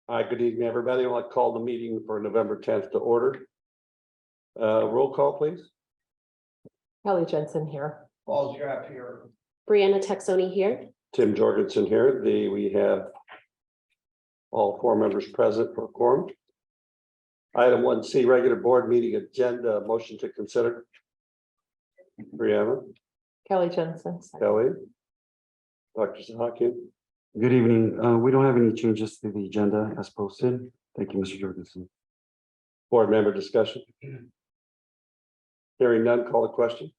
Hi, good evening, everybody. I'd like to call the meeting for November 10th to order. Roll call, please. Kelly Jensen here. Paul Strapp here. Brianna Texoni here. Tim Jorgensen here. We have all four members present for quorum. Item 1C, regular board meeting agenda, motion to consider. Brianna, Kelly Jensen. Kelly, Dr. Zahakian. Good evening. We don't have any changes to the agenda as posted. Thank you, Mr. Jorgensen. Board member discussion. Hearing none, call the question.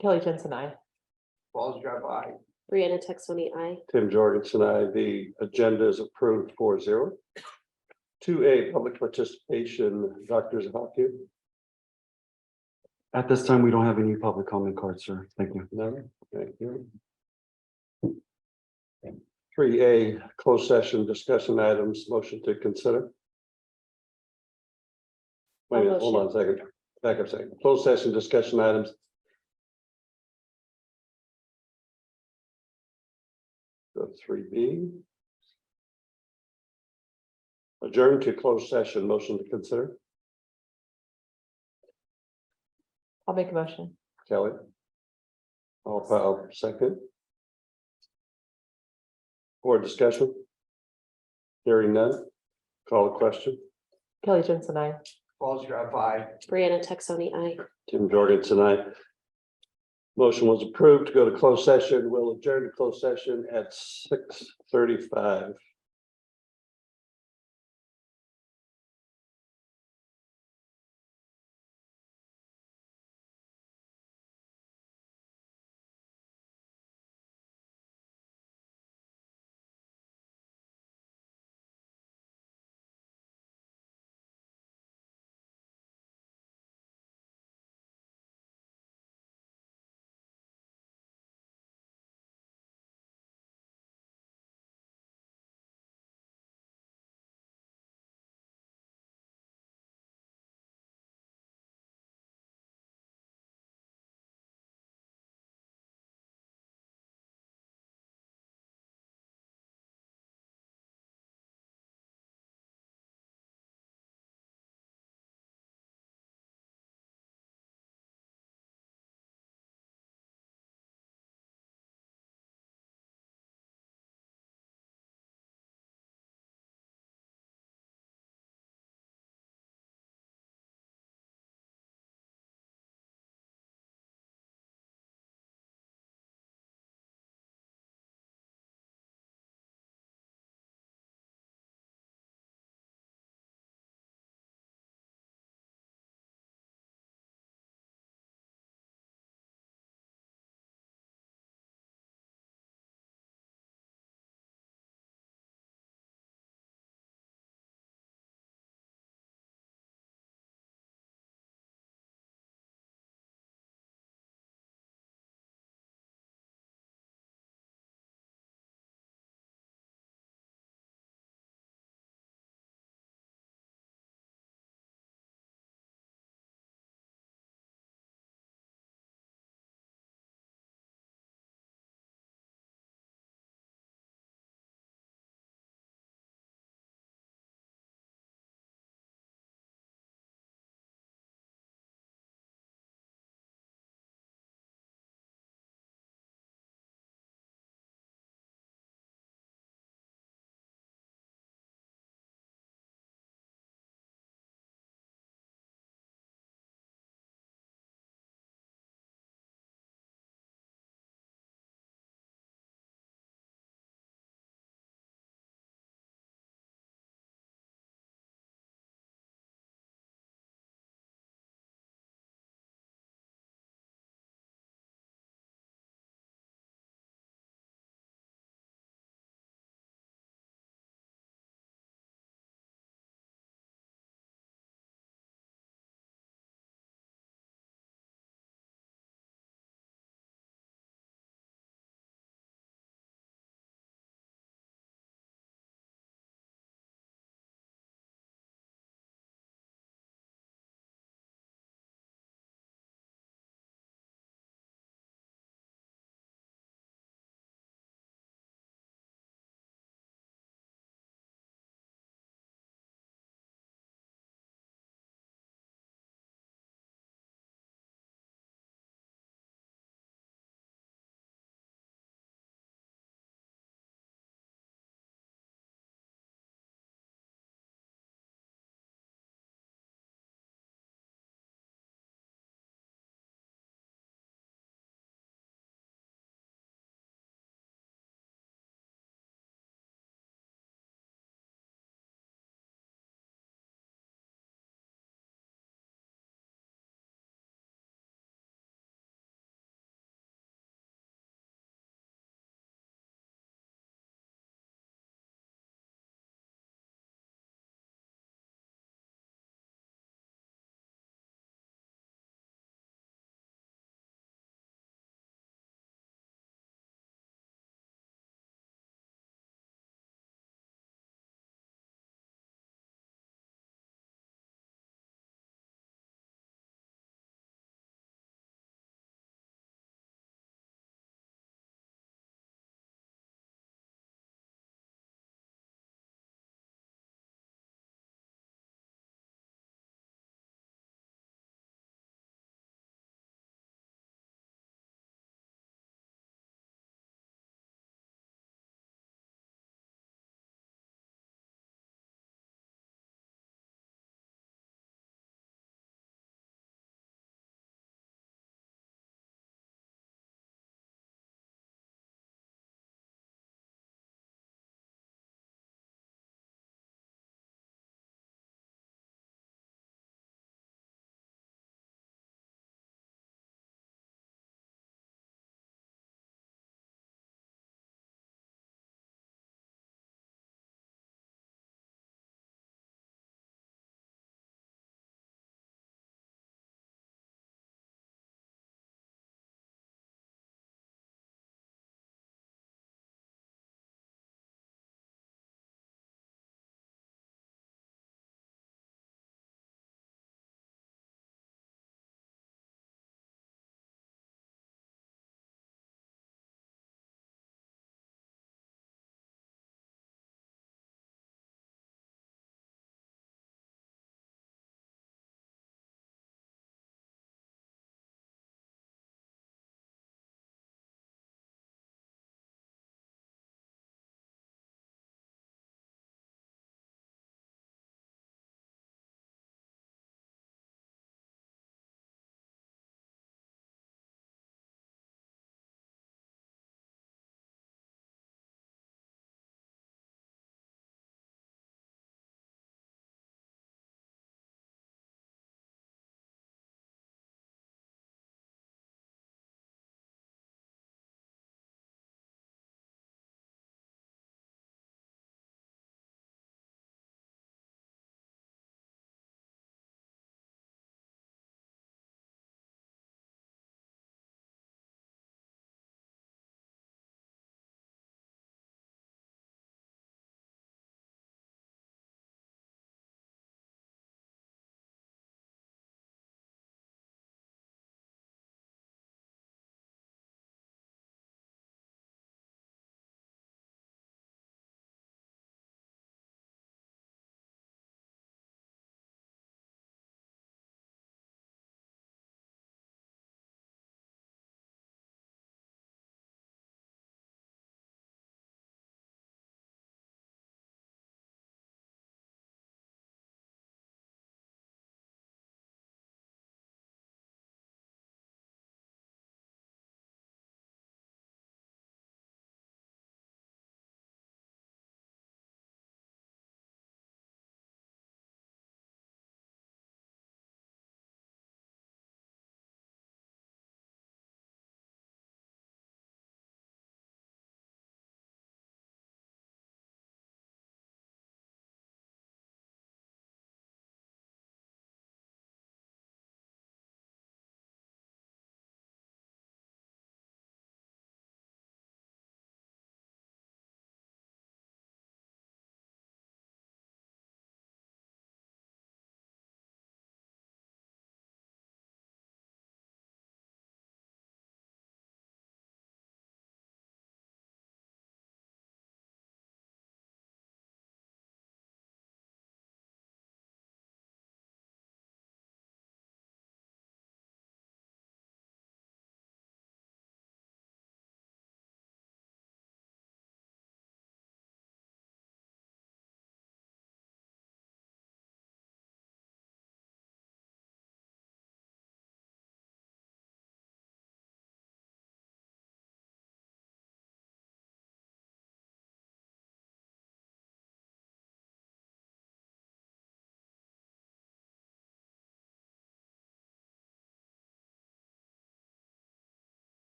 Kelly Jensen, I. Paul Strapp, aye. Brianna Texoni, aye. Tim Jorgensen, the agenda is approved 4-0. 2A, public participation, Dr. Zahakian. At this time, we don't have any public comment cards, sir. Thank you. No, thank you. 3A, closed session discussion items, motion to consider. Wait a minute, hold on a second, back up a second. Closed session discussion items. Go to 3B. Adjourn to closed session, motion to consider. I'll make a motion. Kelly. I'll second. Board discussion. Hearing none. Call the question. Kelly Jensen, I. Paul Strapp, aye. Brianna Texoni, aye. Tim Jorgensen, aye. Motion was approved to go to closed session. We'll adjourn to closed session at 6:35.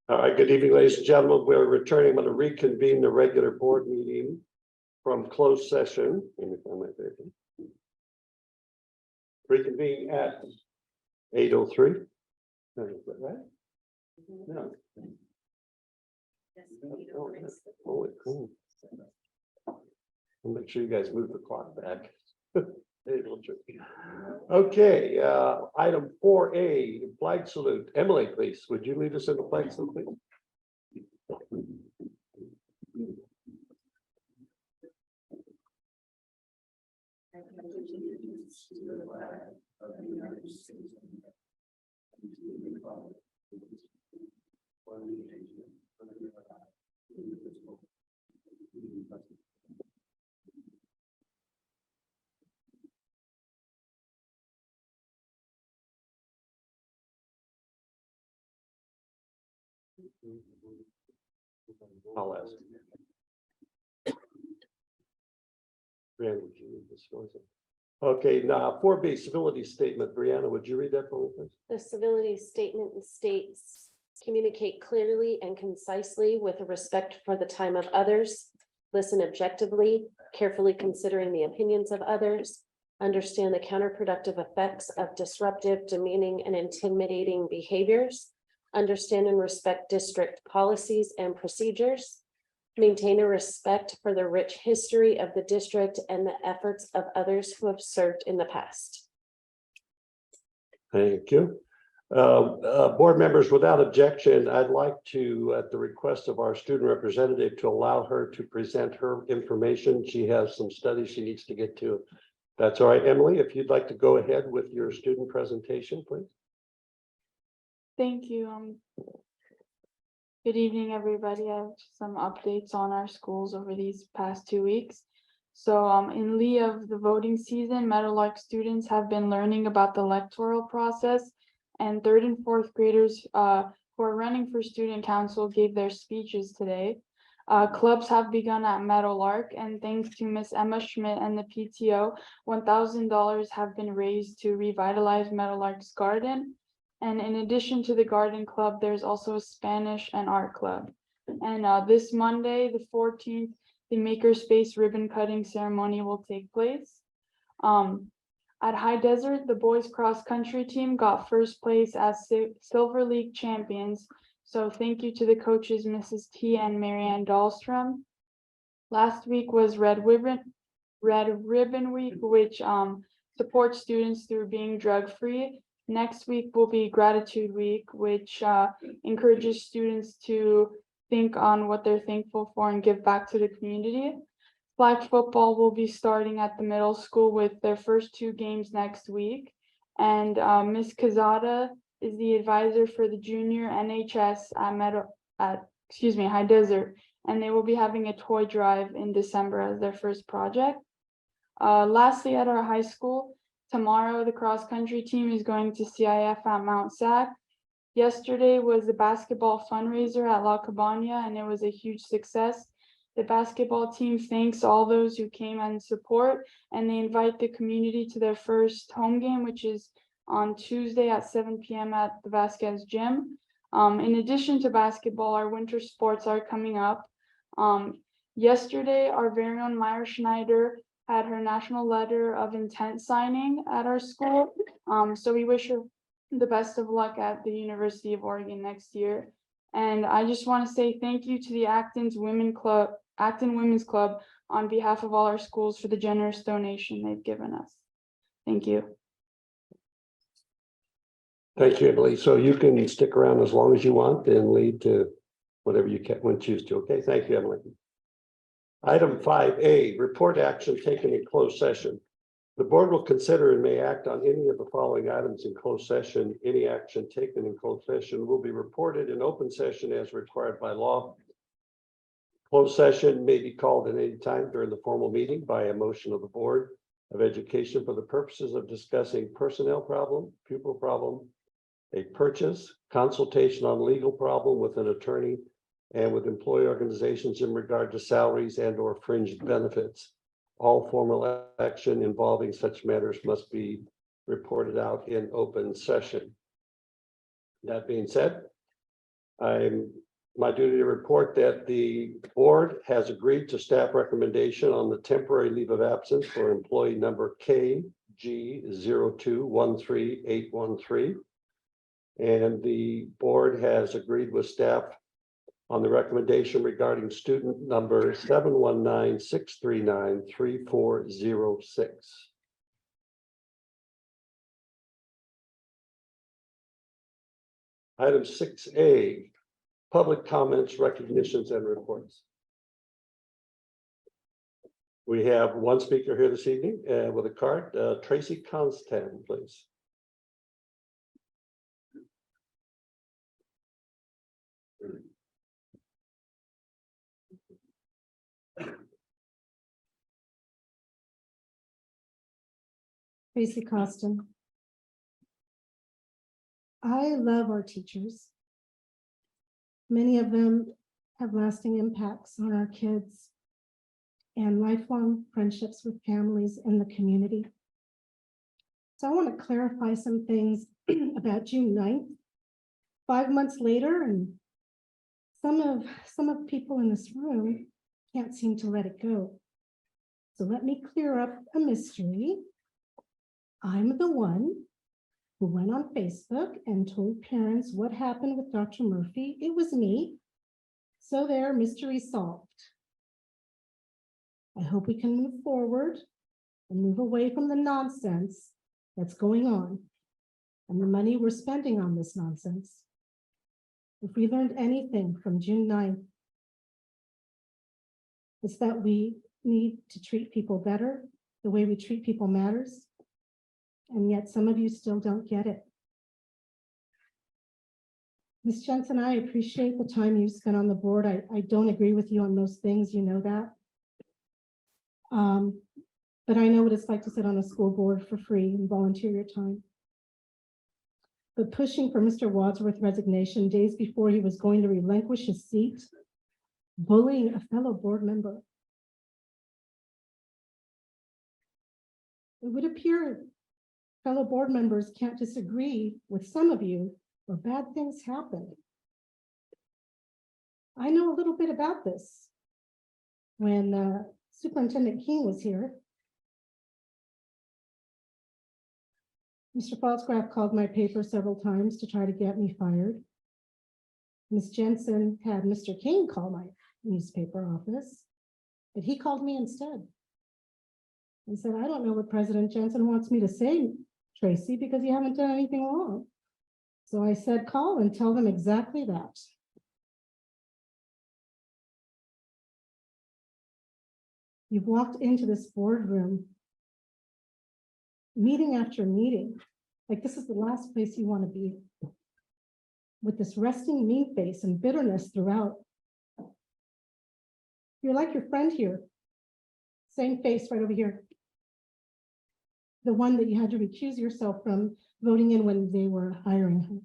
All right, good evening, ladies and gentlemen. We're returning. I'm going to reconvene the regular board meeting from closed session. Let me find my paper. Reconvene at 8:03. Right? No. Holy cool. I'll make sure you guys move the clock back. Okay, item 4A, flag salute. Emily, please, would you lead us in the flag salute, please? I'll ask. Brianna, would you read this for us? Okay, now 4B, civility statement. Brianna, would you read that for me, please? The civility statement states, communicate clearly and concisely with respect for the time of others. Listen objectively, carefully considering the opinions of others. Understand the counterproductive effects of disruptive, demeaning, and intimidating behaviors. Understand and respect district policies and procedures. Maintain a respect for the rich history of the district and the efforts of others who have served in the past. Thank you. Board members, without objection, I'd like to, at the request of our student representative, to allow her to present her information. She has some studies she needs to get to. That's all right, Emily, if you'd like to go ahead with your student presentation, please. Thank you. Good evening, everybody. I have some updates on our schools over these past 2 weeks. So in lieu of the voting season, Meadowlark students have been learning about the electoral process, and 3rd and 4th graders who are running for student council gave their speeches today. Clubs have begun at Meadowlark, and thanks to Miss Emma Schmidt and the PTO, $1,000 have been raised to revitalize Meadowlark's garden. And in addition to the garden club, there's also a Spanish and art club. And this Monday, the 14th, the Makerspace ribbon cutting ceremony will take place. At High Desert, the boys cross country team got first place as Silver League champions. So thank you to the coaches, Mrs. T and Marianne Dahlstrom. Last week was Red Ribbon Week, which supports students through being drug-free. Next week will be Gratitude Week, which encourages students to think on what they're thankful for and give back to the community. Flag football will be starting at the middle school with their first 2 games next week. And Ms. Kazada is the advisor for the junior NHS at High Desert, and they will be having a toy drive in December as their first project. Lastly, at our high school, tomorrow, the cross-country team is going to CIF at Mount Sac. Yesterday was the basketball fundraiser at La Cabana, and it was a huge success. The basketball team thanks all those who came and support, and they invite the community to their first home game, which is on Tuesday at 7 p.m. at the Vasquez Gym. In addition to basketball, our winter sports are coming up. Yesterday, our very own Myra Schneider had her national letter of intent signing at our school. So we wish her the best of luck at the University of Oregon next year. And I just want to say thank you to the Acton Women's Club on behalf of all our schools for the generous donation they've given us. Thank you. Thank you, Emily. So you can stick around as long as you want and lead to whatever you can choose to. Okay, thank you, Emily. Item 5A, report action taken in closed session. The board will consider and may act on any of the following items in closed session. Any action taken in closed session will be reported in open session as required by law. Closed session may be called at any time during the formal meeting by a motion of the Board of Education for the purposes of discussing personnel problem, pupil problem, a purchase, consultation on legal problem with an attorney, and with employee organizations in regard to salaries and or fringe benefits. All formal action involving such matters must be reported out in open session. That being said, My duty to report that the board has agreed to staff recommendation on the temporary leave of absence for employee number KG 0213813. And the board has agreed with staff on the recommendation regarding student number 719-639-3406. Item 6A, public comments, recognitions, and reports. We have one speaker here this evening with a card, Tracy Constant, please. Tracy Costin. I love our teachers. Many of them have lasting impacts on our kids and lifelong friendships with families in the community. So I want to clarify some things about June 9th. 5 months later, and some of people in this room can't seem to let it go. So let me clear up a mystery. I'm the one who went on Facebook and told parents what happened with Dr. Murphy. It was me. So there, mystery solved. I hope we can move forward and move away from the nonsense that's going on and the money we're spending on this nonsense. If we learned anything from June 9th, it's that we need to treat people better. The way we treat people matters. And yet some of you still don't get it. Ms. Jensen, I appreciate the time you spent on the board. I don't agree with you on most things, you know that. But I know what it's like to sit on a school board for free and volunteer your time. But pushing for Mr. Wadsworth's resignation days before he was going to relinquish his seat, bullying a fellow board member. It would appear fellow board members can't disagree with some of you, or bad things happen. I know a little bit about this. When Superintendent King was here, Mr. Falsgraf called my paper several times to try to get me fired. Ms. Jensen had Mr. King call my newspaper office, but he called me instead and said, I don't know what President Jensen wants me to say, Tracy, because you haven't done anything wrong. So I said, call and tell them exactly that. You've walked into this boardroom, meeting after meeting, like this is the last place you want to be, with this resting mean face and bitterness throughout. You're like your friend here, same face right over here. The one that you had to recuse yourself from voting in when they were hiring her.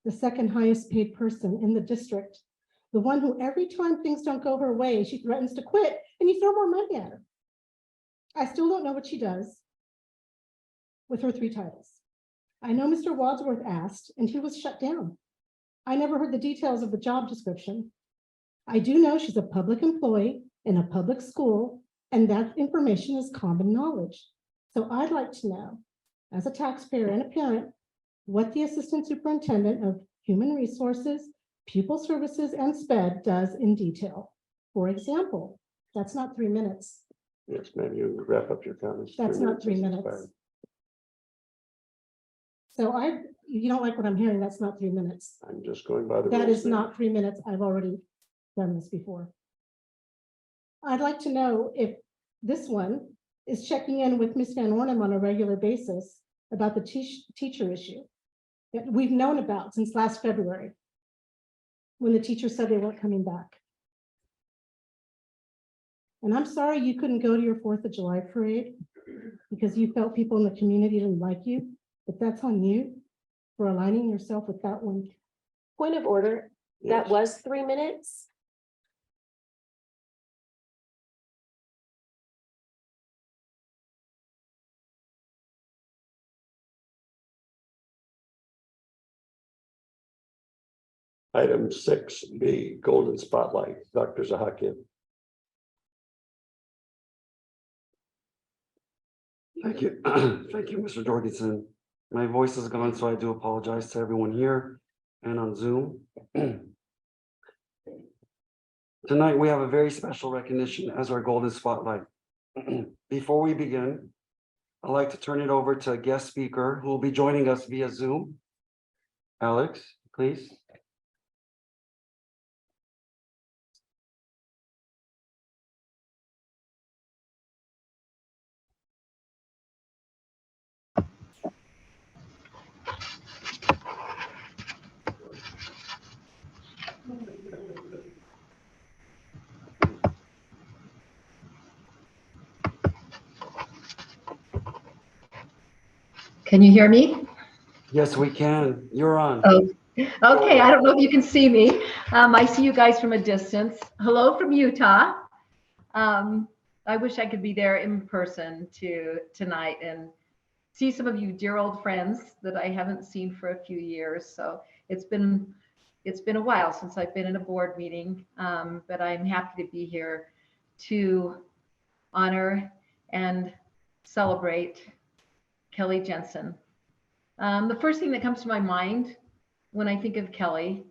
The second highest paid person in the district. The one who every time things don't go her way, she threatens to quit and you throw more money at her. I still don't know what she does with her 3 titles. I know Mr. Wadsworth asked and he was shut down. I never heard the details of the job description. I do know she's a public employee in a public school and that information is common knowledge. So I'd like to know, as a taxpayer and a parent, what the Assistant Superintendent of Human Resources, Pupil Services, and SPED does in detail. For example, that's not 3 minutes. Yes, ma'am, you wrap up your comments. That's not 3 minutes. So you don't like what I'm hearing, that's not 3 minutes. I'm just going by the. That rules, is ma'am. not 3 minutes. I've already done this before. I'd like to know if this one is checking in with Ms. Van Ornum on a regular basis about the teacher issue that we've known about since last February, when the teacher said they weren't coming back. And I'm sorry you couldn't go to your 4th of July parade because you felt people in the community didn't like you, but that's on you for aligning yourself with that one. Point of order, that Yes. was 3 minutes. Item 6B, Golden Spotlight, Dr. Zahakian. Thank you. Thank you, Mr. Jorgensen. My voice is gone, so I do apologize to everyone here and on Zoom. Tonight, we have a very special recognition as our Golden Spotlight. Before we begin, I'd like to turn it over to a guest speaker who will be joining us via Zoom. Alex, please. Can you hear me? Yes, we can. You're on. Oh, okay. I don't know if you can see me. I see you guys from a distance. Hello from Utah. I wish I could be there in person tonight and see some of you dear old friends that I haven't seen for a few years. So it's been a while since I've been in a board meeting, but I'm happy to be here to honor and celebrate Kelly Jensen. The first thing that comes to my mind when I think of Kelly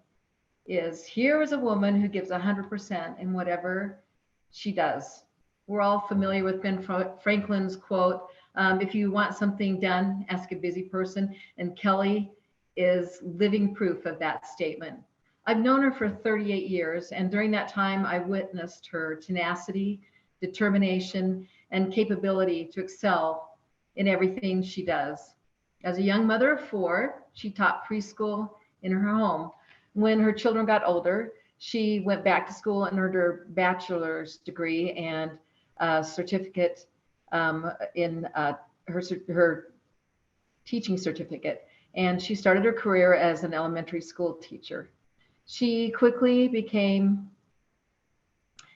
is here is a woman who gives 100% in whatever she does. We're all familiar with Ben Franklin's quote, if you want something done, ask a busy person. And Kelly is living proof of that statement. I've known her for 38 years, and during that time, I witnessed her tenacity, determination, and capability to excel in everything she does. As a young mother of 4, she taught preschool in her home. When her children got older, she went back to school and earned her bachelor's degree and certificate in her teaching certificate. And she started her career as an elementary school teacher. She quickly became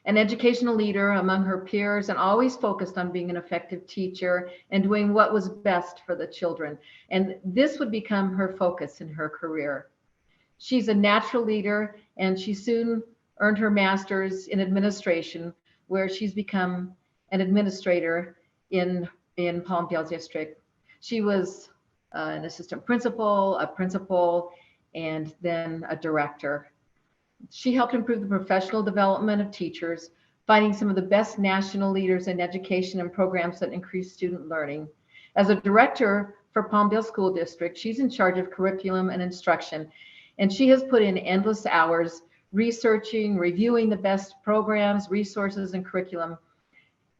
an educational leader among her peers and always focused on being an effective teacher and doing what was best for the children. And this would become her focus in her career. She's a natural leader, and she soon earned her master's in administration, where she's become an administrator in Palmdale District. She was an assistant principal, a principal, and then a director. She helped improve the professional development of teachers, finding some of the best national leaders in education and programs that increase student learning. As a director for Palmdale School District, she's in charge of curriculum and instruction, and she has put in endless hours researching, reviewing the best programs, resources, and curriculum.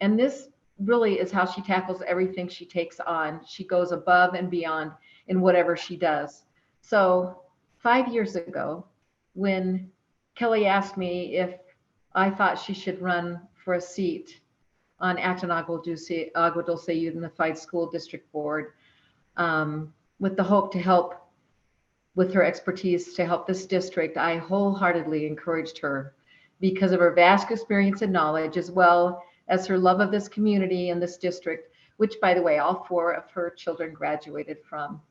And this really is how she tackles everything she takes on. She goes above and beyond in whatever she does. So 5 years ago, when Kelly asked me if I thought she should run for a seat on Acton-Agua Dulce Unified School District Board, with the hope to help with her expertise to help this district, I wholeheartedly encouraged her because of her vast experience and knowledge, as well as her love of this community and this district, which, by the way, all 4 of her children graduated from.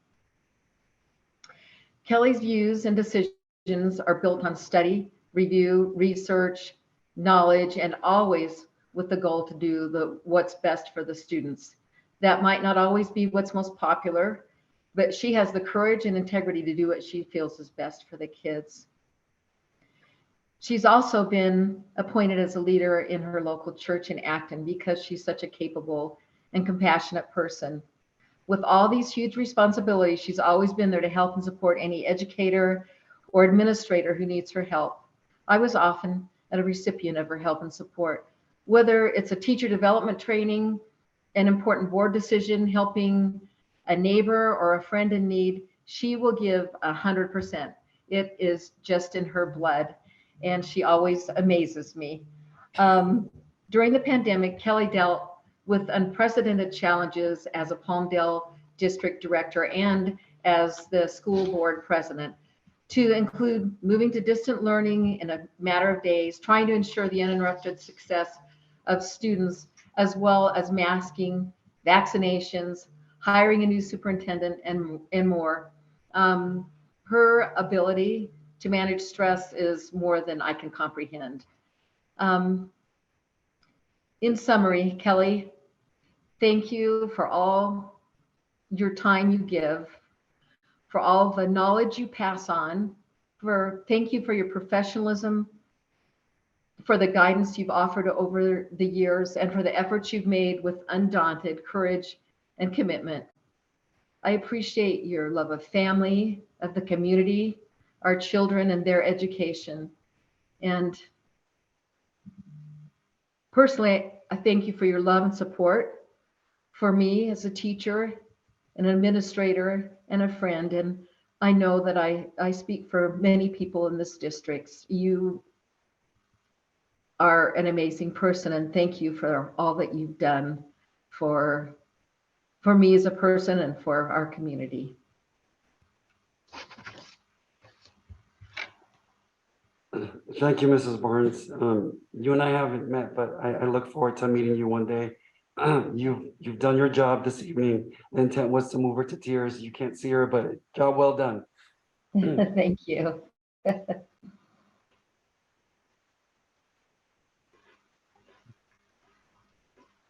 Kelly's views and decisions are built on study, review, research, knowledge, and always with the goal to do what's best for the students. That might not always be what's most popular, but she has the courage and integrity to do what she feels is best for the kids. She's also been appointed as a leader in her local church in Acton because she's such a capable and compassionate person. With all these huge responsibilities, she's always been there to help and support any educator or administrator who needs her help. I was often a recipient of her help and support, whether it's a teacher development training, an important board decision, helping a neighbor or a friend in need. She will give 100%. It is just in her blood, and she always amazes me. During the pandemic, Kelly dealt with unprecedented challenges as a Palmdale District Director and as the school board president, to include moving to distant learning in a matter of days, trying to ensure the uninterrupted success of students, as well as masking, vaccinations, hiring a new superintendent, and more. Her ability to manage stress is more than I can comprehend. In summary, Kelly, thank you for all your time you give, for all the knowledge you pass on, thank you for your professionalism, for the guidance you've offered over the years, and for the efforts you've made with undaunted courage and commitment. I appreciate your love of family, of the community, our children and their education. And personally, I thank you for your love and support for me as a teacher, an administrator, and a friend. And I know that I speak for many people in this district. You are an amazing person, and thank you for all that you've done for me as a person and for our community. Thank you, Mrs. Barnes. You and I haven't met, but I look forward to meeting you one day. You've done your job this evening. The intent was to move her to tears. You can't see her, but job well done. Thank you.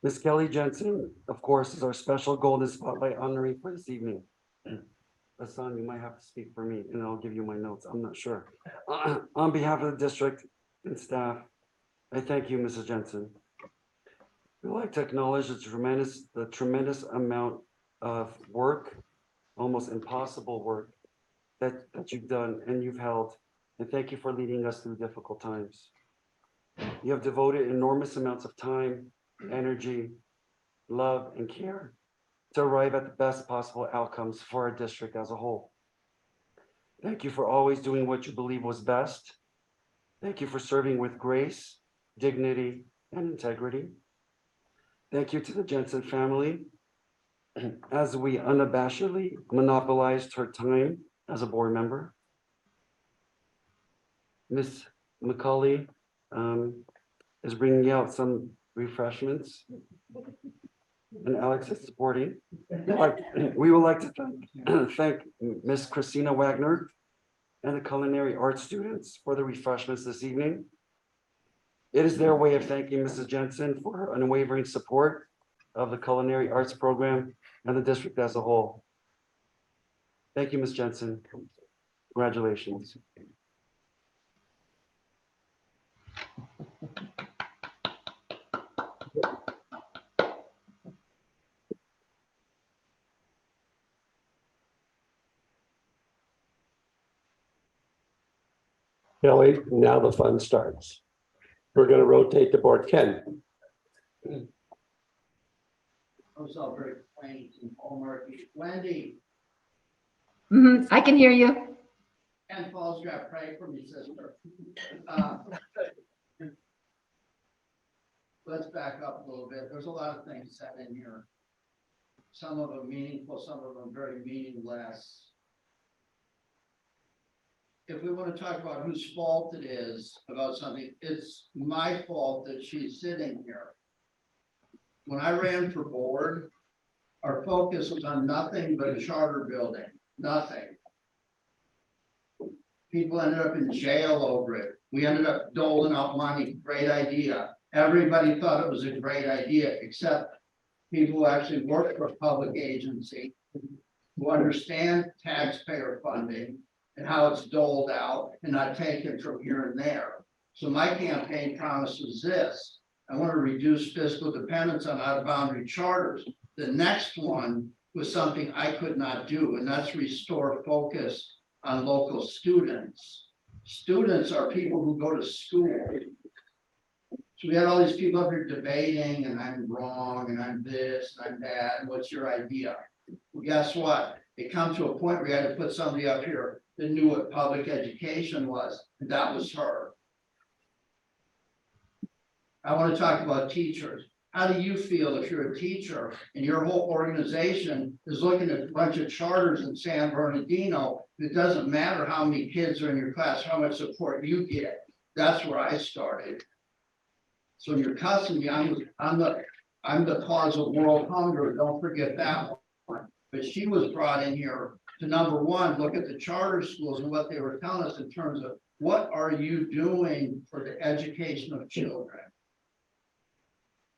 Miss Kelly Jensen, of course, is our special Golden Spotlight honoree for this evening. Hassan, you might have to speak for me and I'll give you my notes. I'm not sure. On behalf of the district and staff, I thank you, Mrs. Jensen. We'd like to acknowledge the tremendous amount of work, almost impossible work that you've done and you've held. And thank you for leading us through difficult times. You have devoted enormous amounts of time, energy, love, and care to arrive at the best possible outcomes for our district as a whole. Thank you for always doing what you believe was best. Thank you for serving with grace, dignity, and integrity. Thank you to the Jensen family as we unabashedly monopolized her time as a board member. Ms. McCauley is bringing out some refreshments. And Alex is supporting. We would like to thank Ms. Christina Wagner and the culinary arts students for the refreshments this evening. It is their way of thanking Mrs. Jensen for her unwavering support of the culinary arts program and the district as a whole. Thank you, Ms. Jensen. Congratulations. Kelly, now the fun starts. We're going to rotate the board. Ken. Those are very quaint and hallmarky. Wendy, I can hear you. and Paul's got to pray for me, sister. Let's back up a little bit. There's a lot of things said in here. Some of them meaningful, some of them very meaningless. If we want to talk about whose fault it is about something, it's my fault that she's sitting here. When I ran for board, our focus was on nothing but a charter building, nothing. People ended up in jail over it. We ended up doling out money, great idea. Everybody thought it was a great idea, except people who actually work for a public agency, who understand taxpayer funding and how it's doled out and not taken from here and there. So my campaign promise was this: I want to reduce fiscal dependence on out-of-boundary charters. The next one was something I could not do, and that's restore focus on local students. Students are people who go to school. So we had all these people up here debating, and I'm wrong, and I'm this, and I'm that, and what's your idea? Well, guess what? It comes to a point where you had to put somebody up here that knew what public education was, and that was her. I want to talk about teachers. How do you feel if you're a teacher and your whole organization is looking at a bunch of charters in San Bernardino? It doesn't matter how many kids are in your class, how much support you get. That's where I started. So when you're cussing me, I'm the cause of world hunger. Don't forget that one. But she was brought in here to number one, look at the charter schools and what they were telling us in terms of what are you doing for the education of children?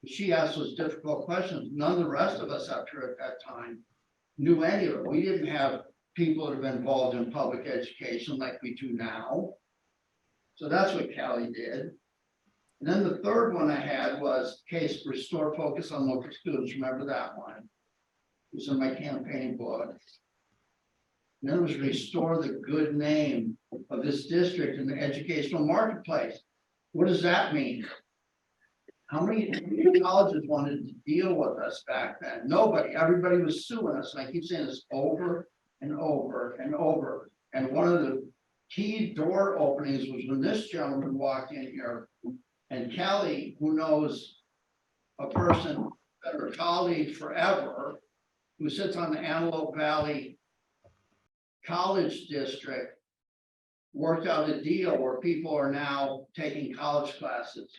She asked those difficult questions. None of the rest of us up here at that time knew any of it. We didn't have people that have been involved in public education like we do now. So that's what Callie did. And then the third one I had was case restore focus on local students. Remember that one? It was in my campaign book. And then it was restore the good name of this district in the educational marketplace. What does that mean? How many colleges wanted to deal with us back then? Nobody. Everybody was suing us. And I keep saying this over and over and over. And one of the key door openings was when this gentleman walked in here. And Kelly, who knows a person, her colleague forever, who sits on the Antelope Valley College District, worked out a deal where people are now taking college classes.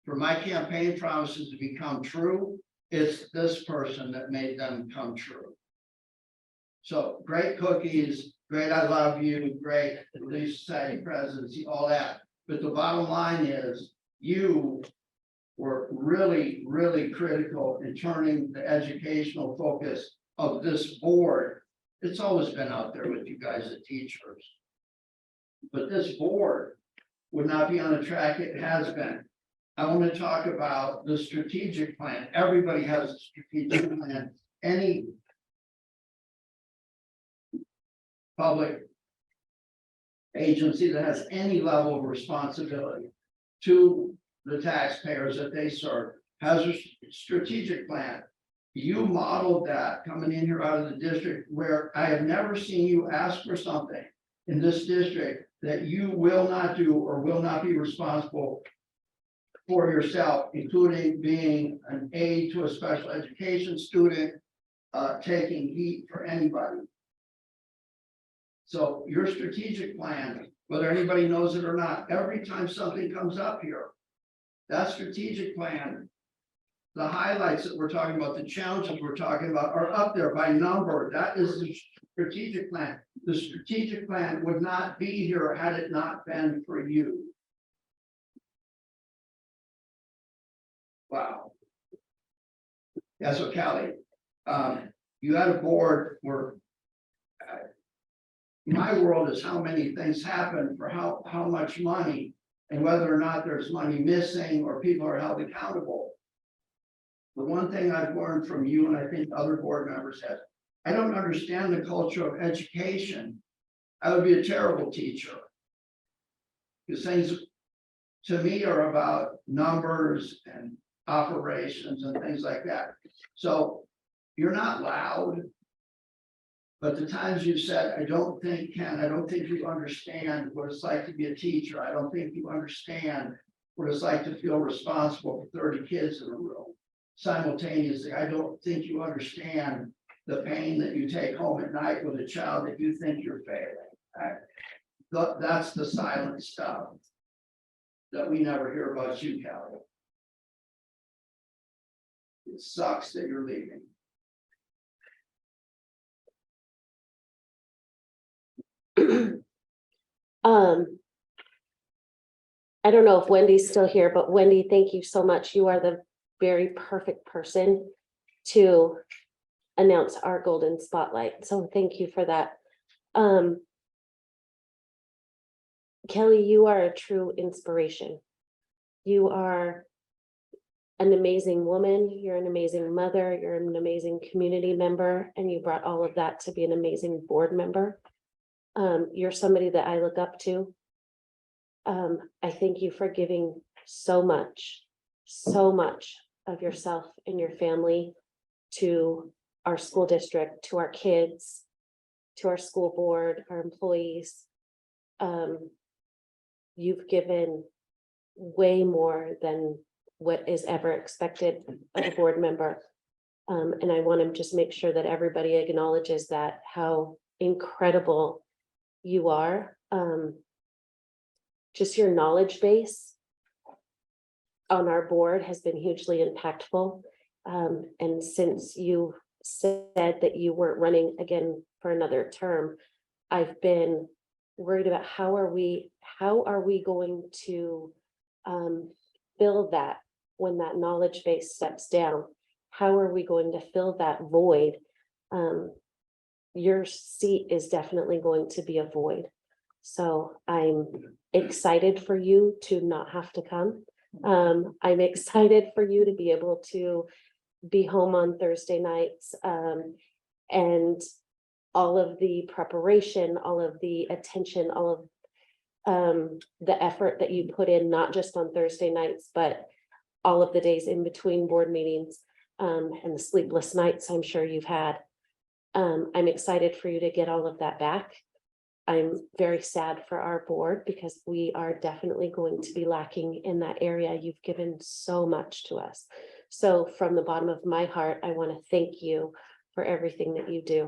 For my campaign promises to become true, it's this person that made them come true. So great cookies, great I love you, great Relief Society presidency, all that. But the bottom line is you were really, really critical in turning the educational focus of this board. It's always been out there with you guys as teachers. But this board would not be on the track it has been. I want to talk about the strategic plan. Everybody has a strategic plan. Any public agency that has any level of responsibility to the taxpayers that they serve has a strategic plan. You modeled that coming in here out of the district where I have never seen you ask for something in this district that you will not do or will not be responsible for yourself, including being an aide to a special education student, taking heat for anybody. So your strategic plan, whether anybody knows it or not, every time something comes up here, that strategic plan, the highlights that we're talking about, the challenges we're talking about are up there by number. That is the strategic plan. The strategic plan would not be here had it not been for you. Wow. Yeah, so Callie, you had a board where my world is how many things happen for how much money and whether or not there's money missing or people are held accountable. The one thing I've learned from you, and I think other board members have, I don't understand the culture of education. I would be a terrible teacher. Because things to me are about numbers and operations and things like that. So you're not loud, but the times you said, I don't think you understand what it's like to be a teacher. I don't think you understand what it's like to feel responsible for 30 kids in a room. Simultaneously, I don't think you understand the pain that you take home at night with a child that you think you're failing. That's the silent stuff that we never hear about you, Callie. It sucks that you're leaving. I don't know if Wendy's still here, but Wendy, thank you so much. You are the very perfect person to announce our golden spotlight. So thank you for that. Kelly, you are a true inspiration. You are an amazing woman. You're an amazing mother. You're an amazing community member, and you brought all of that to be an amazing board member. You're somebody that I look up to. I thank you for giving so much of yourself and your family to our school district, to our kids, to our school board, our employees. You've given way more than what is ever expected of a board member. And I want to just make sure that everybody acknowledges that, how incredible you are. Just your knowledge base on our board has been hugely impactful. And since you said that you weren't running again for another term, I've been worried about how are we going to fill that when that knowledge base steps down? How are we going to fill that void? Your seat is definitely going to be a void. So I'm excited for you to not have to come. I'm excited for you to be able to be home on Thursday nights. And all of the preparation, all of the attention, all of the effort that you put in, not just on Thursday nights, but all of the days in between board meetings, and the sleepless nights I'm sure you've had. I'm excited for you to get all of that back. I'm very sad for our board because we are definitely going to be lacking in that area. You've given so much to us. So from the bottom of my heart, I want to thank you for everything that you do.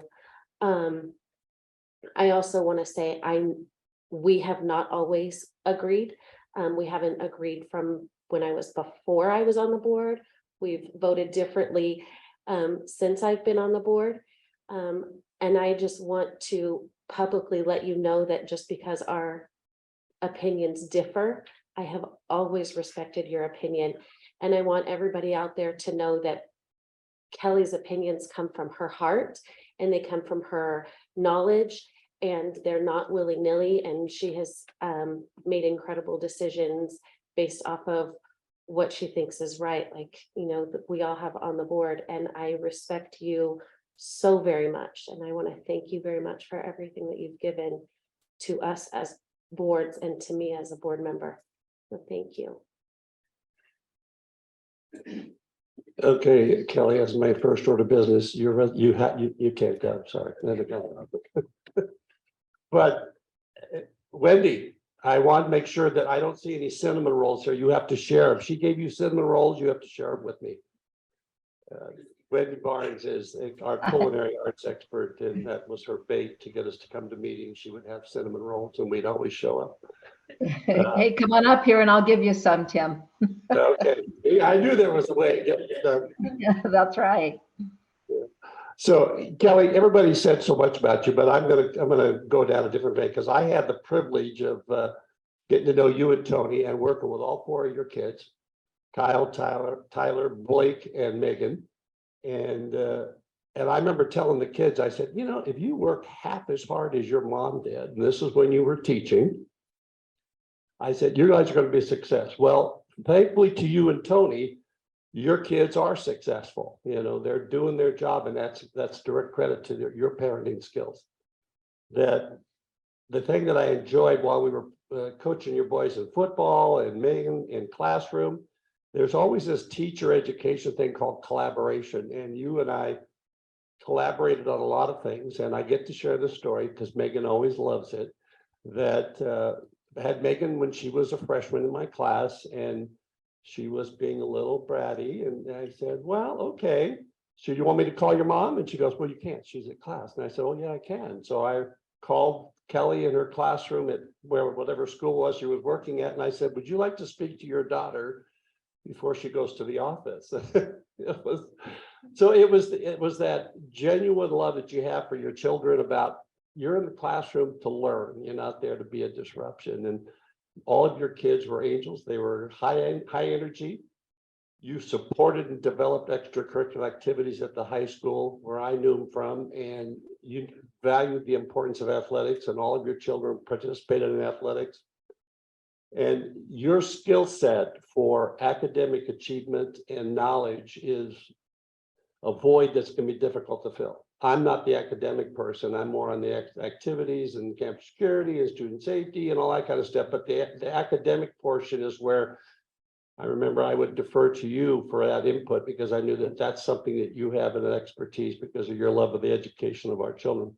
I also want to say we have not always agreed. We haven't agreed from before I was on the board. We've voted differently since I've been on the board. And I just want to publicly let you know that just because our opinions differ, I have always respected your opinion. And I want everybody out there to know that Kelly's opinions come from her heart and they come from her knowledge, and they're not willy-nilly. And she has made incredible decisions based off of what she thinks is right. Like, that we all have on the board, and I respect you so very much. And I want to thank you very much for everything that you've given to us as boards and to me as a board member. So thank you. Okay, Kelly, as my first order of business, you can't go, sorry. But Wendy, I want to make sure that I don't see any cinnamon rolls here. You have to share them. She gave you cinnamon rolls, you have to share them with me. Wendy Barnes is our culinary arts expert, and that was her bait to get us to come to meetings. She would have cinnamon rolls and we'd always show up. Hey, come on up here and I'll give you some, Tim. Okay, I knew there was a way to get it done. Yeah, that's right. So Kelly, everybody said so much about you, but I'm gonna go down a different vein because I had the privilege of getting to know you and Tony and working with all four of your kids, Kyle, Tyler, Blake, and Megan. And I remember telling the kids, I said, if you work half as hard as your mom did, and this is when you were teaching, I said, you guys are going to be a success. Well, thankfully to you and Tony, your kids are successful. They're doing their job, and that's direct credit to your parenting skills. That the thing that I enjoyed while we were coaching your boys in football and Megan in classroom, there's always this teacher education thing called collaboration. And you and I collaborated on a lot of things. And I get to share this story because Megan always loves it. That had Megan when she was a freshman in my class, and she was being a little bratty. And I said, well, okay. So you want me to call your mom? And she goes, well, you can't. She's at class. And I said, oh, yeah, I can. So I called Kelly in her classroom at whatever school was she was working at. And I said, would you like to speak to your daughter before she goes to the office? It was that genuine love that you have for your children about you're in the classroom to learn. You're not there to be a disruption. And all of your kids were angels. They were high energy. You supported and developed extracurricular activities at the high school where I knew them from, and you valued the importance of athletics, and all of your children participated in athletics. And your skill set for academic achievement and knowledge is a void that's going to be difficult to fill. I'm not the academic person. I'm more on the activities and campus security and student safety and all that kind of stuff. But the academic portion is where I remember I would defer to you for that input, because I knew that that's something that you have an expertise because of your love of the education of our children.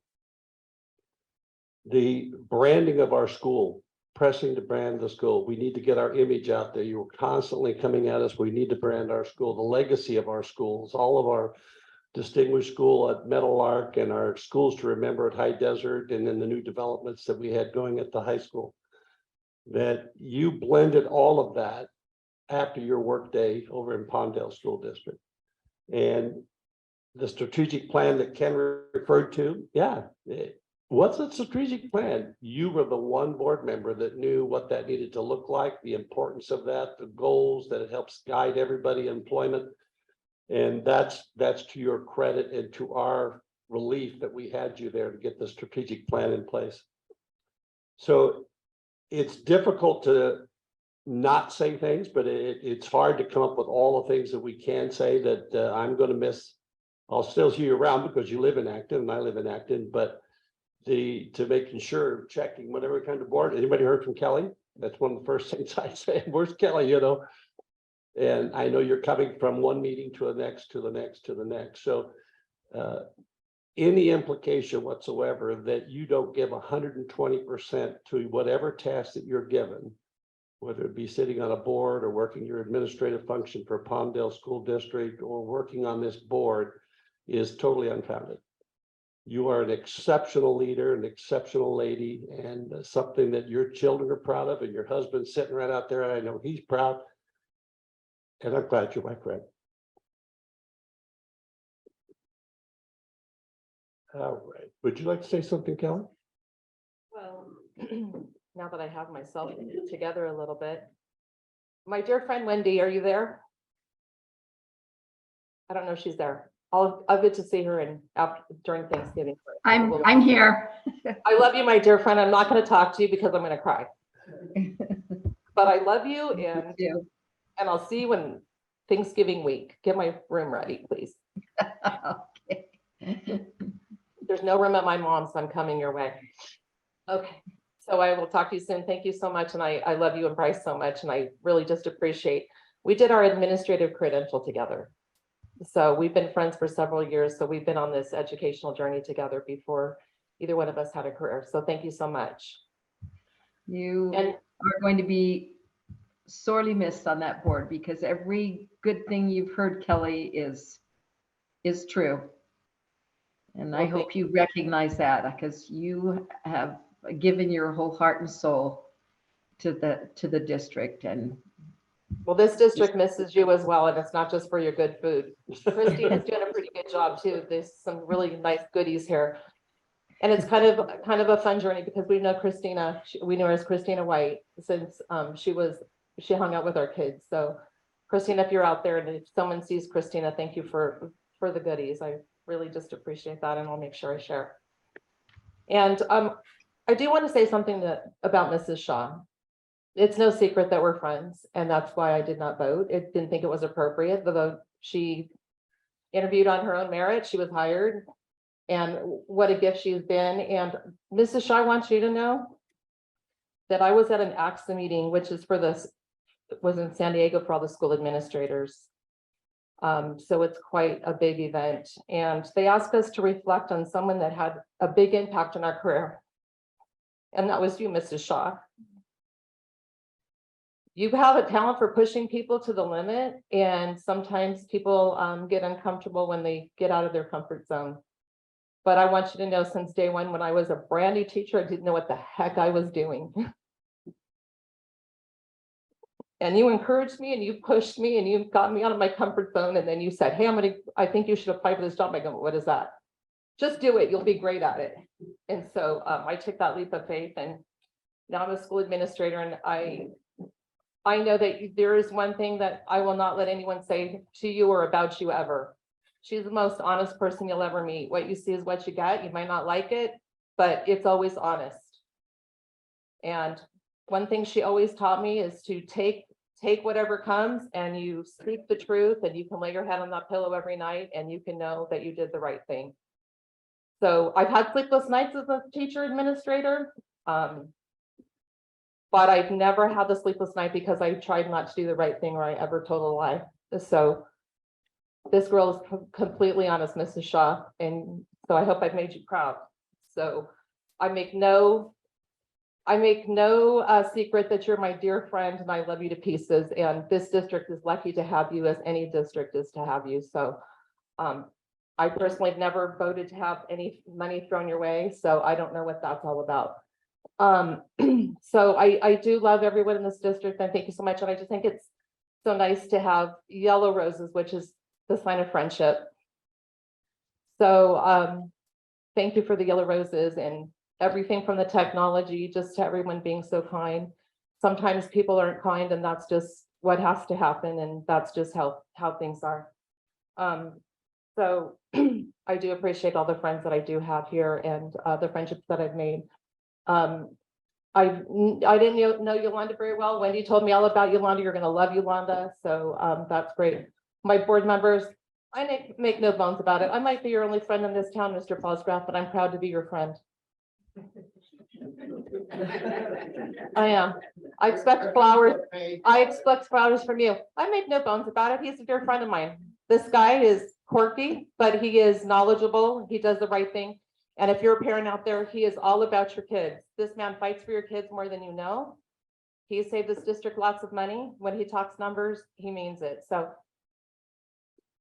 The branding of our school, pressing to brand the school. We need to get our image out there. You're constantly coming at us. We need to brand our school, the legacy of our schools, all of our distinguished school at Meadowlark and our schools to remember at High Desert, and then the new developments that we had going at the high school. That you blended all of that after your workday over in Palmdale School District. And the strategic plan that Ken referred to, yeah. What's a strategic plan? You were the one board member that knew what that needed to look like, the importance of that, the goals, that it helps guide everybody in employment. And that's to your credit and to our relief that we had you there to get the strategic plan in place. So it's difficult to not say things, but it's hard to come up with all the things that we can say that I'm going to miss. I'll still see you around because you live in Acton and I live in Acton, but to making sure, checking whatever kind of board. Anybody heard from Kelly? That's one of the first things I say. Where's Kelly? You know, and I know you're coming from one meeting to the next, to the next, to the next. So any implication whatsoever that you don't give 120% to whatever task that you're given, whether it be sitting on a board or working your administrative function for Palmdale School District or working on this board, is totally unfounded. You are an exceptional leader, an exceptional lady, and something that your children are proud of, and your husband's sitting right out there. And I know he's proud. And I'm glad you're my friend. All right. Would you like to say something, Kelly? Well, now that I have myself together a little bit. My dear friend Wendy, are you there? I don't know if she's there. I'll get to see her during Thanksgiving. I'm here. I love you, my dear friend. I'm not going to talk to you because I'm going to cry. But I love you, and I'll see you in Thanksgiving week. Get my room ready, please. Okay. There's no room at my mom's, so I'm coming your way. Okay, so I will talk to you soon. Thank you so much, and I love you and Bryce so much, and I really just appreciate. We did our administrative credential together. So we've been friends for several years. So we've been on this educational journey together before either one of us had a career. So thank you so much. You are going to be sorely missed on that board because every good thing you've heard, Kelly, is true. And I hope you recognize that because you have given your whole heart and soul to the district. And well, this district misses you as well, and it's not just for your good food. Christina's doing a pretty good job too. There's some really nice goodies here, and it's kind of a fun journey because we know Christina. We know her as Christina White since she hung out with our kids. So, Christina, if you're out there and if someone sees Christina, thank you for the goodies. I really just appreciate that, and I'll make sure I share. And I do want to say something about Mrs. Shaw. It's no secret that we're friends, and that's why I did not vote. I didn't think it was appropriate. Although she interviewed on her own merit, she was hired, and what a gift she's been. And Mrs. Shaw, I want you to know that I was at an AXA meeting, which is was in San Diego for all the school administrators. So it's quite a big event, and they asked us to reflect on someone that had a big impact on our career, and that was you, Mrs. Shaw. You have a talent for pushing people to the limit, and sometimes people get uncomfortable when they get out of their comfort zone. But I want you to know, since day one, when I was a brand new teacher, I didn't know what the heck I was doing. And you encouraged me and you pushed me and you got me out of my comfort zone. And then you said, hey, I think you should apply for this job. I go, what is that? Just do it. You'll be great at it. And so I took that leap of faith, and now I'm a school administrator, and I know that there is one thing that I will not let anyone say to you or about you ever. She's the most honest person you'll ever meet. What you see is what you get. You might not like it, but it's always honest. And one thing she always taught me is to take whatever comes, and you speak the truth, and you can lay your head on that pillow every night and you can know that you did the right thing. So I've had sleepless nights as a teacher administrator. But I've never had the sleepless night because I tried not to do the right thing or I ever told a lie. So this girl is completely honest, Mrs. Shaw. And so I hope I've made you proud. So I make no secret that you're my dear friend and I love you to pieces. And this district is lucky to have you, as any district is to have you. So I personally have never voted to have any money thrown your way. So I don't know what that's all about. So I do love everyone in this district, and thank you so much. And I just think it's so nice to have yellow roses, which is the sign of friendship. So, thank you for the yellow roses and everything from the technology, just to everyone being so kind. Sometimes people aren't kind and that's just what has to happen and that's just how things are. So I do appreciate all the friends that I do have here and the friendships that I've made. I didn't know Yolanda very well. Wendy told me all about Yolanda. You're gonna love Yolanda, so that's great. My board members, I make no bones about it. I might be your only friend in this town, Mr. Paulsgraf, but I'm proud to be your friend. I am. I expect flowers. I expect flowers from you. I make no bones about it. He's a dear friend of mine. This guy is quirky, but he is knowledgeable. He does the right thing. And if you're a parent out there, he is all about your kids. This man fights for your kids more than you know. He saved this district lots of money. When he talks numbers, he means it. So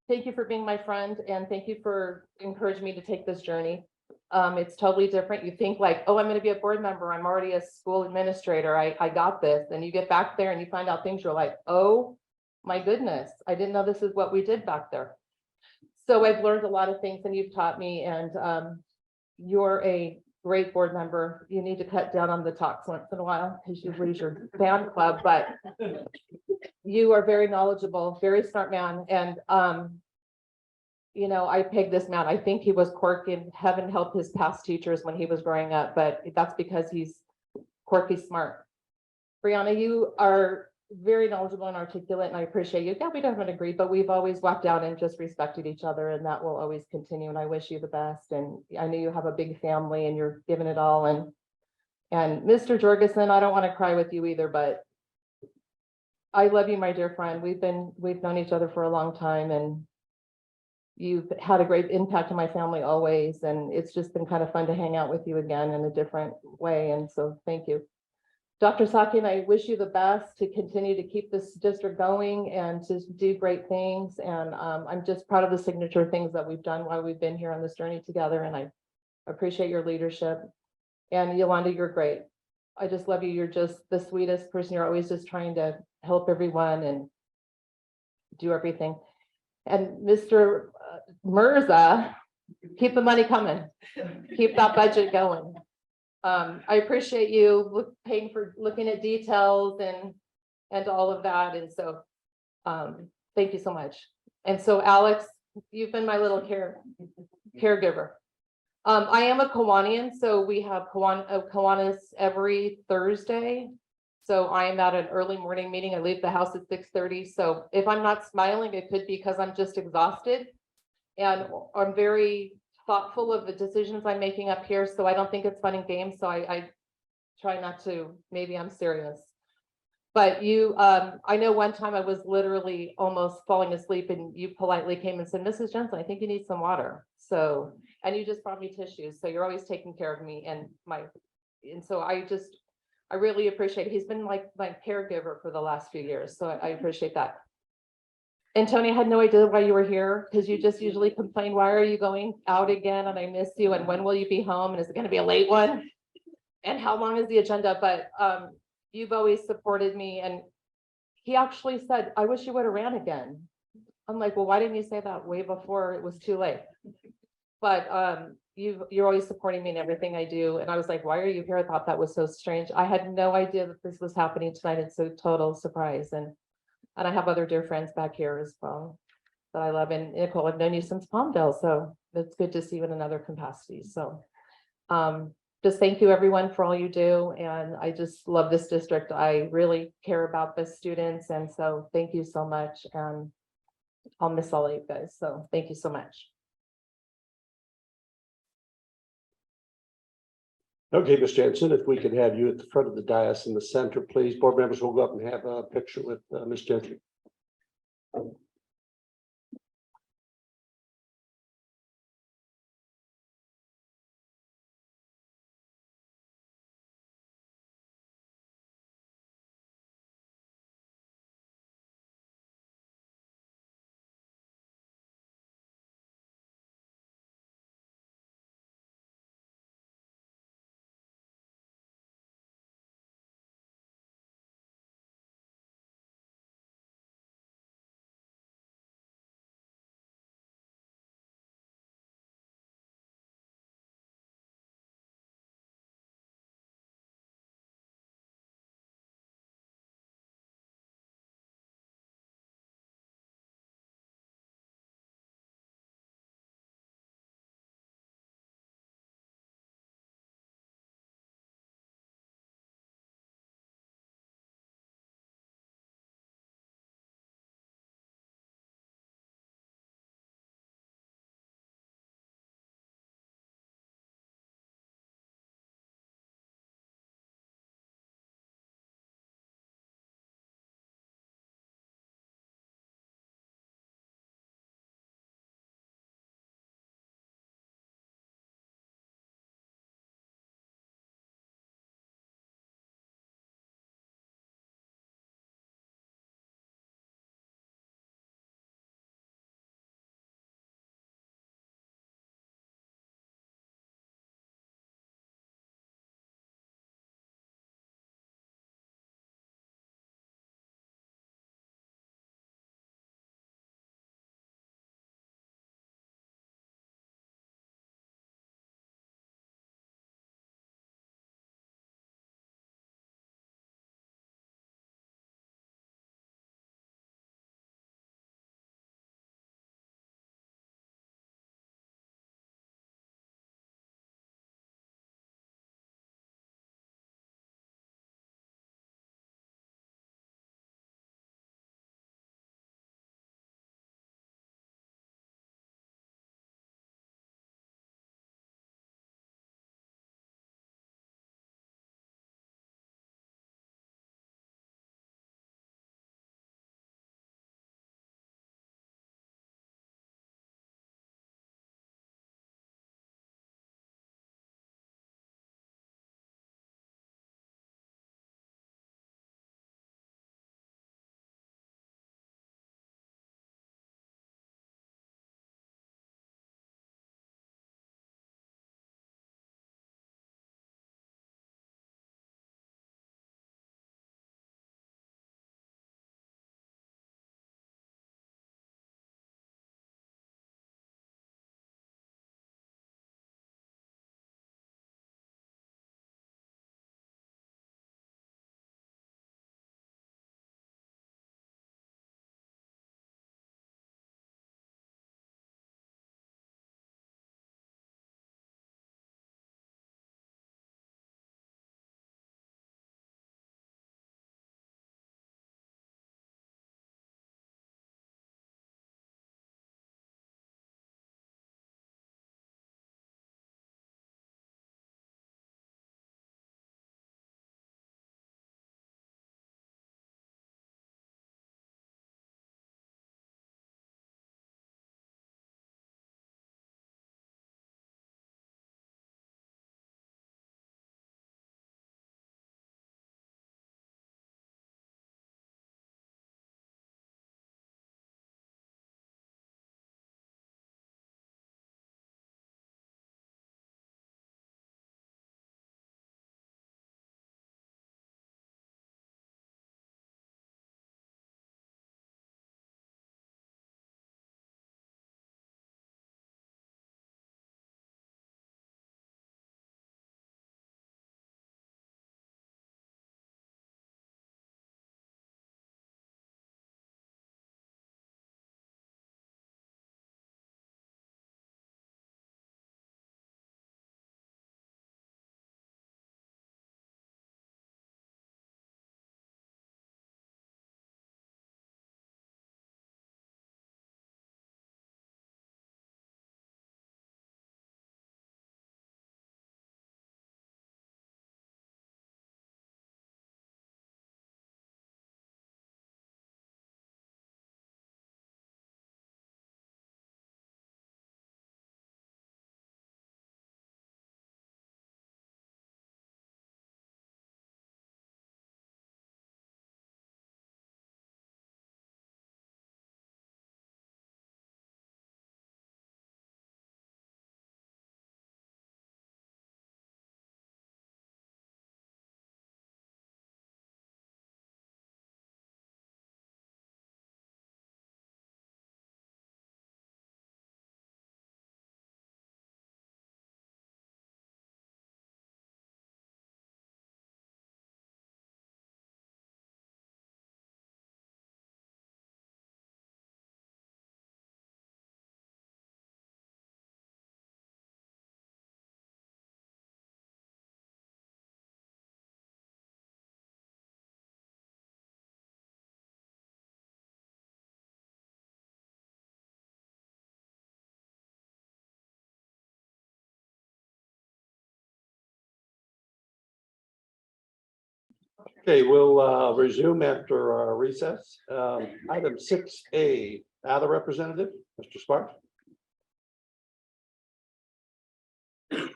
thank you for being my friend and thank you for encouraging me to take this journey. It's totally different. You think like, oh, I'm going to be a board member. I'm already a school administrator. I got this. And you get back there and you find out things. You're like, oh my goodness, I didn't know this is what we did back there. So I've learned a lot of things and you've taught me and you're a great board member. You need to cut down on the talks once in a while because you lose your fan club, but you are very knowledgeable, very smart man. And you know, I pegged this man. I think he was quirky and heaven help his past teachers when he was growing up, but that's because he's quirky smart. Brianna, you are very knowledgeable and articulate, and I appreciate you. Yeah, we don't agree, but we've always walked out and just respected each other, and that will always continue. And I wish you the best. And I know you have a big family, and you're giving it all. And Mr. Jorgensen, I don't want to cry with you either, but I love you, my dear friend. We've known each other for a long time, and you've had a great impact on my family always. And it's just been kind of fun to hang out with you again in a different way. And so thank you. Dr. Saki, and I wish you the best to continue to keep this district going and to do great things. And I'm just proud of the signature things that we've done while we've been here on this journey together. And I appreciate your leadership. And Yolanda, you're great. I just love you. You're just the sweetest person. You're always just trying to help everyone and do everything. And Mr. Mirza, keep the money coming. Keep that budget going. I appreciate you looking at details and all of that. And so thank you so much. And so Alex, you've been my little caregiver. I am a Kiwanian, so we have Kiwanis every Thursday. So I am at an early morning meeting. I leave the house at 6:30. So if I'm not smiling, it could be because I'm just exhausted. And I'm very thoughtful of the decisions I'm making up here. So I don't think it's fun and games. So I try not to, maybe I'm serious. But you, I know one time I was literally almost falling asleep and you politely came and said, Mrs. Jensen, I think you need some water. So, and you just brought me tissues. So you're always taking care of me and so I really appreciate it. He's been like my caregiver for the last few years. So I appreciate that. And Tony, I had no idea why you were here because you just usually complain, why are you going out again? And I miss you. And when will you be home? And is it going to be a late one? And how long is the agenda? But you've always supported me. And he actually said, I wish you would have ran again. I'm like, well, why didn't you say that way before it was too late? But you're always supporting me in everything I do. And I was like, why are you here? I thought that was so strange. I had no idea that this was happening tonight. It's a total surprise. And I have other dear friends back here as well that I love. And Nicole, I've known you since Palmdale, so it's good to see you in another capacity. So just thank you everyone for all you do. And I just love this district. I really care about the students. And so thank you so much. And I'll miss all of you guys. So thank you so much. Okay, Ms. Jensen, if we could have you at the front of the dais in the center, please. Board members will go up and have a picture with Ms. Jensen. Okay, we'll resume after our recess. Item 6A, other representative, Mr. Sparks. Good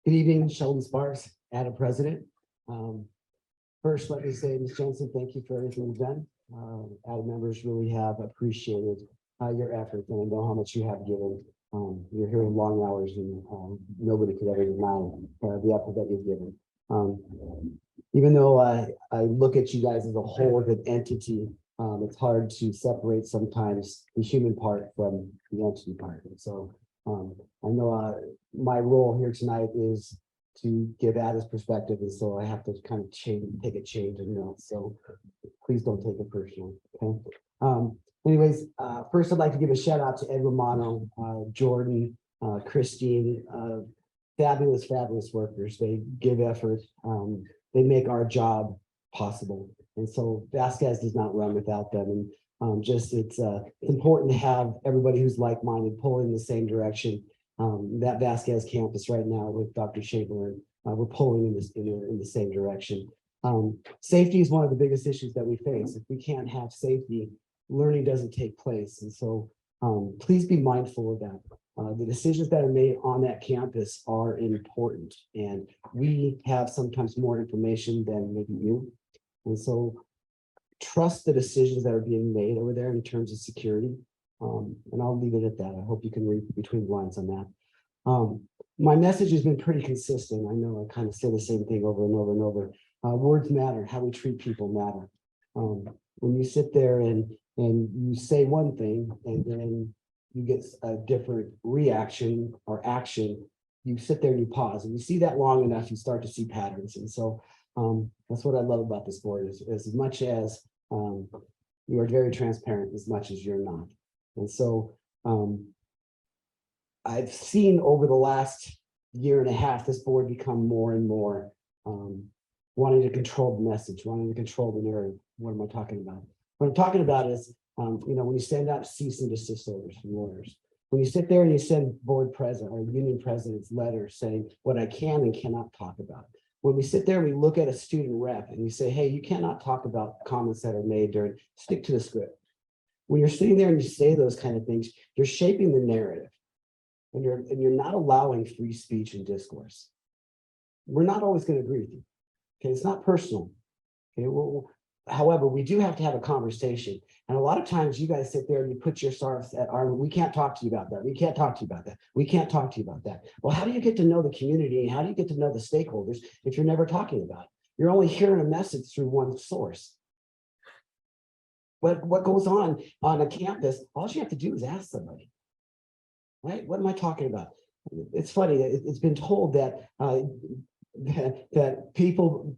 evening, Sheldon Sparks, Adam President. First, let me say, Ms. Jensen, thank you for everything you've done. Adam members really have appreciated your efforts, and I know how much you have given. You're here in long hours, and nobody could ever deny the effort that you've given. Even though I look at you guys as a whole, as an entity, it's hard to separate sometimes the human part from the entity part. And so I know my role here tonight is to give Ada's perspective, and so I have to kind of take a change in notes. So please don't take it personally. Okay. Anyways, first I'd like to give a shout out to Ed Romano, Jordan, Christine, fabulous workers. They give effort. They make our job possible. And so Vasquez does not run without them. And it's important to have everybody who's like-minded pull in the same direction. That Vasquez campus right now with Dr. Chamberlain, we're pulling in the same direction. Safety is one of the biggest issues that we face. If we can't have safety, learning doesn't take place. And so please be mindful of that. The decisions that are made on that campus are important, and we have sometimes more information than maybe you. And so trust the decisions that are being made over there in terms of security. And I'll leave it at that. I hope you can read between the lines on that. My message has been pretty consistent. I know I kind of say the same thing over and over and over. Words matter. How we treat people matter. When you sit there and you say one thing and then you get a different reaction or action, you sit there and you pause, and you see that long enough, you start to see patterns. And so that's what I love about this board, is as much as you are very transparent, as much as you're not. And so I've seen over the last year and a half, this board become more and more wanting to control the message, wanting to control the narrative. What am I talking about? What I'm talking about is, when you send out cease and desist orders from lawyers, when you sit there and you send board president or union presidents letters saying what I can and cannot talk about. When we sit there and we look at a student rep and we say, hey, you cannot talk about comments that are made during, stick to the script. When you're sitting there and you say those kind of things, you're shaping the narrative, and you're not allowing free speech and discourse. We're not always going to agree with you. Okay, it's not personal. Okay, well, however, we do have to have a conversation. And a lot of times you guys sit there and you put yourselves at arm. We can't talk to you about that. We can't talk to you about that. We can't talk to you about that. Well, how do you get to know the community? And how do you get to know the stakeholders if you're never talking about it? You're only hearing a message through one source. What goes on a campus, all you have to do is ask somebody, right? What am I talking about? It's funny, it's been told that that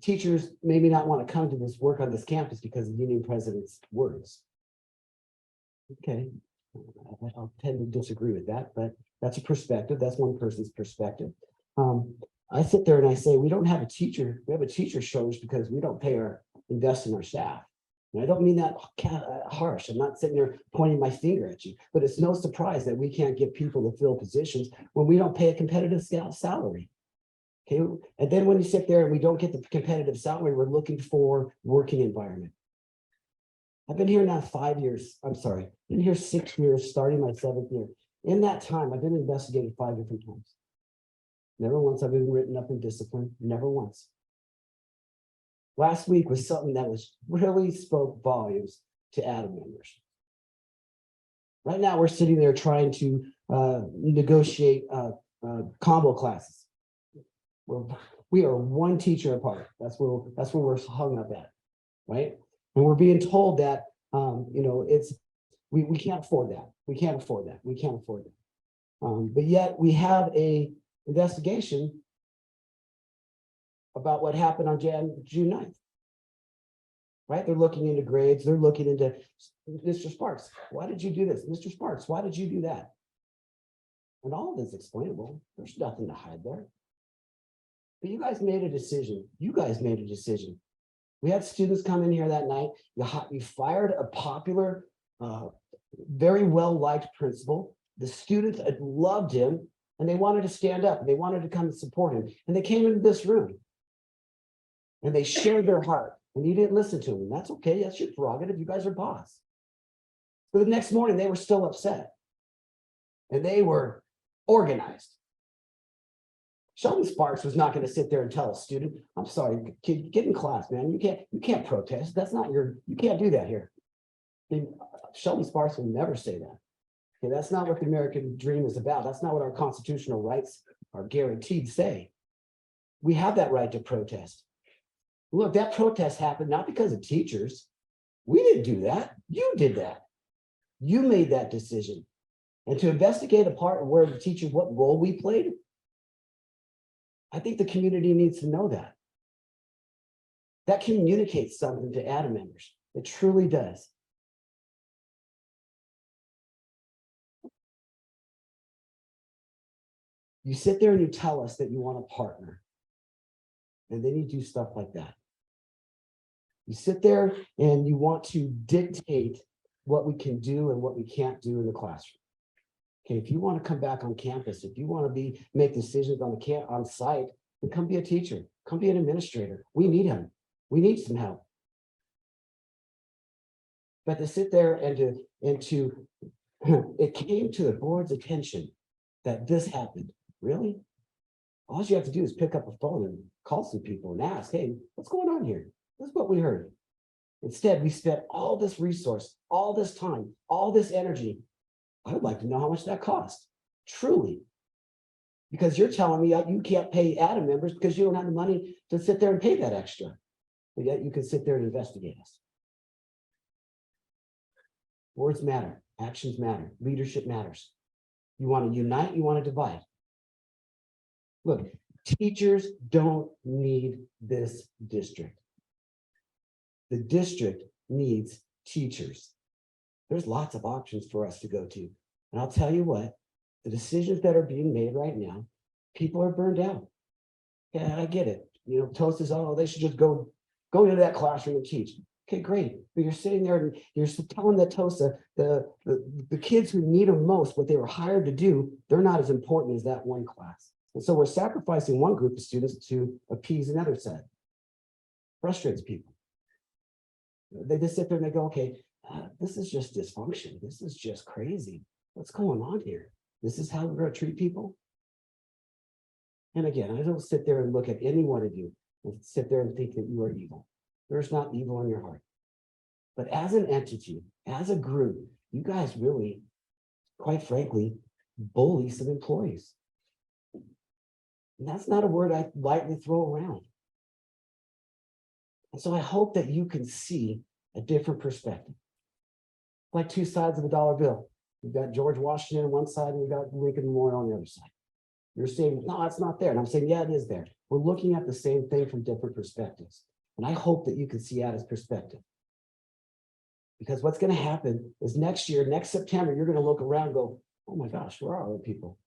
teachers maybe not want to come to this work on this campus because of the union president's words. Okay, I'll tend to disagree with that, but that's a perspective. That's one person's perspective. I sit there and I say, we don't have a teacher. We have a teacher shortage because we don't invest in our staff. And I don't mean that harsh. I'm not sitting there pointing my finger at you, but it's no surprise that we can't get people to fill positions when we don't pay a competitive salary. Okay, and then when you sit there and we don't get the competitive salary, we're looking for working environment. I've been here now 5 years. I'm sorry, I've been here 6 years, starting my 7th year. In that time, I've been investigated 5 different times. Never once I've been written up in discipline, never once. Last week was something that really spoke volumes to Adam members. Right now, we're sitting there trying to negotiate combo classes. We are one teacher apart. That's where we're hung up at, right? And we're being told that we can't afford that. We can't afford that. We can't afford that. But yet we have a investigation about what happened on June 9th. Right? They're looking into grades. They're looking into Mr. Sparks. Why did you do this? Mr. Sparks, why did you do that? And all of it's explainable. There's nothing to hide there. But you guys made a decision. You guys made a decision. We had students come in here that night. You fired a popular, very well-liked principal The students loved him and they wanted to stand up and they wanted to come and support him. And they came into this room and they shared their heart and you didn't listen to them. That's okay. That's your prerogative. You guys are boss. But the next morning they were still upset and they were organized. Sheldon Sparks was not going to sit there and tell a student, I'm sorry, kid, get in class, man. You can't protest. That's not you can't do that here. And Sheldon Sparks will never say that. Okay, that's not what the American dream is about. That's not what our constitutional rights are guaranteed to say. We have that right to protest. Look, that protest happened not because of teachers. We didn't do that. You did that. You made that decision. And to investigate a part of where the teacher, what role we played, I think the community needs to know that. That communicates something to Adam members. It truly does. You sit there and you tell us that you want to partner. And then you do stuff like that. You sit there and you want to dictate what we can do and what we can't do in the classroom. Okay, if you want to come back on campus, if you want to make decisions on site, then come be a teacher, come be an administrator. We need him. We need some help. But to sit there and to it came to the board's attention that this happened. Really? All you have to do is pick up a phone and call some people and ask, hey, what's going on here? This is what we heard. Instead, we spent all this resource, all this time, all this energy. I would like to know how much that cost, truly. Because you're telling me you can't pay Adam members because you don't have the money to sit there and pay that extra. But yet you can sit there and investigate us. Words matter, actions matter, leadership matters. You want to unite, you want to divide. Look, teachers don't need this district. The district needs teachers. There's lots of options for us to go to. And I'll tell you what, the decisions that are being made right now, people are burned out. Yeah, I get it. You know, Toast is, oh, they should just go into that classroom and teach. Okay, great. But you're sitting there and you're telling that Tosa, the kids who need them most, what they were hired to do, they're not as important as that one class. And so we're sacrificing one group of students to appease another set. Frustrates people. They just sit there and they go, okay, this is just dysfunction. This is just crazy. What's going on here? This is how we're going to treat people. And again, I don't sit there and look at any one of you and sit there and think that you are evil. There's not evil in your heart. But as an entity, as a group, you guys really, quite frankly, bully some employees. And that's not a word I lightly throw around. And so I hope that you can see a different perspective. Like two sides of a dollar bill. We've got George Washington on one side and we've got Lincoln Memorial on the other side. You're saying, no, it's not there. And I'm saying, yeah, it is there. We're looking at the same thing from different perspectives. And I hope that you can see Ada's perspective. Because what's going to happen is next year, next September, you're going to look around and go, oh my gosh, where are other people?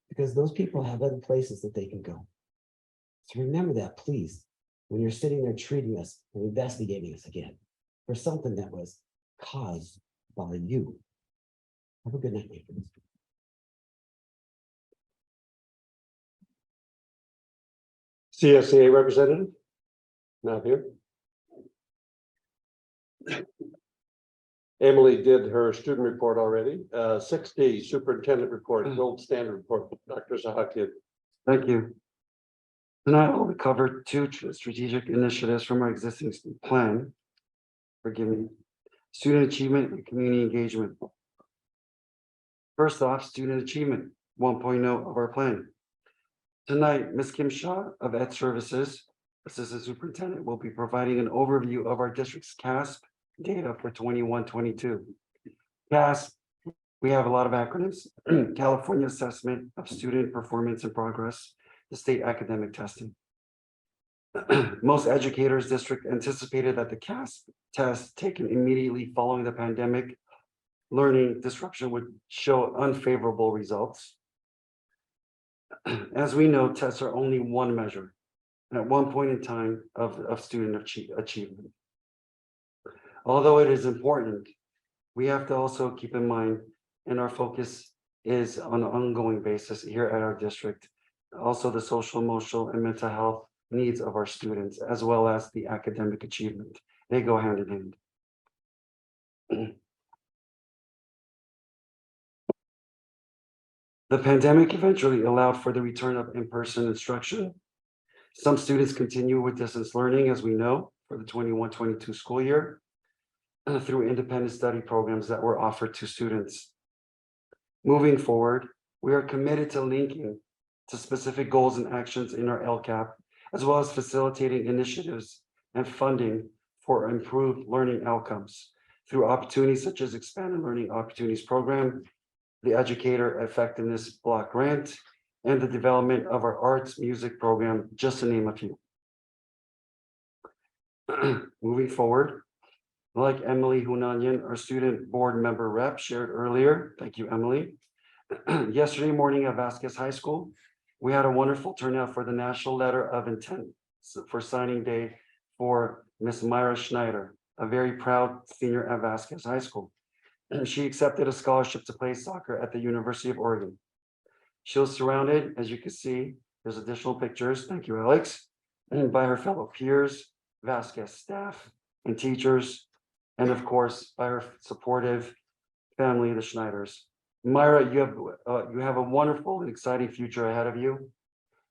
Because those people have other places that they can go. So remember that, please, when you're sitting there treating us and investigating us again for something that was caused by you. Have a good night, my friends. CSEA representative? Not here. Emily did her student report already. 6D, superintendent report, gold standard report. Dr. Zahakian. Thank you. Tonight, I'll cover two strategic initiatives from our existing plan. Forgive me. Student achievement and community engagement. First off, student achievement 1.0 of our plan. Tonight, Ms. Kim Shaw of Ed Services, Assistant Superintendent, will be providing an overview of our district's CASP data for 21-22. CASP, we have a lot of acronyms. California Assessment of Student Performance and Progress, the state academic testing. Most educators district anticipated that the CASP test taken immediately following the pandemic learning disruption would show unfavorable results. As we know, tests are only one measure at one point in time of student achievement. Although it is important, we have to also keep in mind and our focus is on an ongoing basis here at our district. Also, the social, emotional, and mental health needs of our students, as well as the academic achievement. They go hand in hand. The pandemic eventually allowed for the return of in-person instruction. Some students continue with distance learning, as we know, for the 21-22 school year, through independent study programs that were offered to students. Moving forward, we are committed to linking to specific goals and actions in our LCAP, as well as facilitating initiatives and funding for improved learning outcomes through opportunities such as Expanded Learning Opportunities Program, the Educator Effectiveness Block Grant, and the development of our arts music program, just to name a few. Moving forward, like Emily Hunanyan, our student board member rep shared earlier, thank you, Emily. Yesterday morning at Vasquez High School, we had a wonderful turnout for the National Letter of Intent for signing day for Miss Myra Schneider, a very proud senior at Vasquez High School. She accepted a scholarship to play soccer at the University of Oregon. She was surrounded, as you can see, there's additional pictures, thank you, Alex, by her fellow peers, Vasquez staff and teachers, and of course, by her supportive family, the Schneiders. Myra, you have a wonderful and exciting future ahead of you.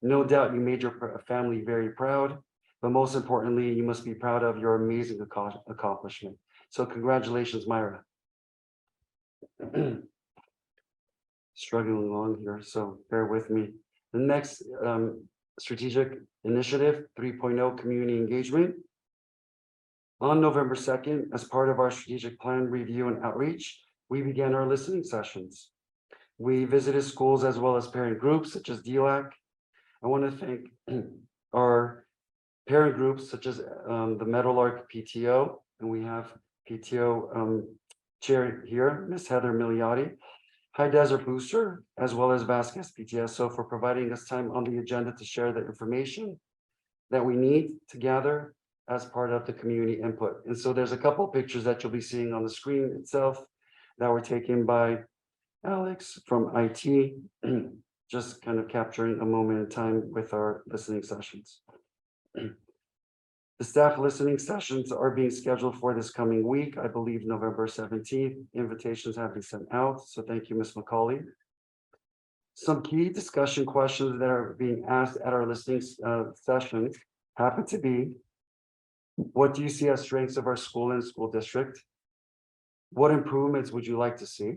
No doubt you made your family very proud, but most importantly, you must be proud of your amazing accomplishment. So congratulations, Myra. Struggling along here, so bear with me. The next strategic initiative, 3.0 community engagement. On November 2nd, as part of our strategic plan review and outreach, we began our listening sessions. We visited schools as well as parent groups such as DLAC. I want to thank our parent groups such as the Meadowlark PTO, and we have PTO chair here, Ms. Heather Milioti, High Desert Booster, as well as Vasquez PTSO for providing us time on the agenda to share the information that we need to gather as part of the community input. And so there's a couple of pictures that you'll be seeing on the screen itself that were taken by Alex from IT, just kind of capturing a moment in time with our listening sessions. The staff listening sessions are being scheduled for this coming week, I believe November 17th. Invitations have been sent out, so thank you, Ms. McCauley. Some key discussion questions that are being asked at our listening sessions happen to be, what do you see as strengths of our school and school district? What improvements would you like to see?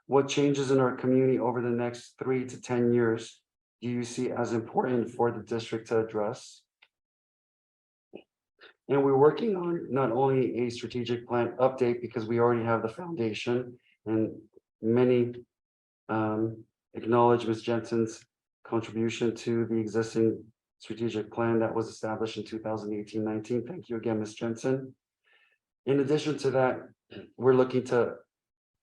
What changes in our community over the next 3 to 10 years do you see as important for the district to address? And we're working on not only a strategic plan update because we already have the foundation, and many acknowledge Ms. Jensen's contribution to the existing strategic plan that was established in 2018-19. Thank you again, Ms. Jensen. In addition to that, we're looking to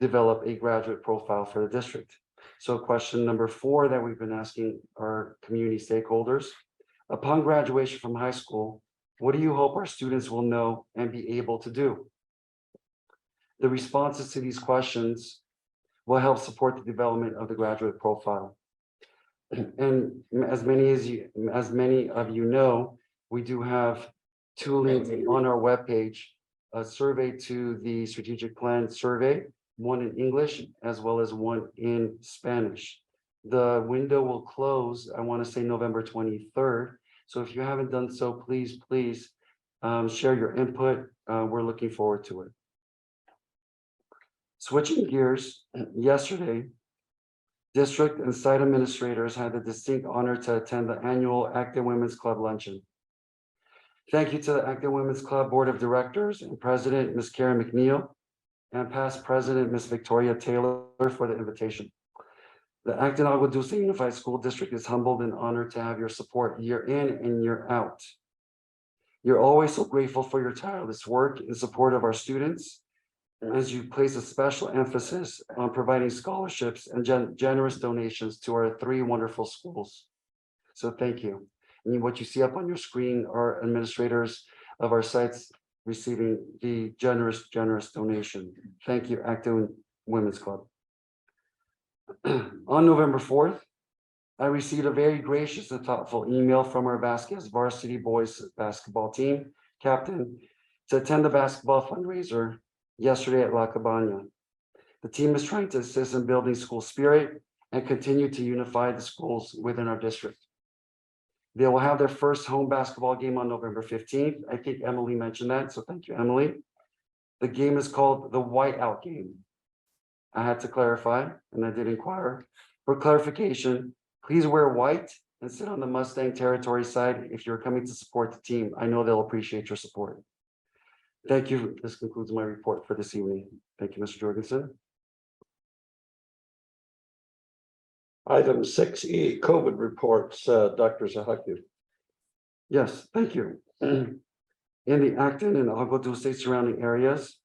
develop a graduate profile for the district. So question number 4 that we've been asking our community stakeholders, upon graduation from high school, what do you hope our students will know and be able to do? The responses to these questions will help support the development of the graduate profile. And as many of you know, we do have 2 links on our webpage, a survey to the strategic plan survey, one in English as well as one in Spanish. The window will close, I want to say November 23rd. So if you haven't done so, please share your input. We're looking forward to it. Switching gears, yesterday, district and site administrators had the distinct honor to attend the annual Acton Women's Club luncheon. Thank you to the Acton Women's Club Board of Directors and President, Ms. Karen McNeil, and past President, Ms. Victoria Taylor, for the invitation. The Acton-Agua Dulce Unified School District is humbled and honored to have your support year in and year out. You're always so grateful for your tireless work in support of our students, as you place a special emphasis on providing scholarships and generous donations to our 3 wonderful schools. So thank you. And what you see up on your screen are administrators of our sites receiving the generous donation. Thank you, Acton Women's Club. On November 4th, I received a very gracious and thoughtful email from our Vasquez varsity boys basketball team captain to attend the basketball fundraiser yesterday at La Cabana. The team is trying to assist in building school spirit and continue to unify the schools within our district. They will have their first home basketball game on November 15th. I think Emily mentioned that, so thank you, Emily. The game is called the Whiteout Game. I had to clarify, and I did inquire. For clarification, please wear white and sit on the Mustang territory side if you're coming to support the team. I know they'll appreciate your support. Thank you. This concludes my report for this evening. Thank you, Mr. Jorgensen. Item 6E, COVID reports, Dr. Zahakian. Yes, thank you. In the Acton and Agua Dulce surrounding areas,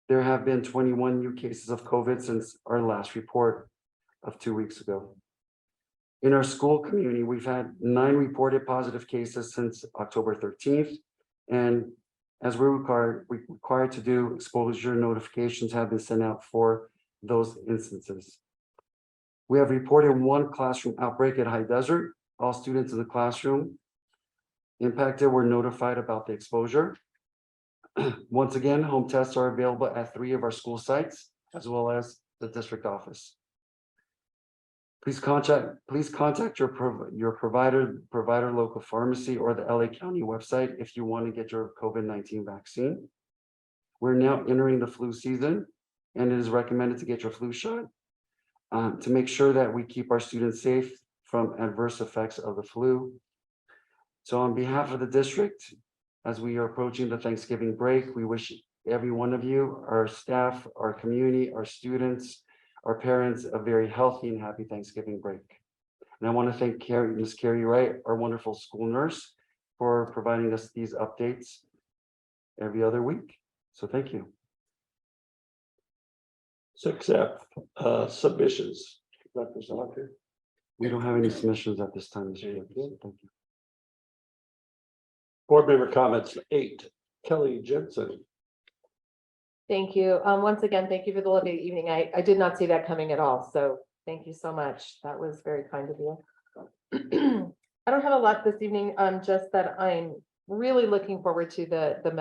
there have been 21 new cases of COVID since our last report of 2 weeks ago. In our school community, we've had 9 reported positive cases since October 13th. And as we're required to do, exposure notifications have been sent out for those instances. We have reported 1 classroom outbreak at High Desert. All students in the classroom impacted were notified about the exposure. Once again, home tests are available at 3 of our school sites, as well as the district office. Please contact your provider local pharmacy or the LA County website if you want to get your COVID-19 vaccine. We're now entering the flu season, and it is recommended to get your flu shot to make sure that we keep our students safe from adverse effects of the flu. So on behalf of the district, as we are approaching the Thanksgiving break, we wish every one of you, our staff, our community, our students, our parents, a very healthy and happy Thanksgiving break. And I want to thank Miss Carrie Wright, our wonderful school nurse, for providing us these updates every other week. So thank you. 6F, submissions. Dr. Zahakian. We don't have any submissions at this time, Mr. Chairman. Thank you. Board member comments. 8, Kelly Jensen. Thank you. Once again, thank you for the lovely evening. I did not see that coming at all. So thank you so much. That was very kind of you. I don't have a lot this evening, just that I'm really looking forward to the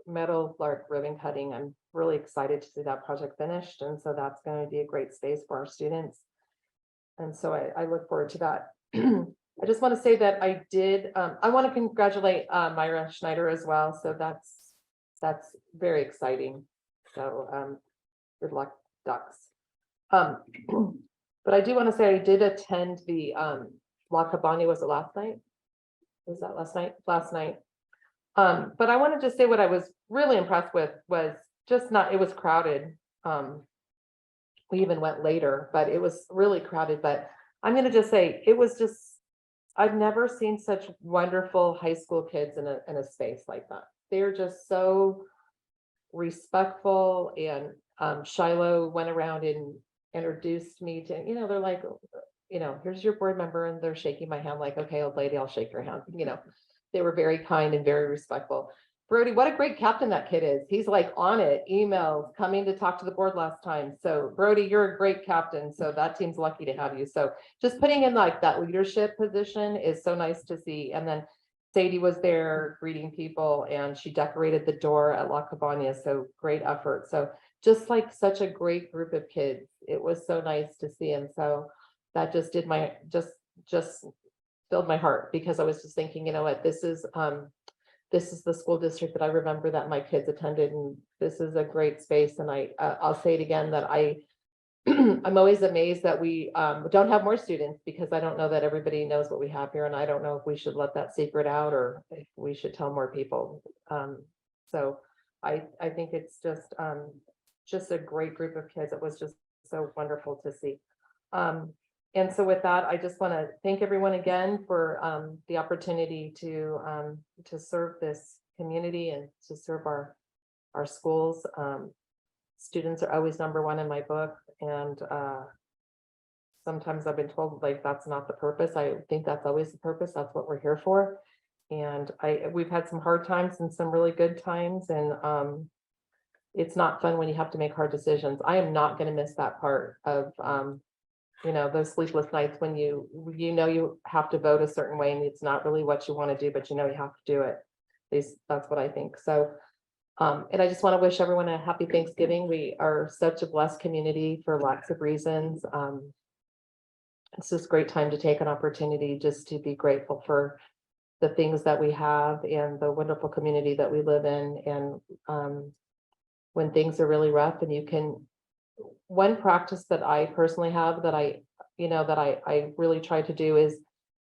Meadowlark ribbon cutting. I'm really excited to see that project finished. And so that's going to be a great space for our students. And so I look forward to that. I just want to say that I want to congratulate Myra Schneider as well. So that's very exciting. So good luck, Ducks. But I do want to say I did attend the La Cabana. Was it last night? Was that last night? Last night. But I want to just say what I was really impressed with was just not, it was crowded. We even went later, but it was really crowded. But I'm going to just say it was just, I've never seen such wonderful high school kids in a space like that. They're just so respectful, and Shiloh went around and introduced me to, they're like, here's your board member, and they're shaking my hand like, okay, old lady, I'll shake your hand. They were very kind and very respectful. Brody, what a great captain that kid is. He's like on it, emails, coming to talk to the board last time. So Brody, you're a great captain. So that team's lucky to have you. So just putting in like that leadership position is so nice to see. And then Sadie was there greeting people, and she decorated the door at La Cabana. So great effort. So just like such a great group of kids. It was so nice to see him. So that just did just filled my heart, because I was just thinking, you know what, this is the school district that I remember that my kids attended, and this is a great space. And I'll say it again, that I'm always amazed that we don't have more students, because I don't know that everybody knows what we have here, and I don't know if we should let that secret out or if we should tell more people. So I think it's just a great group of kids. It was just so wonderful to see. And so with that, I just want to thank everyone again for the opportunity to serve this community and to serve our schools. Students are always number one in my book, and sometimes I've been told like that's not the purpose. I think that's always the purpose. That's what we're here for. And we've had some hard times and some really good times, and it's not fun when you have to make hard decisions. I am not gonna miss that part of, those sleepless nights when you have to vote a certain way and it's not really what you want to do, but you have to do it. At least that's what I think. So, and I just want to wish everyone a happy Thanksgiving. We are such a blessed community for lots of reasons. It's just a great time to take an opportunity just to be grateful for the things that we have and the wonderful community that we live in. And when things are really rough and one practice that I personally have that I really try to do is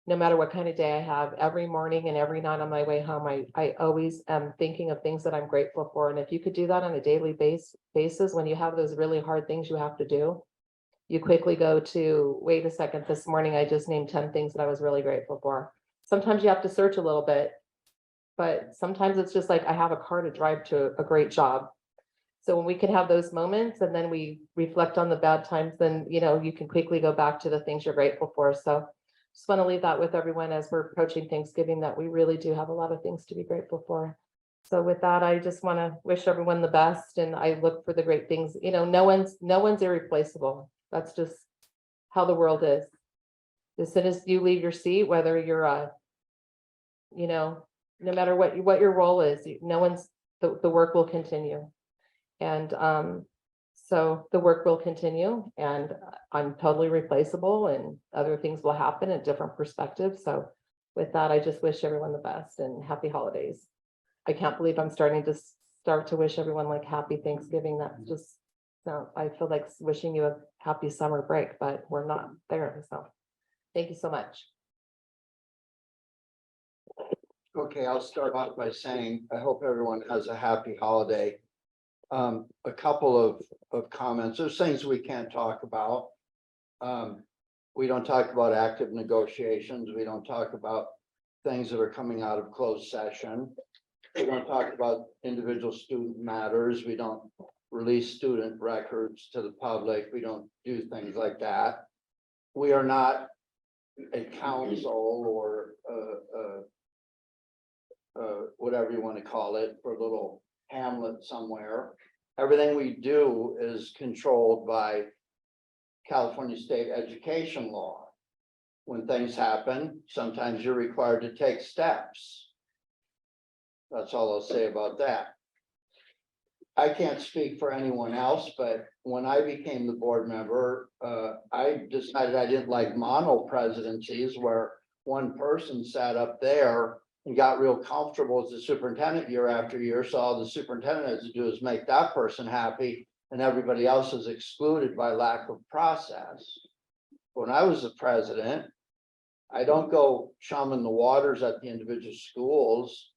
no matter what kind of day I have, every morning and every night on my way home, I always am thinking of things that I'm grateful for. And if you could do that on a daily basis, when you have those really hard things you have to do, you quickly go to, wait a second, this morning I just named 10 things that I was really grateful for. Sometimes you have to search a little bit, but sometimes it's just like I have a car to drive to a great job. So when we can have those moments and then we reflect on the bad times, then, you can quickly go back to the things you're grateful for. So just want to leave that with everyone as we're approaching Thanksgiving, that we really do have a lot of things to be grateful for. So with that, I just want to wish everyone the best and I look for the great things. No one's irreplaceable. That's just how the world is. As soon as you leave your seat, whether you're no matter what your role is, the work will continue. And so the work will continue and I'm totally replaceable and other things will happen at different perspectives. So with that, I just wish everyone the best and happy holidays. I can't believe I'm starting to wish everyone like happy Thanksgiving. That's just, I feel like wishing you a happy summer break, but we're not there. So thank you so much. Okay, I'll start off by saying, I hope everyone has a happy holiday. A couple of comments. There's things we can't talk about. We don't talk about active negotiations. We don't talk about things that are coming out of closed session. We don't talk about individual student matters. We don't release student records to the public. We don't do things like that. We are not a council or whatever you want to call it, for a little hamlet somewhere. Everything we do is controlled by California state education law. When things happen, sometimes you're required to take steps. That's all I'll say about that. I can't speak for anyone else, but when I became the board member, I decided I didn't like mono presidencies where one person sat up there and got real comfortable as the superintendent year after year. So all the superintendent has to do is make that person happy and everybody else is excluded by lack of process. When I was the president, I don't go chumming the waters at the individual schools.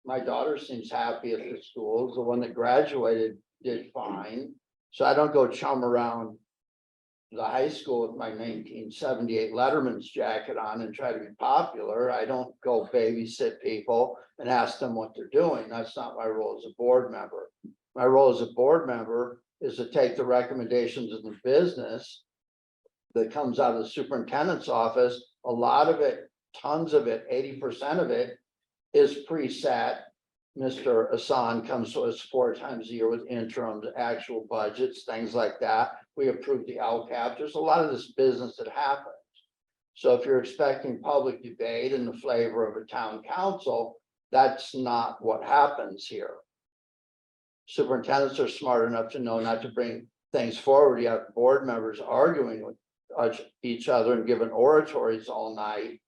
My daughter seems happy at the schools. The one that graduated did fine. So I don't go chum around the high school with my 1978 Letterman's jacket on and try to be popular. I don't go babysit people and ask them what they're doing. That's not my role as a board member. My role as a board member is to take the recommendations of the business that comes out of the superintendent's office. A lot of it, tons of it, 80% of it is preset. Mr. Hassan comes to us 4 times a year with interims, actual budgets, things like that. We approve the LCAP. There's a lot of this business that happens. So if you're expecting public debate and the flavor of a town council, that's not what happens here. Superintendents are smart enough to know not to bring things forward. You have board members arguing with each other and giving oratories all night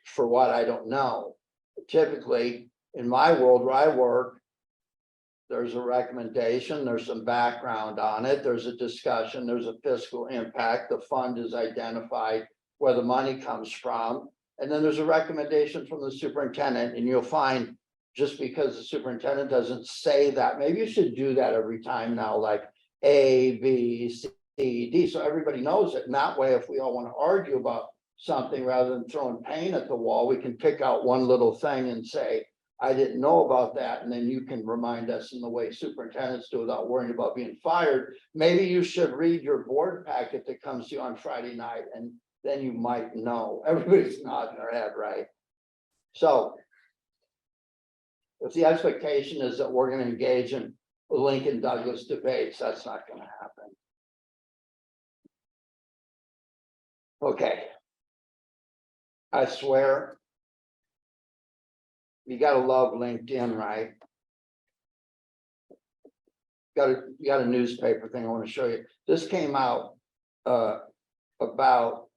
for what I don't know. Typically, in my world where I work, there's a recommendation, there's some background on it, there's a discussion, there's a fiscal impact, the fund is identified, where the money comes from, and then there's a recommendation from the superintendent, and you'll find just because the superintendent doesn't say that, maybe you should do that every time now, like A, B, C, D, so everybody knows it, and that way, if we all want to argue about something rather than throwing paint at the wall, we can pick out one little thing and say, I didn't know about that. And then you can remind us in the way superintendents do without worrying about being fired. Maybe you should read your board packet that comes to you on Friday night, and then you might know. Everybody's nodding their head, right? So if the expectation is that we're going to engage in Lincoln Douglas debates. That's not gonna happen. Okay. I swear. You gotta love LinkedIn, right? You got a newspaper thing I want to show you. This came out about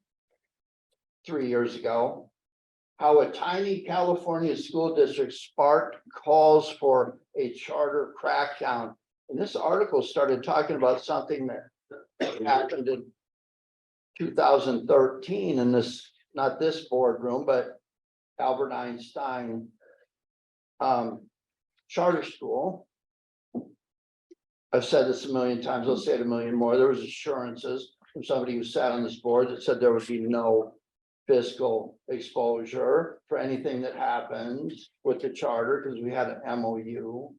3 years ago. How a tiny California school district sparked calls for a charter crackdown. And this article started talking about something that happened in 2013 in this, not this boardroom, but Albert Einstein charter school. I've said this a million times, I'll say it a million more. There was assurances from somebody who sat on this board that said there would be no fiscal exposure for anything that happened with the charter, because we had an MOU.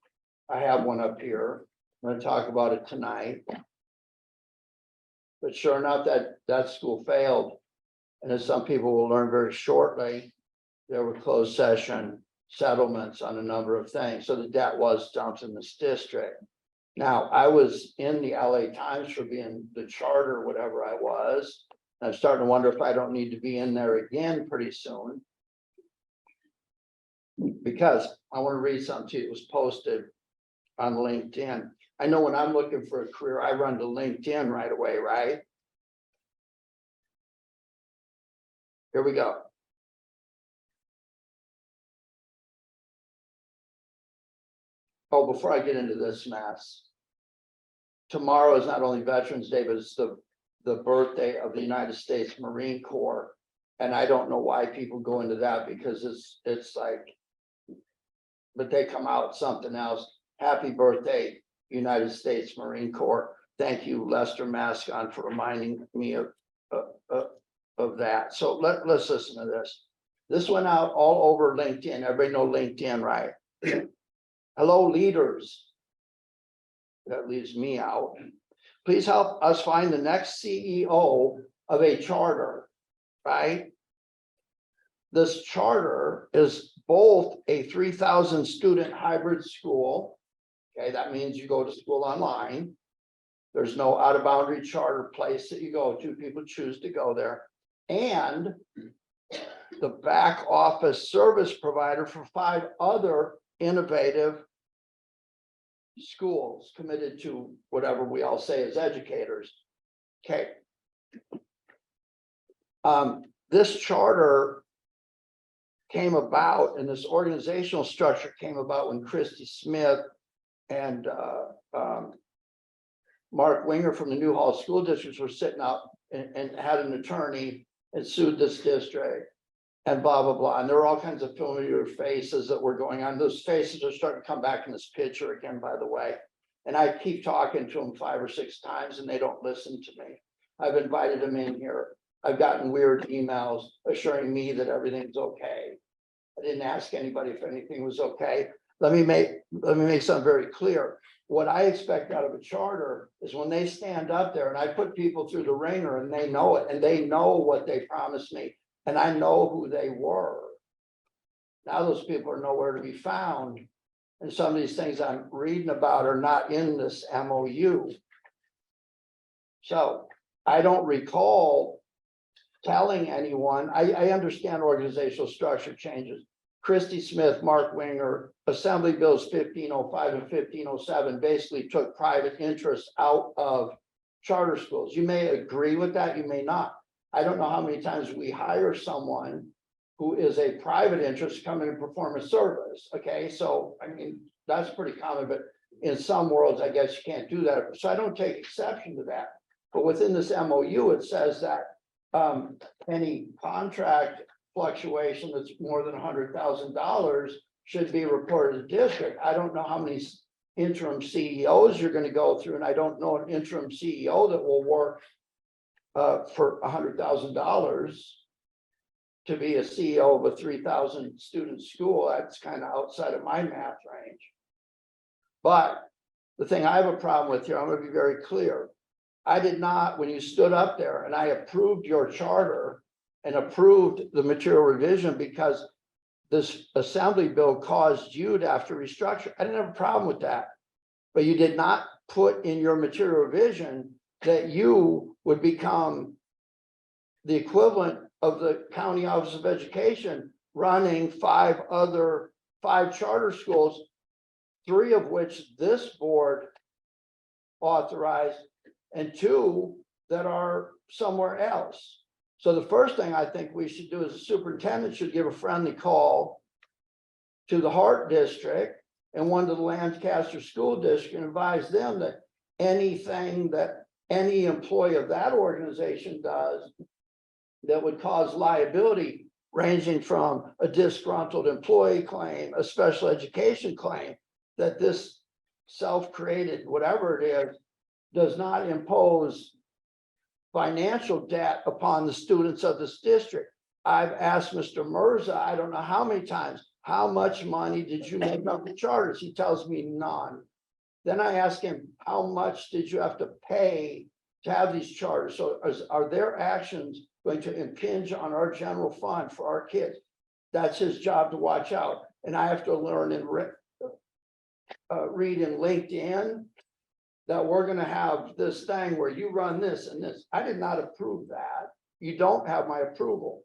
I have one up here. I'm going to talk about it tonight. But sure enough, that school failed. And as some people will learn very shortly, there were closed session settlements on a number of things. So the debt was dumped in this district. Now, I was in the LA Times for being the charter, whatever I was. I'm starting to wonder if I don't need to be in there again pretty soon. Because I want to read something to you. It was posted on LinkedIn. I know when I'm looking for a career, I run to LinkedIn right away, right? Here we go. Oh, before I get into this mess. Tomorrow is not only Veterans Day, but it's the birthday of the United States Marine Corps. And I don't know why people go into that, because it's like, but they come out something else. Happy birthday, United States Marine Corps. Thank you, Lester Mascon, for reminding me of that. So let's listen to this. This went out all over LinkedIn. Everybody know LinkedIn, right? Hello, leaders. That leaves me out. Please help us find the next CEO of a charter, right? This charter is both a 3,000 student hybrid school. Okay, that means you go to school online. There's no out of boundary charter place that you go to. People choose to go there. And the back office service provider for 5 other innovative schools committed to whatever we all say as educators. Okay. This charter came about, and this organizational structure came about when Christy Smith and Mark Winger from the Newhall School Districts were sitting out and had an attorney and sued this district and blah, blah, blah. And there were all kinds of familiar faces that were going on. Those faces are starting to come back in this picture again, by the way. And I keep talking to them 5 or 6 times and they don't listen to me. I've invited them in here. I've gotten weird emails assuring me that everything's okay. I didn't ask anybody if anything was okay. Let me make something very clear. What I expect out of a charter is when they stand up there, and I put people through the ringer and they know it, and they know what they promised me, and I know who they were. Now those people are nowhere to be found. And some of these things I'm reading about are not in this MOU. So I don't recall telling anyone. I understand organizational structure changes. Christy Smith, Mark Winger, Assembly Bills 1505 and 1507 basically took private interests out of charter schools. You may agree with that, you may not. I don't know how many times we hire someone who is a private interest to come in and perform a service. Okay, so I mean, that's pretty common, but in some worlds, I guess you can't do that. So I don't take exception to that. But within this MOU, it says that any contract fluctuation that's more than $100,000 should be reported to district. I don't know how many interim CEOs you're going to go through, and I don't know an interim CEO that will work for $100,000 to be a CEO of a 3,000 student school. That's kind of outside of my math range. But the thing I have a problem with here, I'm going to be very clear. I did not, when you stood up there and I approved your charter and approved the material revision because this assembly bill caused you to have to restructure. I didn't have a problem with that. but you did not put in your material vision that you would become the equivalent of the County Office of Education running five charter schools, three of which this board authorized, and two that are somewhere else. So the first thing I think we should do is the superintendent should give a friendly call to the Hart District and one to the Lancaster School District and advise them that anything that any employee of that organization does that would cause liability, ranging from a disgruntled employee claim, a special education claim, that this self-created, whatever it is, does not impose financial debt upon the students of this district. I've asked Mr. Mirza, I don't know how many times, how much money did you make off the charters? He tells me none. Then I ask him, how much did you have to pay to have these charters? So are their actions going to impinge on our general fund for our kids? That's his job to watch out. And I have to learn and read in LinkedIn that we're gonna have this thing where you run this and this. I did not approve that. You don't have my approval.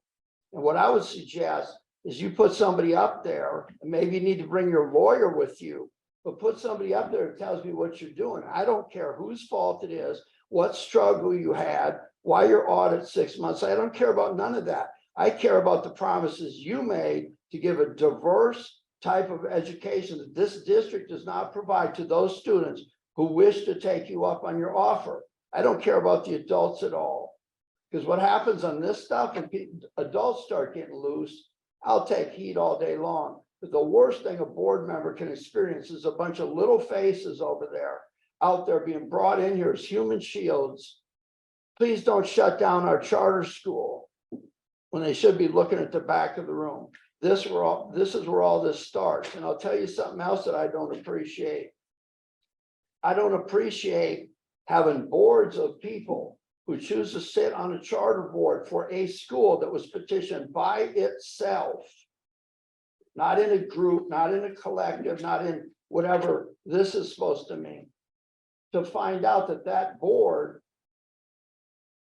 And what I would suggest is you put somebody up there, and maybe you need to bring your lawyer with you, but put somebody up there that tells me what you're doing. I don't care whose fault it is, what struggle you had, why your audit 6 months. I don't care about none of that. I care about the promises you made to give a diverse type of education that this district does not provide to those students who wish to take you up on your offer. I don't care about the adults at all. Because what happens on this stuff, when adults start getting loose, I'll take heat all day long. But the worst thing a board member can experience is a bunch of little faces over there, out there being brought in here as human shields. Please don't shut down our charter school when they should be looking at the back of the room. This is where all this starts. And I'll tell you something else that I don't appreciate. I don't appreciate having boards of people who choose to sit on a charter board for a school that was petitioned by itself, not in a group, not in a collective, not in whatever this is supposed to mean, to find out that that board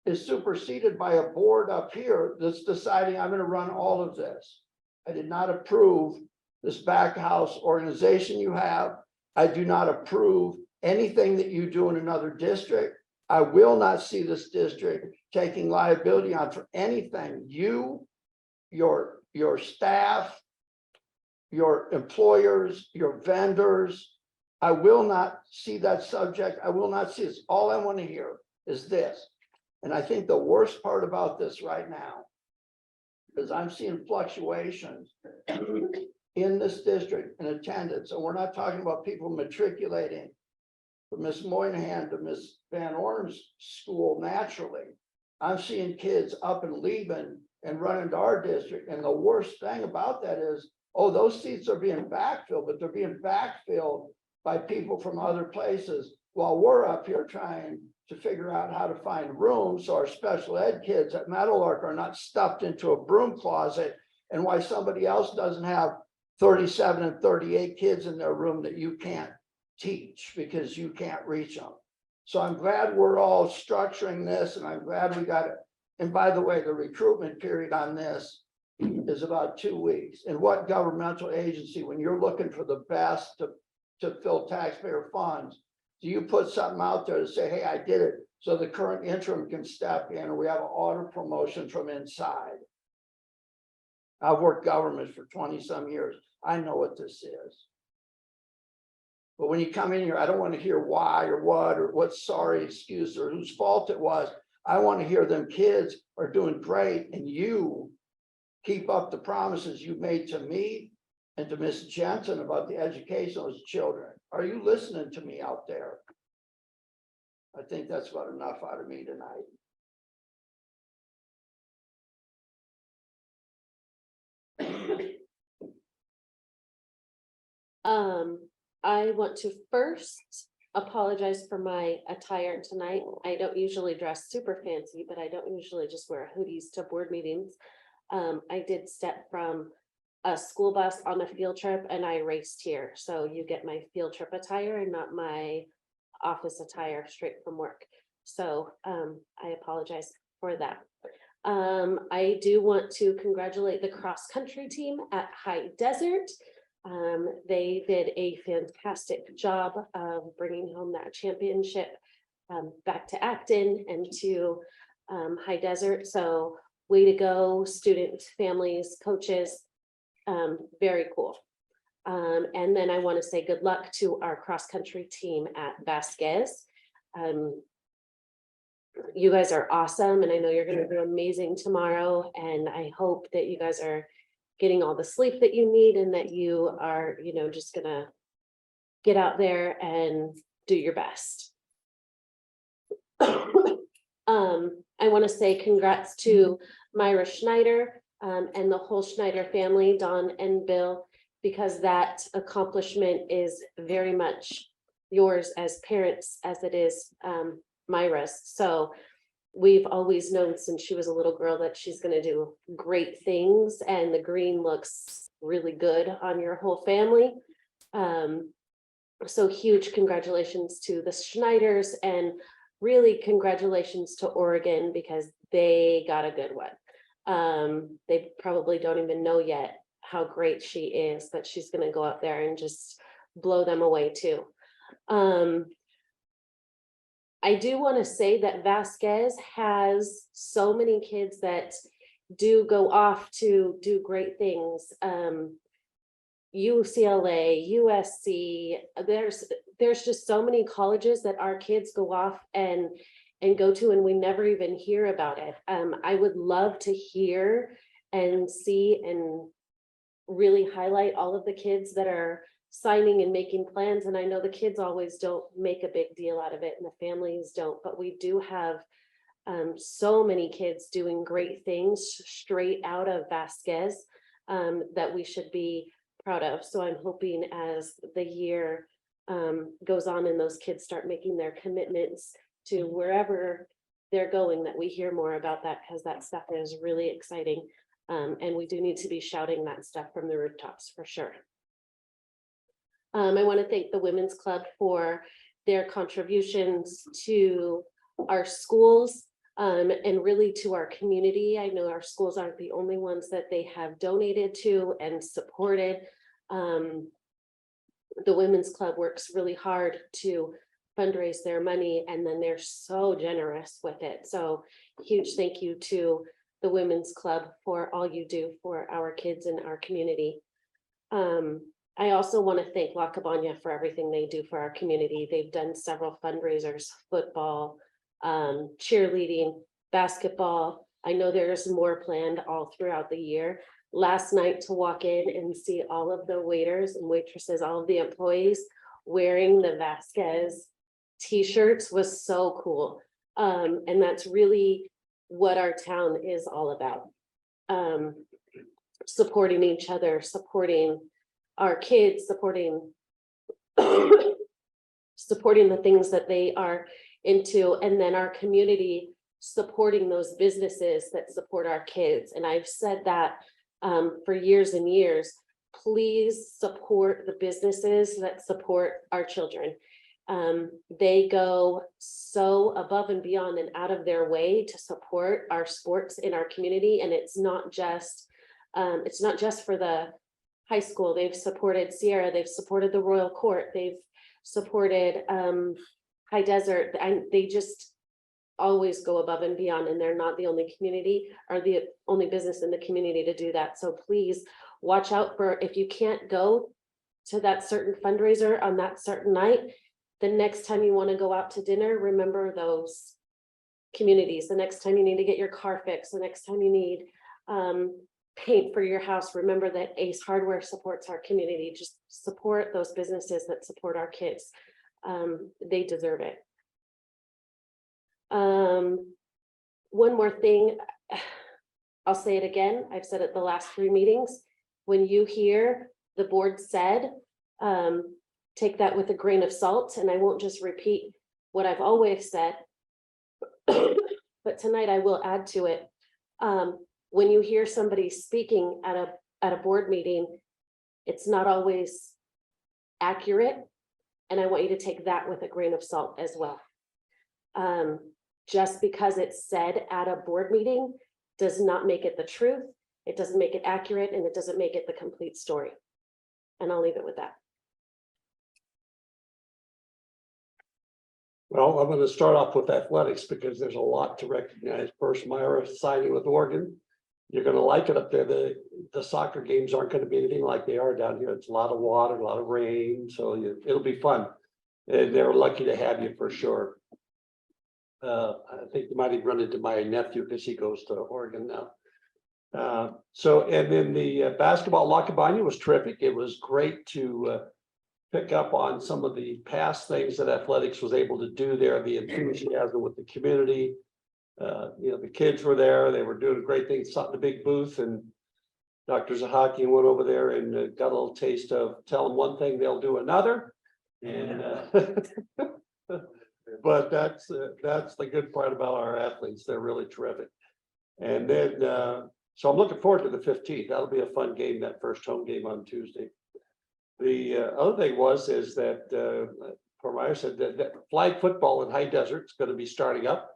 is superseded by a board up here that's deciding I'm going to run all of this. I did not approve this back house organization you have. I do not approve anything that you do in another district. I will not see this district taking liability on for anything you, your staff, your employers, your vendors. I will not see that subject. I will not see this. All I want to hear is this. And I think the worst part about this right now is I'm seeing fluctuations in this district in attendance. And we're not talking about people matriculating from Miss Moynihan to Miss Van Orn's school naturally. I'm seeing kids up and leaving and running to our district. And the worst thing about that is, oh, those seats are being backfilled, but they're being backfilled by people from other places while we're up here trying to figure out how to find rooms so our special ed kids at Meadowlark are not stuffed into a broom closet, and why somebody else doesn't have 37 and 38 kids in their room that you can't teach because you can't reach them. So I'm glad we're all structuring this, and I'm glad we got it. And by the way, the recruitment period on this is about 2 weeks. And what governmental agency, when you're looking for the best to fill taxpayer funds, do you put something out there to say, hey, I did it, so the current interim can step in and we have an auto promotion from inside? I've worked government for 20 some years. I know what this is. But when you come in here, I don't want to hear why or what sorry excuse or whose fault it was. I want to hear them kids are doing great, and you keep up the promises you made to me and to Miss Jensen about the education of those children. Are you listening to me out there? I think that's about enough out of me tonight. I want to first apologize for my attire tonight. I don't usually dress super fancy, but I don't usually just wear hoodies to board meetings. I did step from a school bus on a field trip and I raced here. So you get my field trip attire and not my office attire straight from work. So I apologize for that. I do want to congratulate the cross-country team at High Desert. They did a fantastic job of bringing home that championship back to Acton and to High Desert. So way to go, students, families, coaches. Very cool. And then I want to say good luck to our cross-country team at Vasquez. You guys are awesome, and I know you're going to do amazing tomorrow. And I hope that you guys are getting all the sleep that you need, and that you are, just gonna get out there and do your best. I want to say congrats to Myra Schneider and the whole Schneider family, Don and Bill, because that accomplishment is very much yours as parents as it is Myra's. So we've always known since she was a little girl that she's going to do great things, and the green looks really good on your whole family. So huge congratulations to the Schneiders, and really congratulations to Oregon, because they got a good one. They probably don't even know yet how great she is, but she's going to go out there and just blow them away too. I do want to say that Vasquez has so many kids that do go off to do great things. UCLA, USC, there's just so many colleges that our kids go off and go to, and we never even hear about it. I would love to hear and see and really highlight all of the kids that are signing and making plans. And I know the kids always don't make a big deal out of it, and the families don't, but we do have so many kids doing great things straight out of Vasquez that we should be proud of. So I'm hoping as the year goes on and those kids start making their commitments to wherever they're going, that we hear more about that, because that stuff is really exciting. And we do need to be shouting that stuff from the rooftops for sure. I want to thank the Women's Club for their contributions to our schools and really to our community. I know our schools aren't the only ones that they have donated to and supported. The Women's Club works really hard to fundraise their money, and then they're so generous with it. So huge thank you to the Women's Club for all you do for our kids in our community. I also want to thank La Cabana for everything they do for our community. They've done several fundraisers, football, cheerleading, basketball. I know there's more planned all throughout the year. Last night, to walk in and see all of the waiters and waitresses, all of the employees wearing the Vasquez t-shirts was so cool. And that's really what our town is all about. Supporting each other, supporting our kids, supporting the things that they are into, and then our community supporting those businesses that support our kids. And I've said that for years and years. Please support the businesses that support our children. They go so above and beyond and out of their way to support our sports in our community. And it's not just for the high school. They've supported Sierra, they've supported the Royal Court, they've supported High Desert, and they just always go above and beyond, and they're not the only community or the only business in the community to do that. So please watch out for, if you can't go to that certain fundraiser on that certain night, the next time you want to go out to dinner, remember those communities. The next time you need to get your car fixed, the next time you need paint for your house, remember that Ace Hardware supports our community. Just support those businesses that support our kids. They deserve it. One more thing, I'll say it again. I've said it the last 3 meetings. When you hear the board said, take that with a grain of salt, and I won't just repeat what I've always said, but tonight I will add to it. When you hear somebody speaking at at a board meeting, it's not always accurate. And I want you to take that with a grain of salt as well. Just because it's said at a board meeting does not make it the truth. It doesn't make it accurate, and it doesn't make it the complete story. And I'll leave it with that. Well, I'm gonna start off with athletics because there's a lot to recognize. First, Myra signing with Oregon. You're gonna like it up there. The soccer games aren't gonna be anything like they are down here. It's a lot of water, a lot of rain, so it'll be fun. And they're lucky to have you for sure. I think you might have run into my nephew because he goes to Oregon now. And then the basketball La Cabana was terrific. It was great to pick up on some of the past things that athletics was able to do there, the enthusiasm with the community. The kids were there, they were doing great things, sat in the big booth, and Dr. Zahaki went over there and got a little taste of tell them one thing, they'll do another. And but that's the good part about our athletes. They're really terrific. And then so I'm looking forward to the 15th. That'll be a fun game, that first home game on Tuesday. The other thing is that Meyer said that flag football in High Desert is going to be starting up.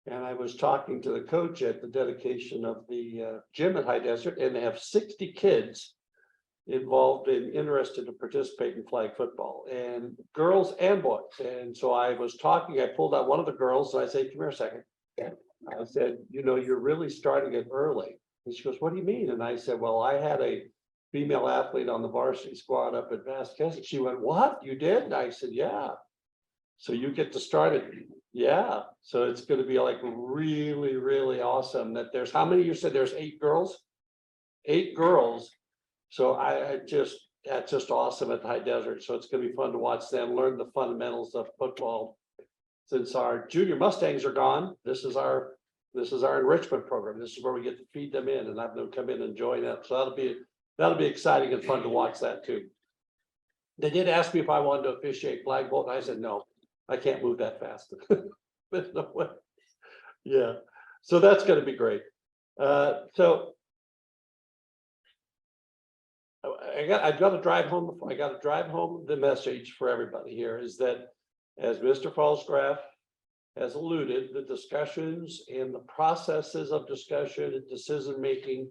And I was talking to the coach at the dedication of the gym at High Desert, and they have 60 kids involved and interested to participate in flag football, and girls and boys. And so I pulled out one of the girls and I said, come here a second. I said, you're really starting it early. And she goes, what do you mean? And I said, well, I had a female athlete on the varsity squad up at Vasquez. And she went, what? You did? And I said, yeah. So you get to start it. Yeah. So it's going to be like really, really awesome that there's, how many you said there's 8 girls? 8 girls. So that's just awesome at the High Desert. So it's going to be fun to watch them learn the fundamentals of football. Since our junior Mustangs are gone, this is our enrichment program. This is where we get to feed them in and have them come in and join up. So that'll be exciting and fun to watch that too. They did ask me if I wanted to officiate flag vote, and I said no, I can't move that fast. But no way. Yeah, so that's going to be great. So I've got to drive home. I got to drive home. The message for everybody here is that, as Mr. Falsgraf has alluded, the discussions and the processes of discussion and decision making,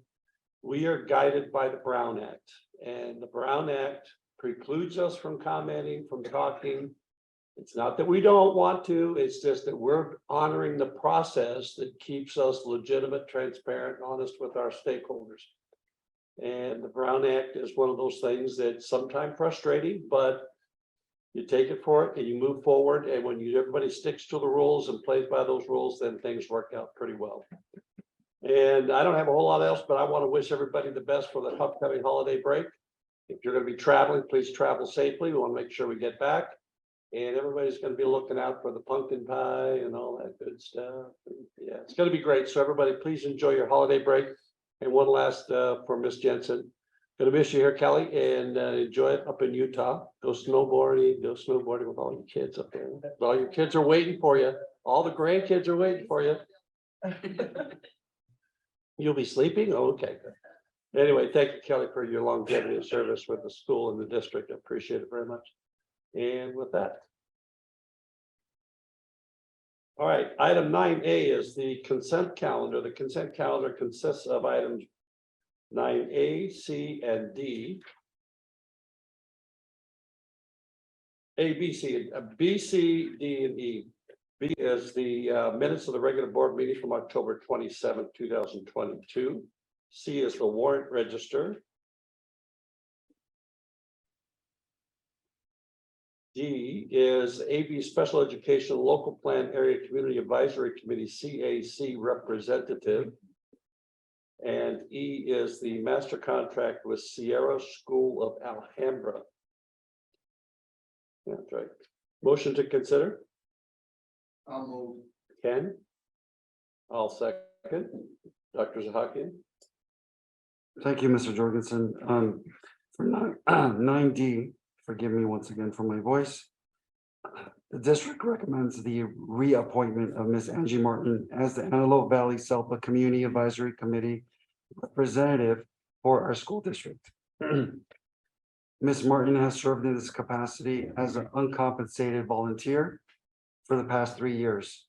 we are guided by the Brown Act, and the Brown Act precludes us from commenting, from talking. It's not that we don't want to, it's just that we're honoring the process that keeps us legitimate, transparent, and honest with our stakeholders. And the Brown Act is one of those things that's sometimes frustrating, but you take it for it and you move forward. And when everybody sticks to the rules and plays by those rules, then things work out pretty well. And I don't have a whole lot else, but I want to wish everybody the best for the upcoming holiday break. If you're going to be traveling, please travel safely. We want to make sure we get back. And everybody's going to be looking out for the pumpkin pie and all that good stuff. Yeah, it's going to be great. So everybody, please enjoy your holiday break. And one last for Miss Jensen. Going to miss you here, Kelly, and enjoy it up in Utah. Go snowboarding with all your kids up there. All your kids are waiting for you. All the grandkids are waiting for you. You'll be sleeping? Oh, okay. Anyway, thank you, Kelly, for your longevity of service with the school and the district. I appreciate it very much. And with that. All right, item 9A is the consent calendar. The consent calendar consists of items 9A, C, and D. A, B, C, B, C, D, and E. B is the minutes of the regular board meeting from October 27, 2022. C is the warrant register. D is AB Special Education Local Plan Area Community Advisory Committee, CAC representative. And E is the master contract with Sierra School of Alhambra. That's right. Motion to consider. I'll move. Ken? I'll second. Dr. Zahakian? Thank you, Mr. Jorgensen. For 9D, forgive me once again for my voice. The district recommends the reappointment of Ms. Angie Martin as the Antelope Valley SELPA Community Advisory Committee representative for our school district. Ms. Martin has served in this capacity as an uncompensated volunteer for the past 3 years.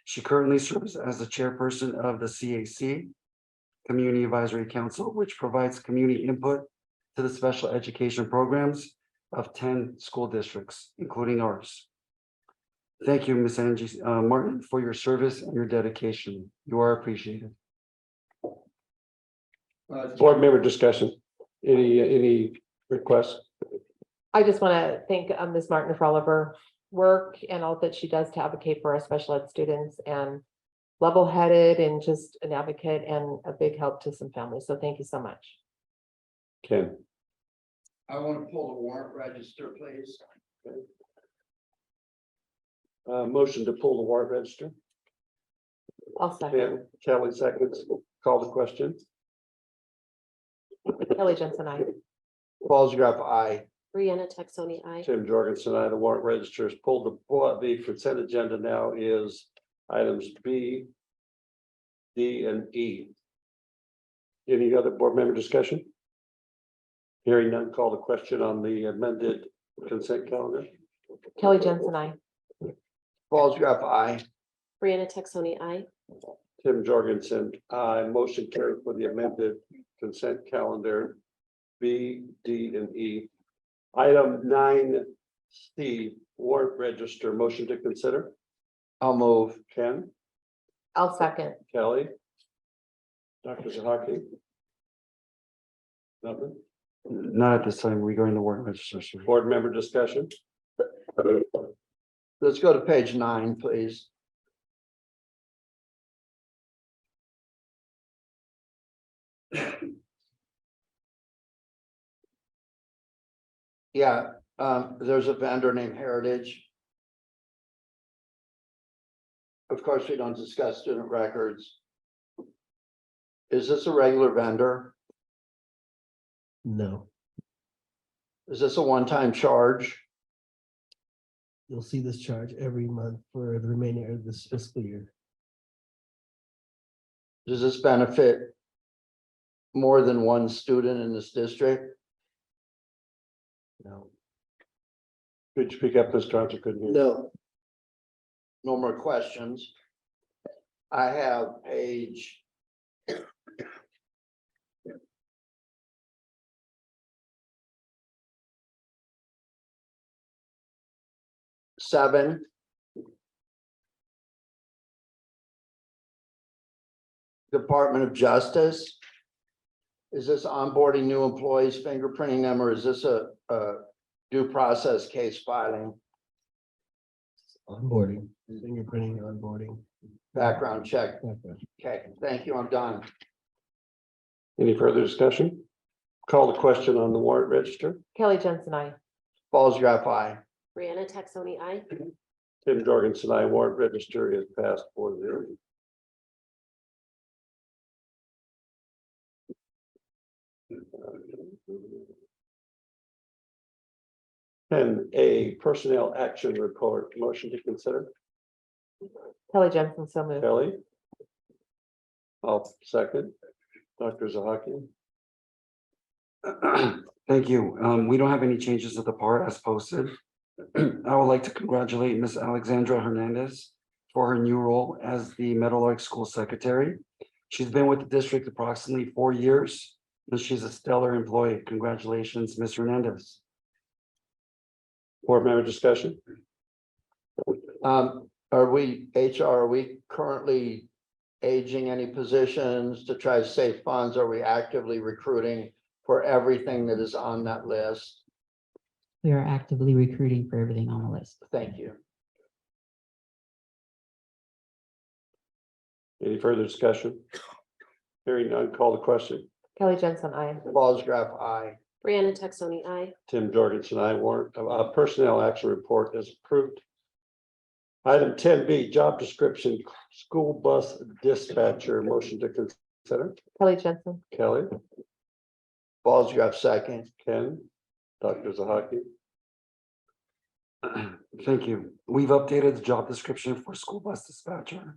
She currently serves as the chairperson of the CAC, Community Advisory Council, which provides community input to the special education programs of 10 school districts, including ours. Thank you, Ms. Angie Martin, for your service and your dedication. You are appreciated. Board member discussion. Any requests? I just want to thank Ms. Martin for all of her work and all that she does to advocate for our special ed students, and level-headed and just an advocate and a big help to some families. So thank you so much. Ken, I want to pull the warrant register, please. motion to pull the warrant register. I'll second. Kelly seconds. Call the question. Kelly Jensen, I. Paul's Graph, aye. Brianna Texoni, I. Tim Jorgensen, aye. The warrant register is pulled. The consent agenda now is items B, D, and E. Any other board member discussion? Hearing none, call the question on the amended consent calendar. Kelly Jensen, I. Paul's Graph, aye. Brianna Texoni, I. Tim Jorgensen, aye. Motion carried for the amended consent calendar B, D, and E. Item 9C, warrant register, motion to consider. I'll move. Ken, I'll second. Kelly. Dr. Zahaki. Nothing. Not at this time regarding the warrant register, sir. Board member discussion. Let's go to page 9, please. Yeah, there's a vendor named Heritage. Of course, we don't discuss student records. Is this a regular vendor? No, Is this a one-time charge? you'll see this charge every month for the remainder of this fiscal year. Does this benefit more than one student in this district? No, Could you pick up this, Doctor? Couldn't you? No. No more questions. I have page. Seven. Department of Justice. Is this onboarding new employees, fingerprinting them, or is this a due process case filing, onboarding, fingerprinting, onboarding. background check? background. Okay, thank you, I'm done. Any further discussion? Call the question on the warrant register. Kelly Jensen, I. Balls Graph, aye. Brianna Texoni, I. Tim Jorgensen, I. Warrant register is passed 4-0. And a personnel action report, motion to consider. Kelly Jensen, so moved. Kelly. I'll second. Dr. Zahaki. Thank you. We don't have any changes to the part as posted. I would like to congratulate Ms. Alexandra Hernandez for her new role as the Meadowlark School Secretary. She's been with the district approximately 4 years, and she's a stellar employee. Congratulations, Ms. Hernandez. Board member discussion. Are we currently aging any positions to try to save funds? Are we actively recruiting for everything that is on that list? We are actively recruiting for everything on the list. Thank you. Any further discussion? Hearing none, call the question. Kelly Jensen, I. Balls Graph, aye. Brianna Texoni, I. Tim Jorgensen, I. Warrant, personnel action report is approved. Item 10B, job description, school bus dispatcher, motion to consider. Kelly Jensen. Kelly, Balls Graph, second. Ken, Dr. Zahaki. Thank you. We've updated the job description for school bus dispatcher.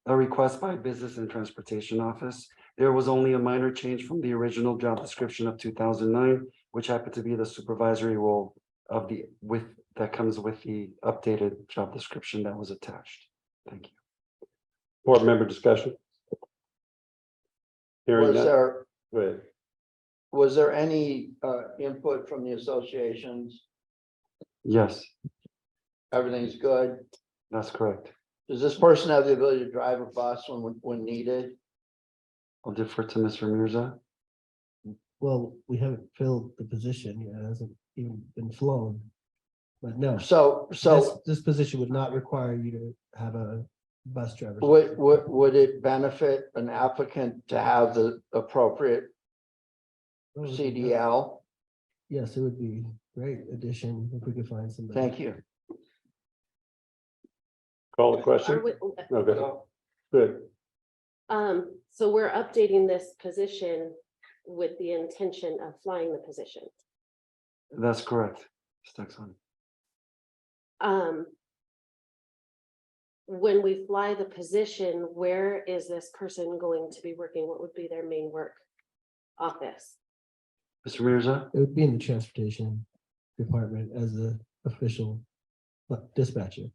A request by Business and Transportation Office There was only a minor change from the original job description of 2009, which happened to be the supervisory role of that comes with the updated job description that was attached. Thank you. Board member discussion? Hearing Was none. there, Go ahead. was there any input from the associations? Yes, Everything's good? that's correct. Does this person have the ability to drive a bus when needed? I'll defer to Mr. Mirza. Well, we haven't filled the position, yet. It hasn't even been flown. But no, So, this position would not require you to have a bus driver. would it benefit an applicant to have the appropriate CDL? Yes, it would be great addition if we could find somebody. Thank you. Call the Are question? we- Okay, good. So we're updating this position with the intention of flying the position. That's correct. Stexon. When we fly the position, where is this person going to be working? What would be their main work office? Mr. Mirza, It would be in the transportation department as the official dispatcher.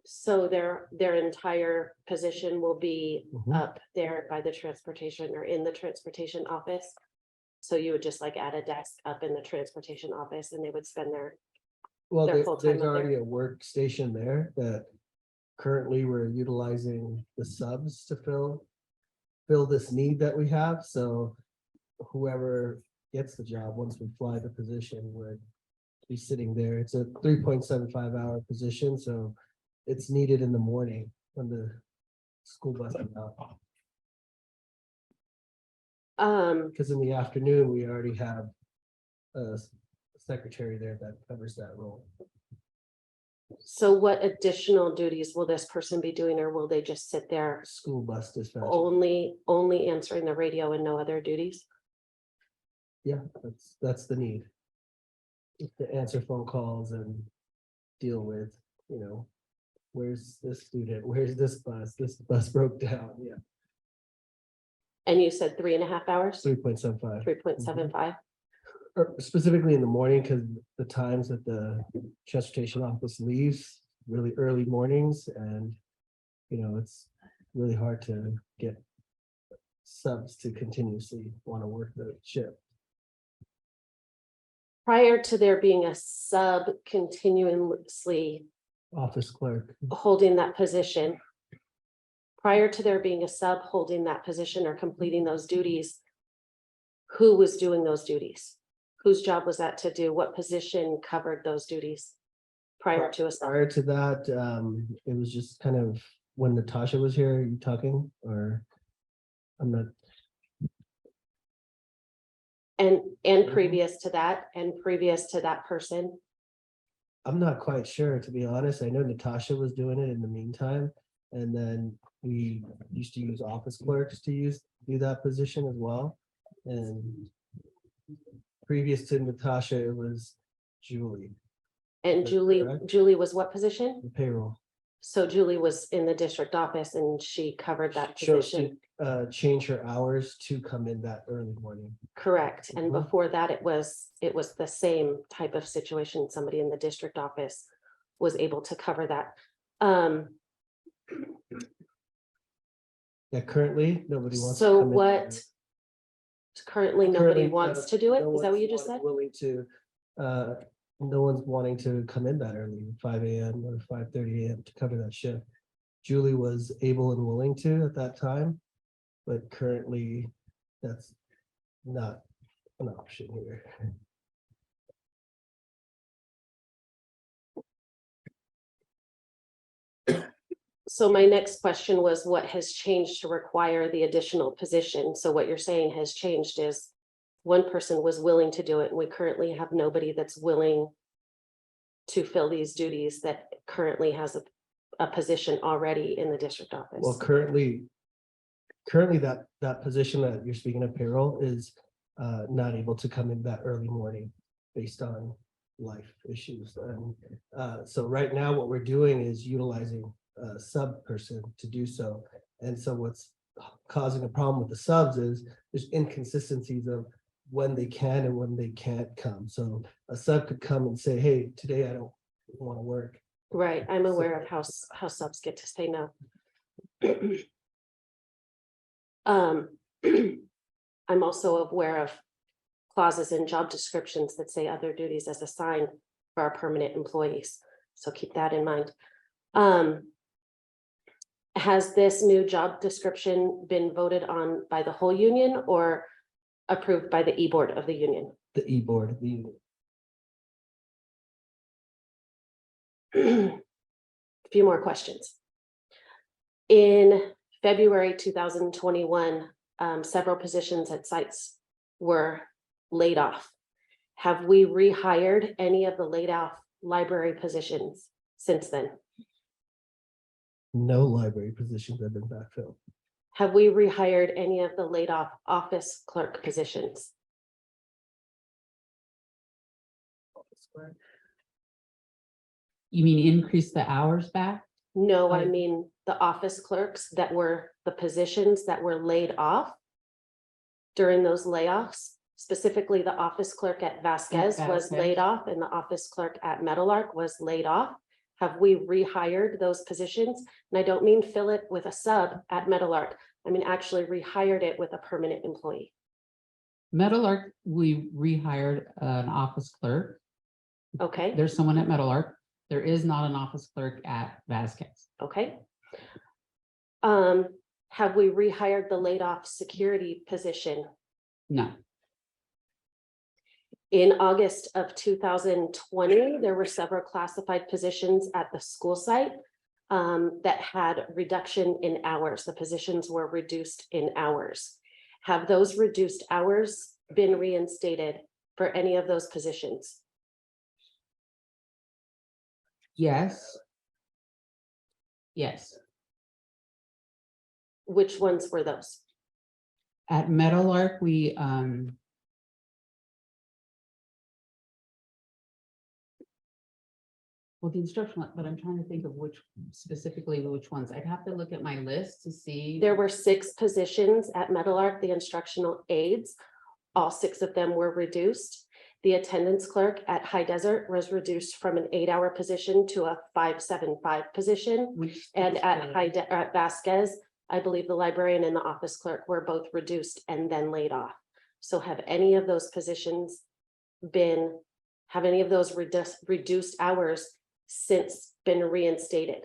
So their entire position will be Mhm. up there by the transportation or in the transportation office. So you would just like add a desk up in the transportation office and they would spend their, Well, They're full-time there's up there. already a workstation there that currently we're utilizing the subs to fill this need that we have. So whoever gets the job, once we fly the position, would be sitting there. It's a 3.75 hour position, so it's needed in the morning when the school bus is out. Because in the afternoon, we already have a secretary there that covers that role. so what additional duties will this person be doing, or will they just sit there School bus dispatch. only answering the radio and no other duties? Yeah, that's the need. To answer phone calls and deal with, where's this student, where's this bus broke down, yeah, And you said 3.5 hours, 3.75. 3.75? Or specifically in the morning, because the times that the transportation office leaves, really early mornings, and it's really hard to get subs to continuously want to work the shift. Prior to there being a sub continuously Office clerk, holding that position. Prior to there being a sub holding that position or completing those duties. Who was doing those duties? Whose job was that to do? What position covered those duties? Prior to a sub? prior to that, it was just kind of when Natasha was here, are you talking, or I'm not. And previous to that person, I'm not quite sure, to be honest. I know Natasha was doing it in the meantime, and then we used to use office clerks to do that position as well. And previous to Natasha, it was Julie, and That's Julie correct. was what position? the payroll. So Julie was in the district office and she covered that Chose position, to change her hours to come in that early morning. correct? And Mhm. before that, it was the same type of situation. Somebody in the district office was able to cover that. Yeah, currently, nobody wants. to So come in what? there. Currently, nobody Currently, wants to do it. no Is that what one's you just said? Willing to, no one's wanting to come in that early, 5 a.m. or 5:30 a.m. to cover that shift. Julie was able and willing to at that time, but currently that's not an option here. So my next question was, what has changed to require the additional position? So what you're saying has changed is one person was willing to do it, and we currently have nobody that's willing to fill these duties that currently has a position already in the district office. Well, currently that position that you're speaking of, payroll, is not able to come in that early morning based on life issues. And so right now what we're doing is utilizing a sub person to do so. And so what's causing a problem with the subs is there's inconsistencies of when they can and when they can't come. So a sub could come and say, hey, today I don't want to work. Right, I'm aware of how subs get to say no. I'm also aware of clauses in job descriptions that say other duties as assigned for our permanent employees. So keep that in mind. Has this new job description been voted on by the whole union or approved by the e-board of the union? The e-board, A few more questions. In February 2021, several positions at sites were laid off. Have we rehired any of the laid off library positions since then? no library positions have been backfilled. Have we rehired any of the laid off office clerk positions? You mean increase the hours back? No, I mean the office clerks that were the positions that were laid off during those layoffs. Specifically, the office clerk at Vasquez was Vasquez. laid off and the office clerk at Meadowlark was laid off. Have we rehired those positions? And I don't mean fill it with a sub at Meadowlark. I mean actually rehired it with a permanent employee. Meadowlark, we rehired an office clerk. Okay, There's someone at Meadowlark. There is not an office clerk at Vasquez. okay. Have we rehired the laid off security position? No, In August of 2020, there were several classified positions at the school site that had reduction in hours. The positions were reduced in hours. Have those reduced hours been reinstated for any of those positions? yes. Yes, Which ones were those? at Meadowlark, we, well, the instructional, but I'm trying to think of which specifically which ones. I'd have to look at my list to see. There were 6 positions at Meadowlark, the instructional aides. All 6 of them were reduced. The attendance clerk at High Desert was reduced from an 8-hour position to a 5-7-5 position. Which And at specifically- at Vasquez, I believe the librarian and the office clerk were both reduced and then laid off. So have any of those positions have any of those reduced hours since been reinstated?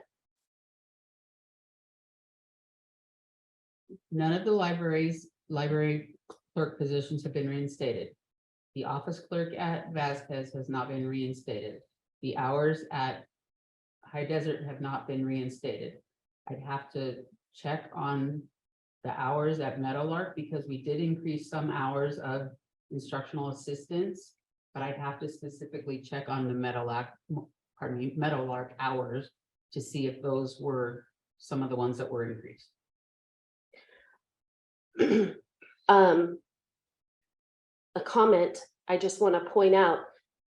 None of the library clerk positions have been reinstated. The office clerk at Vasquez has not been reinstated. The hours at High Desert have not been reinstated. I'd have to check on the hours at Meadowlark because we did increase some hours of instructional assistance, but I'd have to specifically check on the Meadowlark hours to see if those were some of the ones that were increased. A comment, I just want to point out,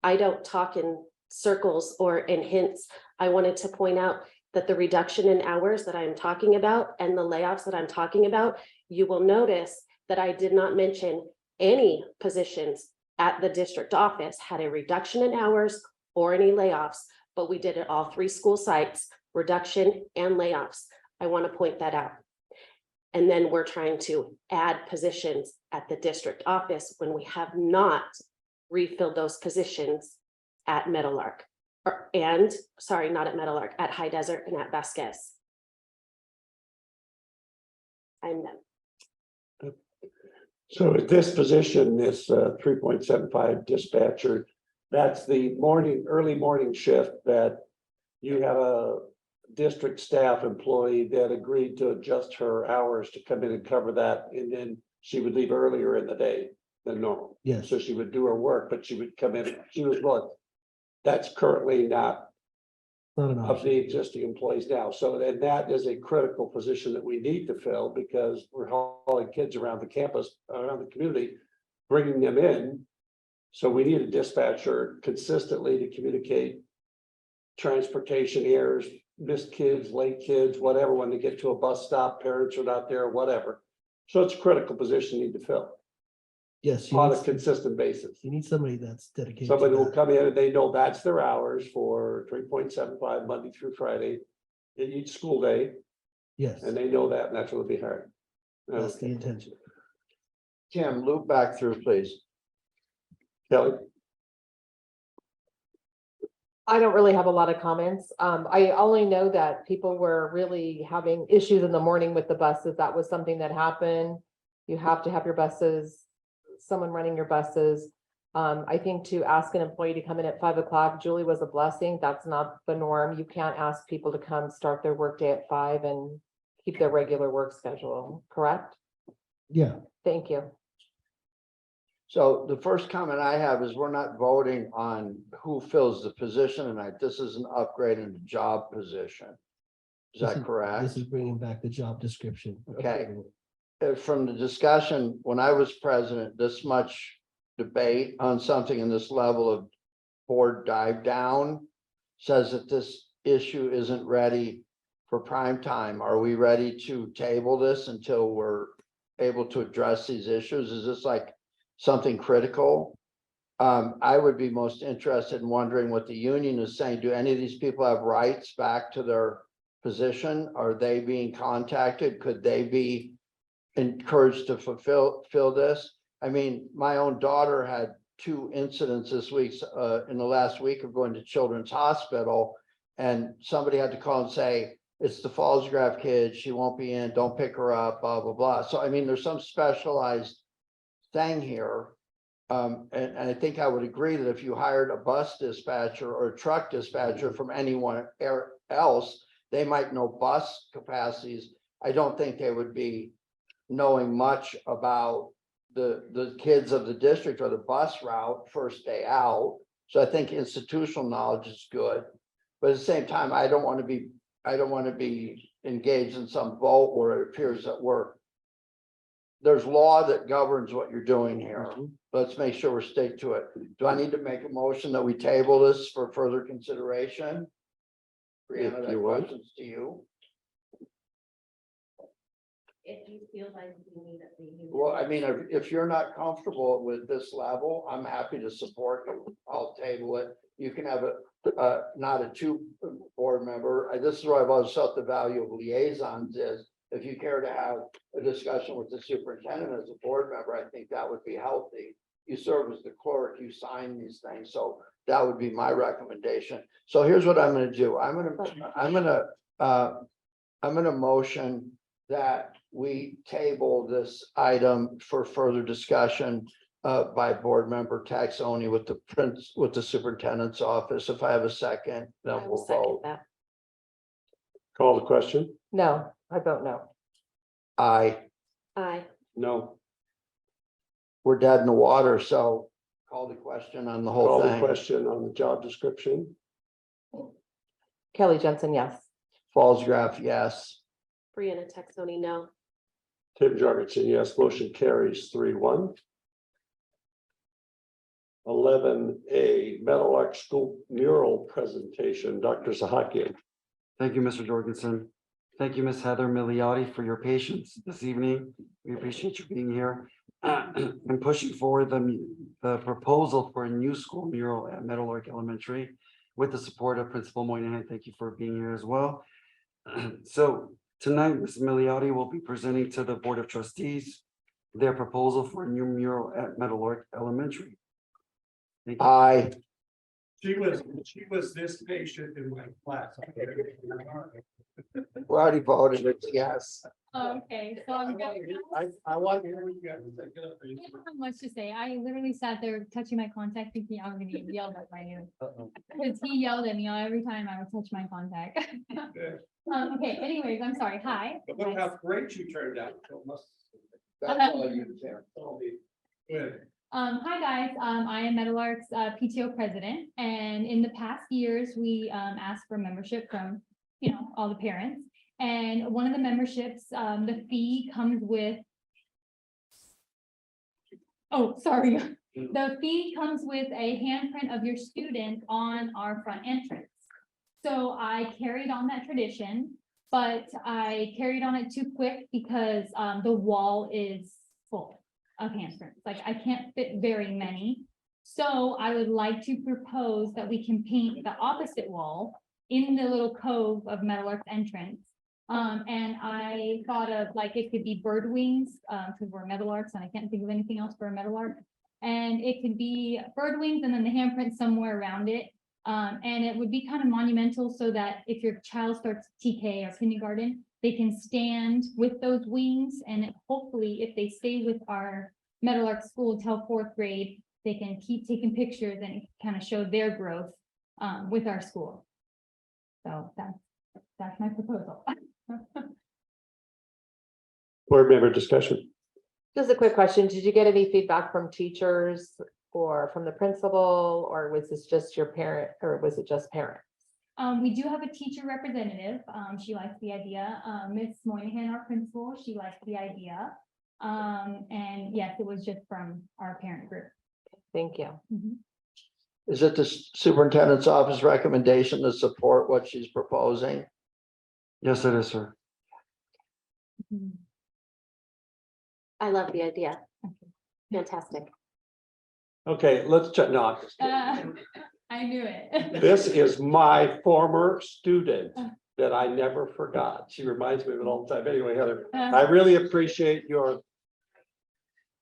I don't talk in circles or in hints. I wanted to point out that the reduction in hours that I'm talking about and the layoffs that I'm talking about, you will notice that I did not mention any positions at the district office had a reduction in hours or any layoffs, but we did it all 3 school sites, reduction and layoffs. I want to point that out. And then we're trying to add positions at the district office when we have not refilled those positions at Meadowlark. Not at Meadowlark, at High Desert and at Vasquez. I'm done. So at this position, this 3.75 dispatcher, that's the early morning shift that you have a district staff employee that agreed to adjust her hours to come in and cover that, and then she would leave earlier in the day than normal. Yes. So she would do her work, but she would come in, she was willing. That's currently not Not an of option. the existing employees now. So then that is a critical position that we need to fill because we're hauling kids around the campus, around the community, bringing them in. So we need a dispatcher consistently to communicate transportation errors, missed kids, late kids, whatever, when they get to a bus stop, parents are not there, whatever. So it's a critical position you need to fill Yes, you on a need, consistent basis. you need somebody that's dedicated. Somebody to will that. come in and they know that's their hours for 3.75 Monday through Friday. In each school day, Yes, and they know that, and that's what will be hired. that's the Okay. intention. Kim, loop back through, please. Kelly, I don't really have a lot of comments. I only know that people were really having issues in the morning with the buses. That was something that happened. You have to have your buses, someone running your buses. I think to ask an employee to come in at 5 o'clock, Julie, was a blessing. That's not the norm. You can't ask people to come start their workday at 5 and keep their regular work schedule, correct? Yeah, Thank you. So the first comment I have is we're not voting on who fills the position tonight. This is an upgrade in the job position. Is This that correct? this is bringing back the job description. Okay. From the discussion, when I was president, this much debate on something in this level of board dive down says that this issue isn't ready for prime time. Are we ready to table this until we're able to address these issues? Is this like something critical? I would be most interested in wondering what the union is saying. Do any of these people have rights back to their position? Are they being contacted? Could they be encouraged to fill this? I mean, my own daughter had 2 incidents this week, in the last week of going to Children's Hospital. And somebody had to call and say, it's the Fallsgrave kid, she won't be in, don't pick her up, blah, blah, blah. So I mean, there's some specialized thing here. And I think I would agree that if you hired a bus dispatcher or a truck dispatcher from anyone else, they might know bus capacities. I don't think they would be knowing much about the kids of the district or the bus route first day out. So I think institutional knowledge is good. But at the same time, I don't want to be engaged in some vote where it appears that there's law that governs what you're doing here. Let's make sure we're stick to it. Do I need to make a motion that we table this for further consideration? Brianna, If that you want. question's to you. If you feel like you need it. Well, I mean, if you're not comfortable with this level, I'm happy to support you. I'll table it. You can have not a 2 board member. This is where I've always felt the value of liaisons is if you care to have a discussion with the superintendent as a board member, I think that would be healthy. You serve as the clerk, you sign these things. So that would be my recommendation. So here's what I'm going to do. I'm going to motion that we table this item for further discussion by board member Taxoni with the superintendent's office. If I have a second, then I will we'll second vote. that. call the question? No, I vote no. Aye, Aye. No. we're dead in the water, so call the question on the whole Call the thing. question on the job description. Kelly Jensen, yes. Fallsgraf, yes. Brianna Texoni, no. Tim Jorgensen, yes, motion carries 3-1. 11A, Meadowlark School mural presentation, Dr. Sahakian. Thank you, Mr. Jorgensen. Thank you, Ms. Heather Milioti, for your patience this evening. We appreciate you being here and pushing forward the proposal for a new school mural at Meadowlark Elementary with the support of Principal Moynihan. Thank you for being here as well. So tonight, Ms. Milioti will be presenting to the Board of Trustees their proposal for a new mural at Meadowlark Elementary. Thank you. Aye, She was this patient in my class. we already voted, it's yes. Okay, so I'm gonna, I want to hear you guys. I don't have much to say. I literally sat there touching my contact thinking I was gonna get yelled at by him. Because he yelled at me every time I would touch my contact. Okay, anyways, I'm sorry. Hi. But look how great you turned out. That's all you care. Good. Hi guys, I am Meadowlark's PTO president, and in the past years, we asked for membership from, all the parents. And one of the memberships, the fee comes with. Oh, sorry. The fee comes with a handprint of your student on our front entrance. So I carried on that tradition, but I carried on it too quick because the wall is full of handprints. Like I can't fit very many. So I would like to propose that we can paint the opposite wall in the little cove of Metal Arts entrance. And I thought of like, it could be bird wings, because we're Metal Arts and I can't think of anything else for a metal art. And it could be bird wings and then the handprint somewhere around it. And it would be kind of monumental so that if your child starts TK or kindergarten, they can stand with those wings. And hopefully if they stay with our Metal Arts school until 4th grade, they can keep taking pictures and kind of show their growth with our school. So that's my proposal. Board member discussion. Just a quick question. Did you get any feedback from teachers or from the principal, or was this just your parent, or was it just parents? We do have a teacher representative. She likes the idea. Miss Moynihan, our principal, she likes the idea. And yes, it was just from our parent group. Thank you. Is it the superintendent's office recommendation to support what she's proposing? Yes, it is, sir. I love the idea. Fantastic. Okay, let's check. No, I knew it. this is my former student that I never forgot. She reminds me of it all the time. Anyway, Heather, I really appreciate your.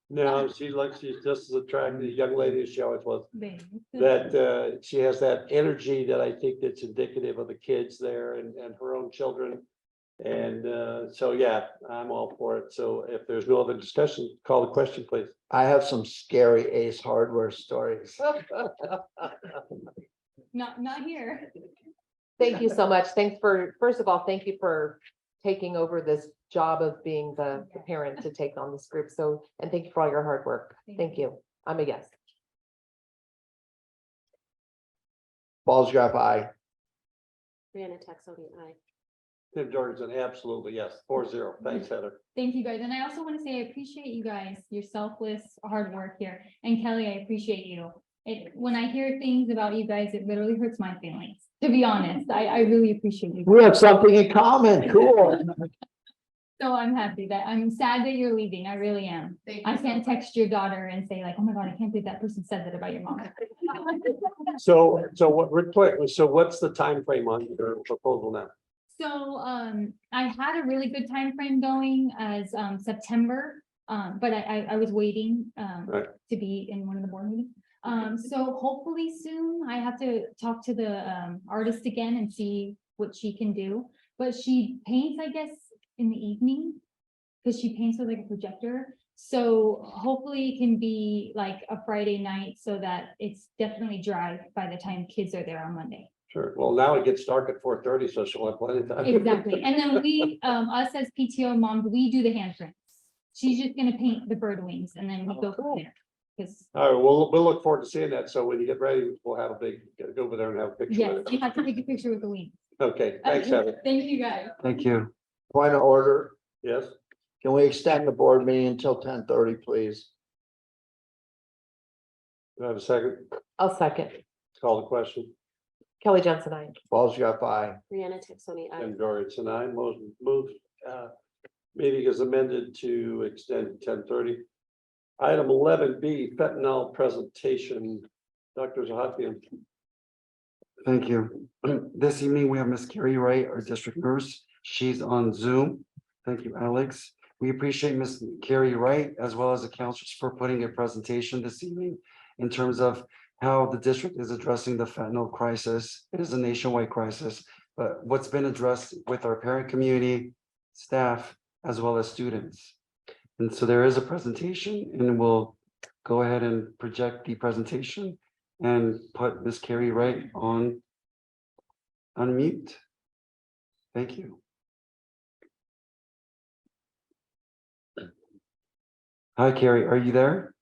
No, she's just as attractive a young lady as she always was. That she has that energy that I think that's indicative of the kids there and her own children. And so, yeah, I'm all for it. So if there's no other discussion, call the question, please. I have some scary Ace Hardware stories. Not here. Thank you so much. Thanks for, first of all, thank you for taking over this job of being the parent to take on this group. So, and thank you for all your hard work. Thank you. I'm a yes. Ballsgraf, aye. Brianna Texodi, aye. Tim Jorgensen, absolutely, yes, 4-0. Thanks, Heather. Thank you guys. And I also want to say, I appreciate you guys, your selfless hard work here. And Kelly, I appreciate you. When I hear things about you guys, it literally hurts my feelings, to be honest. I really appreciate you. We have something in common. Cool. So I'm happy that I'm sad that you're leaving. I really am. I can't text your daughter and say like, oh my God, I can't believe that person said that about your mom. So what we're quick, so what's the time frame on your proposal now? So I had a really good time frame going as September, but I was waiting Right. to be in one of the board meetings. So hopefully soon. I have to talk to the artist again and see what she can do. But she paints, I guess, in the evening because she paints with like a projector. So hopefully it can be like a Friday night so that it's definitely dry by the time kids are there on Monday. Sure. Well, now it gets dark at 4:30, so she'll have plenty of time. Exactly. And then we, us as PTO moms, we do the handprints. She's just gonna paint the bird wings and then we go from there. Because All right, we'll look forward to seeing that. So when you get ready, we'll have a big, go over there and have a picture yes, with you it. have to take a picture with the wings. Okay, thanks, Heather. Thank you, guys. Thank you. Point of order. Yes, Can we extend the board meeting until 10:30, please? do I have a second? I'll second. Call the question. Kelly Johnson, I. Ballsgraf, aye. Brianna Texoni, aye. And Jorgensen, I move, meeting is amended to extend 10:30. Item 11B, fentanyl presentation. Dr. Zahakian. Thank you. This evening, we have Miss Carrie Wright, our district nurse. She's on Zoom. Thank you, Alex. We appreciate Miss Carrie Wright as well as the counselors for putting a presentation this evening in terms of how the district is addressing the fentanyl crisis. It is a nationwide crisis, but what's been addressed with our parent community, staff, as well as students. And so there is a presentation and we'll go ahead and project the presentation and put Miss Carrie Wright on mute. Thank you. Hi, Carrie, are you there?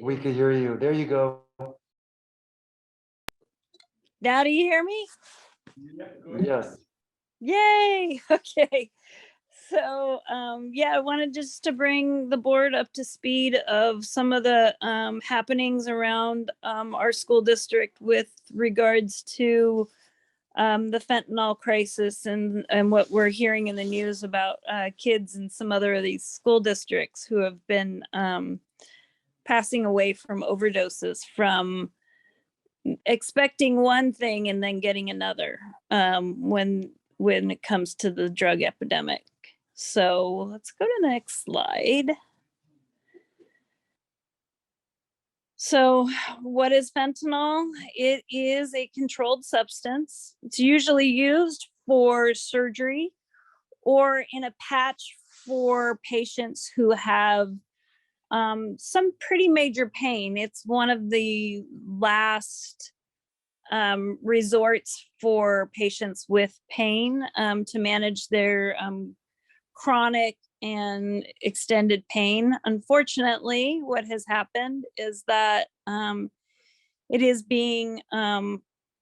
We could hear you. There you go. Now do you hear me? Yes. Yay. Okay. So, yeah, I wanted just to bring the board up to speed of some of the happenings around our school district with regards to the fentanyl crisis and what we're hearing in the news about kids in some other of these school districts who have been passing away from overdoses from expecting one thing and then getting another when it comes to the drug epidemic. So let's go to the next slide. So what is fentanyl? It is a controlled substance. It's usually used for surgery or in a patch for patients who have some pretty major pain. It's one of the last resorts for patients with pain to manage their chronic and extended pain. Unfortunately, what has happened is that it is being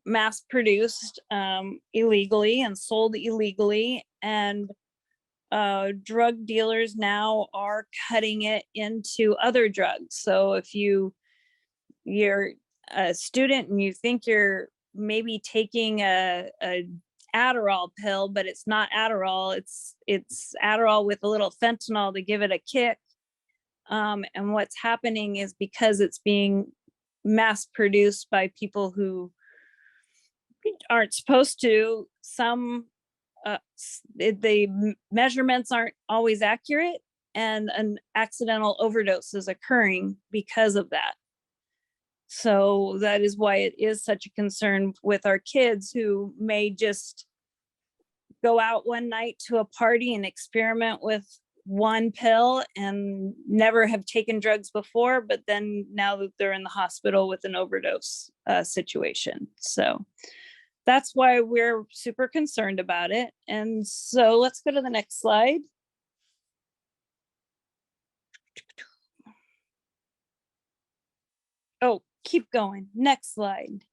mass produced illegally and sold illegally, and drug dealers now are cutting it into other drugs. So if you're a student and you think you're maybe taking a Adderall pill, but it's not Adderall, it's Adderall with a little fentanyl to give it a kick. And what's happening is because it's being mass produced by people who aren't supposed to, the measurements aren't always accurate, and an accidental overdose is occurring because of that. So that is why it is such a concern with our kids who may just go out one night to a party and experiment with one pill and never have taken drugs before, but then now that they're in the hospital with an overdose situation. So that's why we're super concerned about it. And so let's go to the next slide. Oh, keep going. Next slide.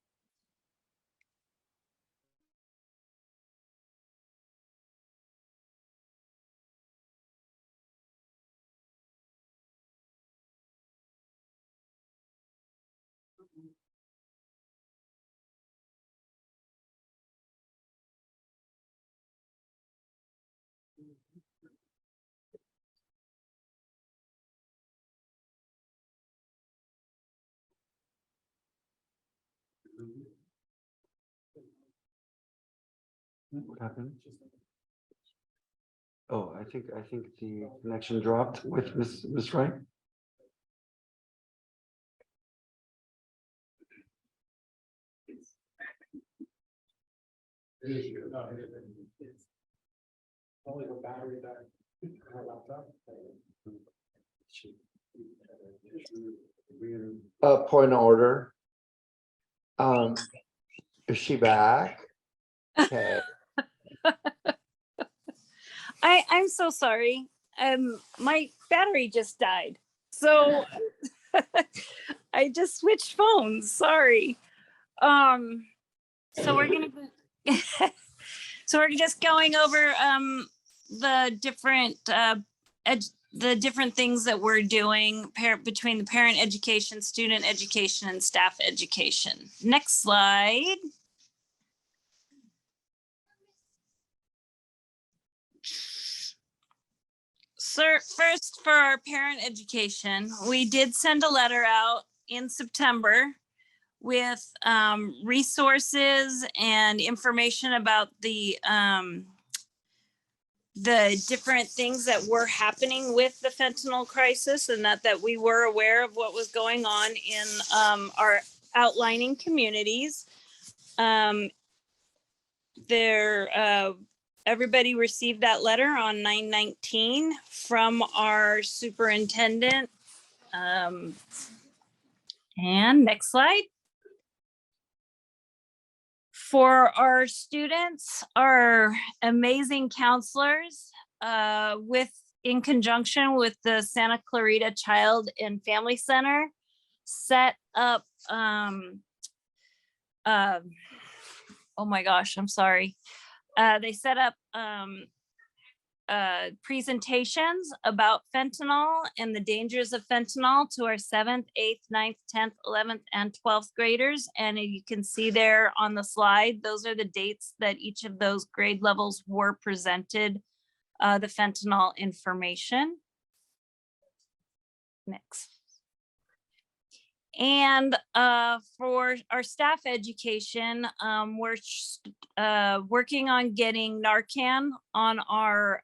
What happened? Oh, I think the connection dropped with Miss Wright. Only the battery died. Point of order. Is she back? Okay. I'm so sorry. My battery just died. So I just switched phones. Sorry. So we're gonna so we're just going over the different things that we're doing between the parent education, student education, and staff education. Next slide. So first, for our parent education, we did send a letter out in September with resources and information about the different things that were happening with the fentanyl crisis, and that we were aware of what was going on in our outlining communities. Everybody received that letter on 9/19 from our superintendent. And next slide. For our students, our amazing counselors, in conjunction with the Santa Clarita Child and Family Center, set up, oh my gosh, I'm sorry. They set up presentations about fentanyl and the dangers of fentanyl to our 7th, 8th, 9th, 10th, 11th, and 12th graders. And you can see there on the slide, those are the dates that each of those grade levels were presented the fentanyl information. Next. And for our staff education, we're working on getting Narcan on our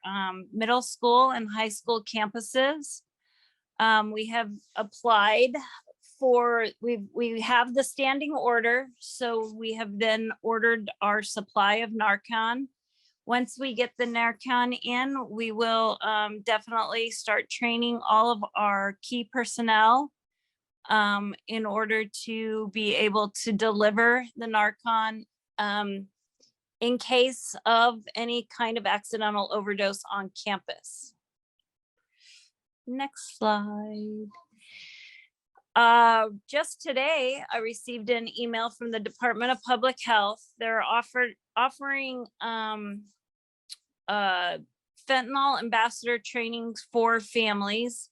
middle school and high school campuses. We have applied for, we have the standing order, so we have then ordered our supply of Narcan. Once we get the Narcan in, we will definitely start training all of our key personnel in order to be able to deliver the Narcan in case of any kind of accidental overdose on campus. Next slide. Just today, I received an email from the Department of Public Health. They're offering fentanyl ambassador trainings for families.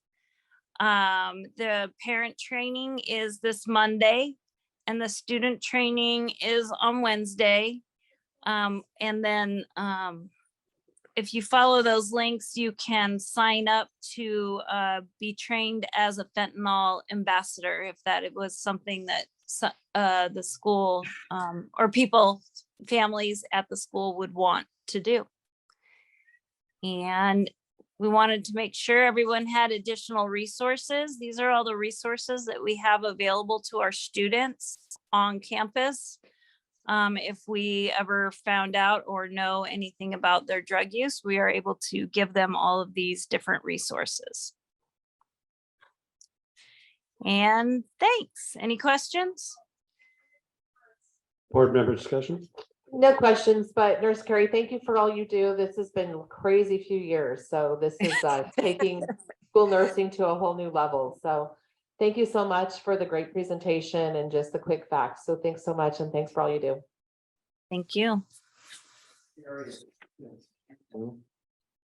The parent training is this Monday and the student training is on Wednesday. And then if you follow those links, you can sign up to be trained as a fentanyl ambassador if that it was something that the school or families at the school would want to do. And we wanted to make sure everyone had additional resources. These are all the resources that we have available to our students on campus. If we ever found out or know anything about their drug use, we are able to give them all of these different resources. And thanks. Any questions? Board member discussion? No questions, but Nurse Carrie, thank you for all you do. This has been a crazy few years. So this is taking school nursing to a whole new level. So thank you so much for the great presentation and just the quick facts. So thanks so much and thanks for all you do. Thank you.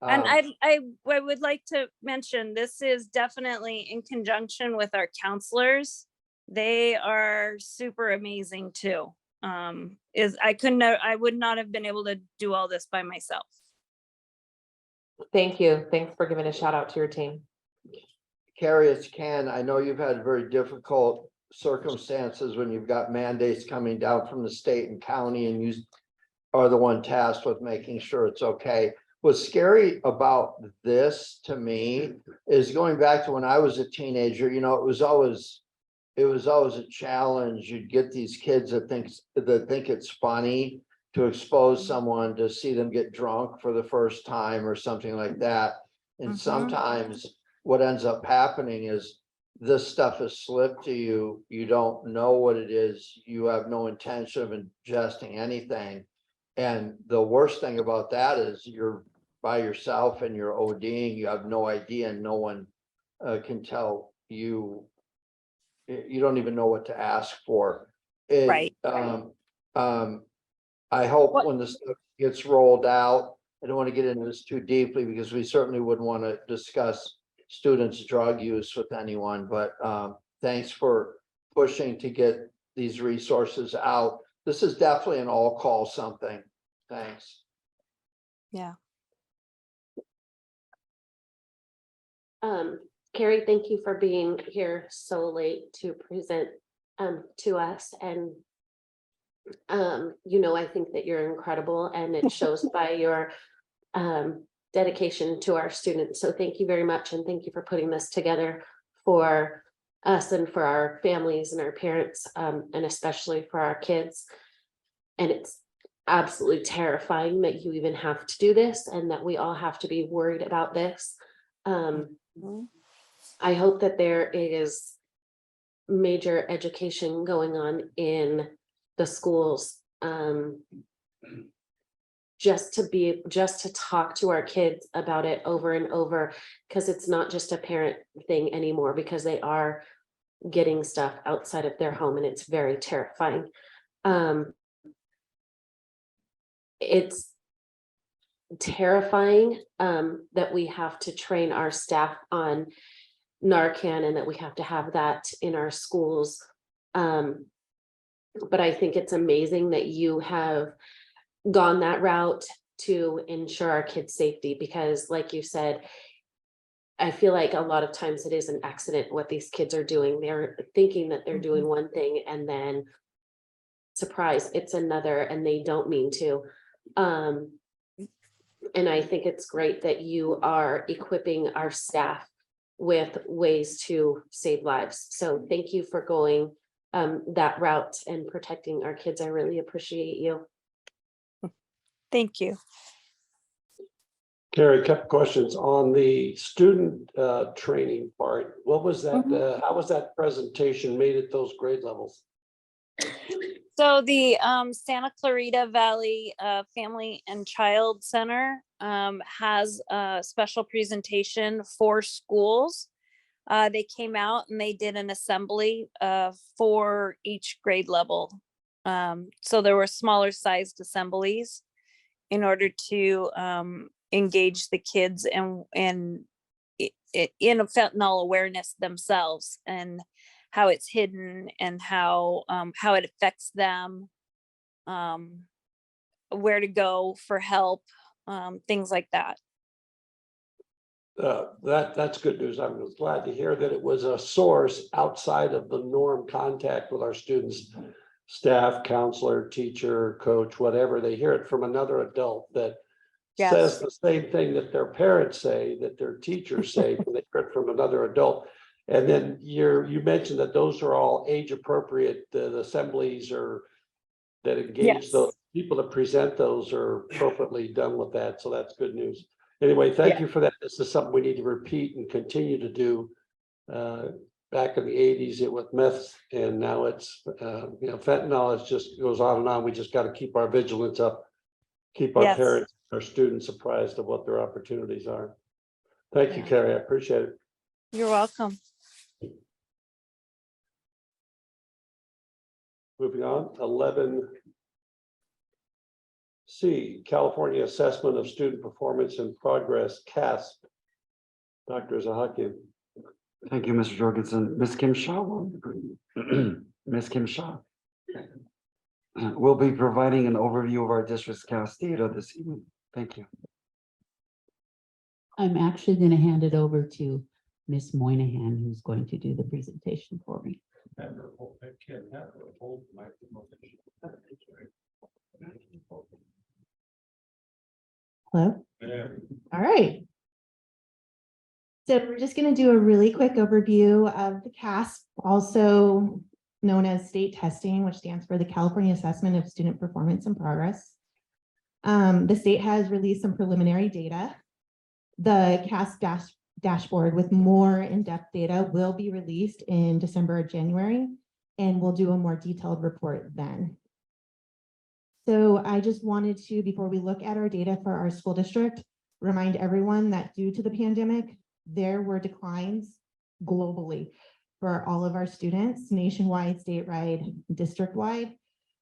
Um, And I would like to mention, this is definitely in conjunction with our counselors. They are super amazing too. I would not have been able to do all this by myself. Thank you. Thanks for giving a shout out to your team. Carrie, it's Ken. I know you've had very difficult circumstances when you've got mandates coming down from the state and county, and you are the one tasked with making sure it's okay. What's scary about this to me is going back to when I was a teenager, you know, it was always a challenge. You'd get these kids that think it's funny to expose someone, to see them get drunk for the first time or something like that. And sometimes what ends up happening is this stuff is slipped to you. You don't know what it is. You have no intention of ingesting anything. And the worst thing about that is you're by yourself and you're ODing. You have no idea, and no one can tell you. You don't even know what to ask for. Right. I hope when this stuff gets rolled out, I don't want to get into this too deeply because we certainly wouldn't want to discuss students' drug use with anyone, but thanks for pushing to get these resources out. This is definitely an all call something. Thanks. Yeah. Carrie, thank you for being here so late to present to us. And you know, I think that you're incredible and it shows by your dedication to our students. So thank you very much. And thank you for putting this together for us and for our families and our parents, and especially for our kids. And it's absolutely terrifying that you even have to do this and that we all have to be worried about this. I hope that there is major education going on in the schools, just to talk to our kids about it over and over, because it's not just a parent thing anymore, because they are getting stuff outside of their home and it's very terrifying. terrifying, that we have to train our staff on Narcan and that we have to have that in our schools. But I think it's amazing that you have gone that route to ensure our kids' safety, because like you said, I feel like a lot of times it is an accident what these kids are doing. They're thinking that they're doing one thing and then surprise, it's another, and they don't mean to. And I think it's great that you are equipping our staff with ways to save lives. So thank you for going that route and protecting our kids. I really appreciate you. Thank you. Carrie, a couple questions on the student training part. What was that? How was that presentation made at those grade levels? So the Santa Clarita Valley Family and Child Center has a special presentation for schools. They came out and they did an assembly for each grade level. So there were smaller sized assemblies in order to engage the kids and in a fentanyl awareness themselves, and how it's hidden and how it affects them, where to go for help, things like that. That's good news. I was glad to hear that it was a source outside of the norm contact with our students, staff, counselor, teacher, coach, whatever. They hear it from another adult that says the same thing that their parents say, that their teachers say, but they hear it from another adult. And then you mentioned that those are all age appropriate, the assemblies or that engage the people that present those are appropriately done with that. So that's good news. Anyway, thank you for that. This is something we need to repeat and continue to do. Back in the 80s, it was meth, and now it's fentanyl. It just goes on and on. We just got to keep our vigilance up, keep our parents, our students apprised of what their opportunities are. Thank you, Carrie. I appreciate it. You're welcome. Moving on, 11C, California Assessment of Student Performance and Progress, CASP. Dr. Zahakian. Thank you, Mr. Jorgensen. Ms. Kim Shaw. Ms. Kim Shaw will be providing an overview of our district's CASP data this evening. Thank you. I'm actually going to hand it over to Ms. Moynihan, who's going to do the presentation for me. Hello. All right. So we're just going to do a really quick overview of the CASP, also known as state testing, which stands for the California Assessment of Student Performance and Progress. The state has released some preliminary data. The CASP dashboard with more in-depth data will be released in December or January, and we'll do a more detailed report then. So I just wanted to, before we look at our data for our school district, remind everyone that due to the pandemic, there were declines globally for all of our students, nationwide, statewide, district-wide.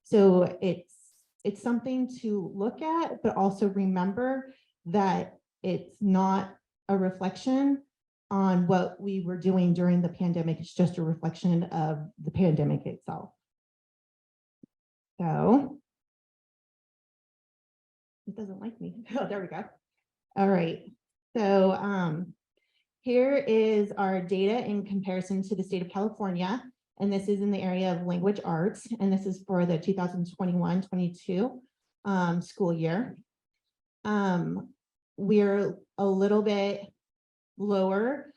So it's something to look at, but also remember that it's not a reflection on what we were doing during the pandemic. It's just a reflection of the pandemic itself. So it doesn't like me. Oh, there we go. All right. So here is our data in comparison to the state of California. And this is in the area of language arts. And this is for the 2021-22 school year. We're a little bit lower.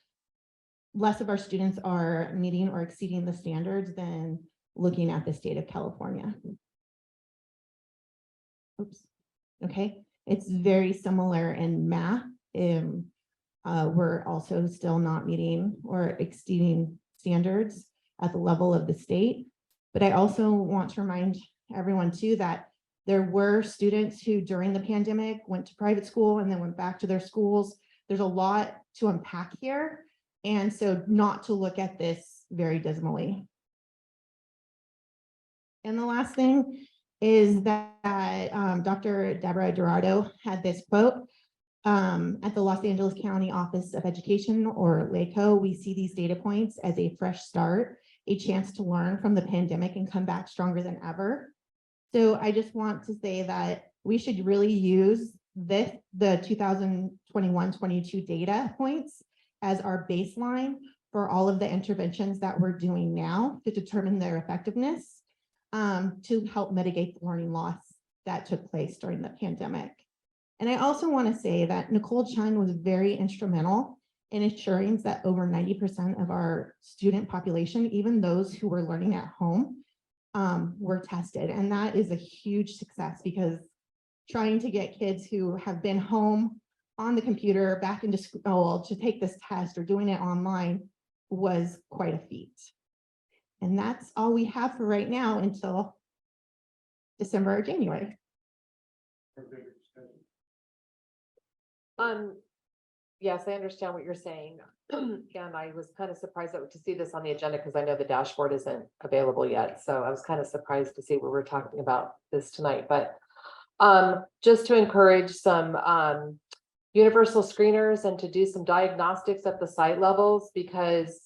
Less of our students are meeting or exceeding the standards than looking at the state of California. Oops. Okay. It's very similar in math. We're also still not meeting or exceeding standards at the level of the state. But I also want to remind everyone too that there were students who during the pandemic went to private school and then went back to their schools. There's a lot to unpack here. And so not to look at this very dismally. And the last thing is that Dr. Deborah Dorado had this quote. At the Los Angeles County Office of Education, or LACO, we see these data points as a fresh start, a chance to learn from the pandemic and come back stronger than ever. So I just want to say that we should really use the 2021-22 data points as our baseline for all of the interventions that we're doing now to determine their effectiveness, to help mitigate the learning loss that took place during the pandemic. And I also want to say that Nicole Chun was very instrumental in ensuring that over 90% of our student population, even those who were learning at home, were tested. And that is a huge success, because trying to get kids who have been home on the computer back into school to take this test or doing it online was quite a feat. And that's all we have for right now until December or January. Yes, I understand what you're saying. Again, I was kind of surprised to see this on the agenda because I know the dashboard isn't available yet. So I was kind of surprised to see what we're talking about this tonight, but just to encourage some universal screeners and to do some diagnostics at the site levels, because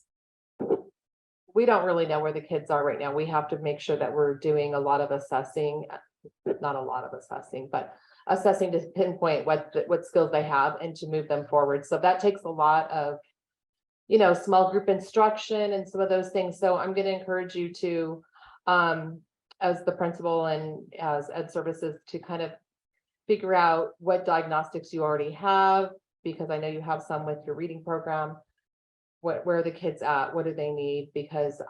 we don't really know where the kids are right now. We have to make sure that we're doing a lot of assessing, not a lot of assessing, but assessing to pinpoint what skills they have and to move them forward. So that takes a lot of, small group instruction and some of those things. So I'm going to encourage you to, as the principal and as ed services, to kind of figure out what diagnostics you already have, because I know you have some with your reading program. Where are the kids at? What do they need? Because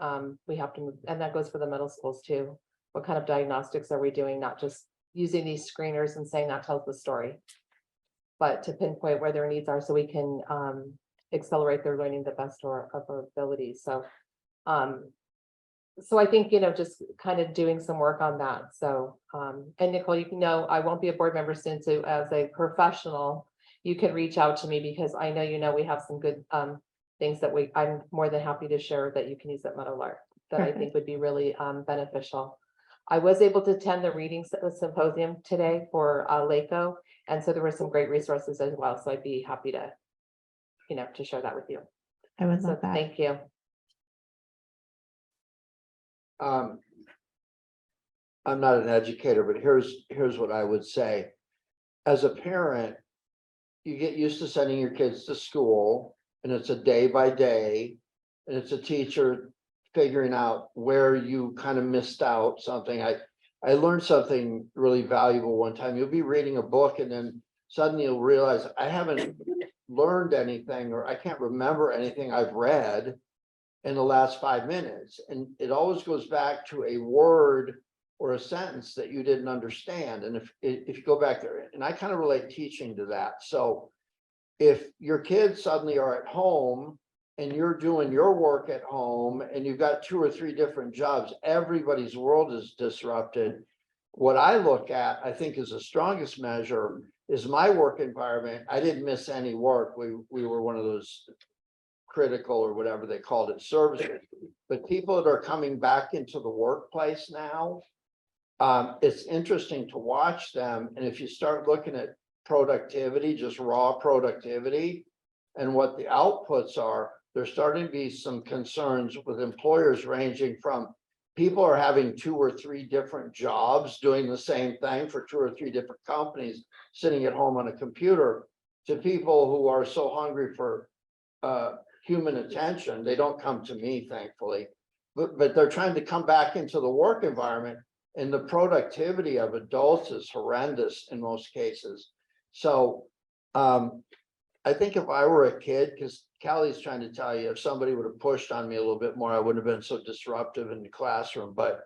we have to move, and that goes for the middle schools too. What kind of diagnostics are we doing? Not just using these screeners and saying that tells the story, but to pinpoint where their needs are so we can accelerate their learning the best of our abilities. So I think, just kind of doing some work on that. So, and Nicole, I won't be a board member soon. So as a professional, you can reach out to me, because I know, we have some good things that I'm more than happy to share that you can use at Meadowlark that I think would be really beneficial. I was able to attend the reading symposium today for LACO. And so there were some great resources as well. So I'd be happy to, to share that with you. I would love that. Thank you. I'm not an educator, but here's what I would say. As a parent, you get used to sending your kids to school, and it's a day by day, and it's a teacher figuring out where you kind of missed out something. I learned something really valuable one time. You'll be reading a book and then suddenly you'll realize I haven't learned anything, or I can't remember anything I've read in the last 5 minutes. And it always goes back to a word or a sentence that you didn't understand. And if you go back there, and I kind of relate teaching to that. So if your kids suddenly are at home and you're doing your work at home and you've got 2 or 3 different jobs, everybody's world is disrupted. What I look at, I think, is the strongest measure is my work environment. I didn't miss any work. We were one of those critical, or whatever they called it, services. But people that are coming back into the workplace now, it's interesting to watch them. And if you start looking at productivity, just raw productivity, and what the outputs are, there's starting to be some concerns with employers, ranging from people are having 2 or 3 different jobs doing the same thing for 2 or 3 different companies, sitting at home on a computer, to people who are so hungry for human attention. They don't come to me, thankfully, but they're trying to come back into the work environment, and the productivity of adults is horrendous in most cases. So I think if I were a kid, because Callie's trying to tell you, if somebody would have pushed on me a little bit more, I wouldn't have been so disruptive in the classroom. But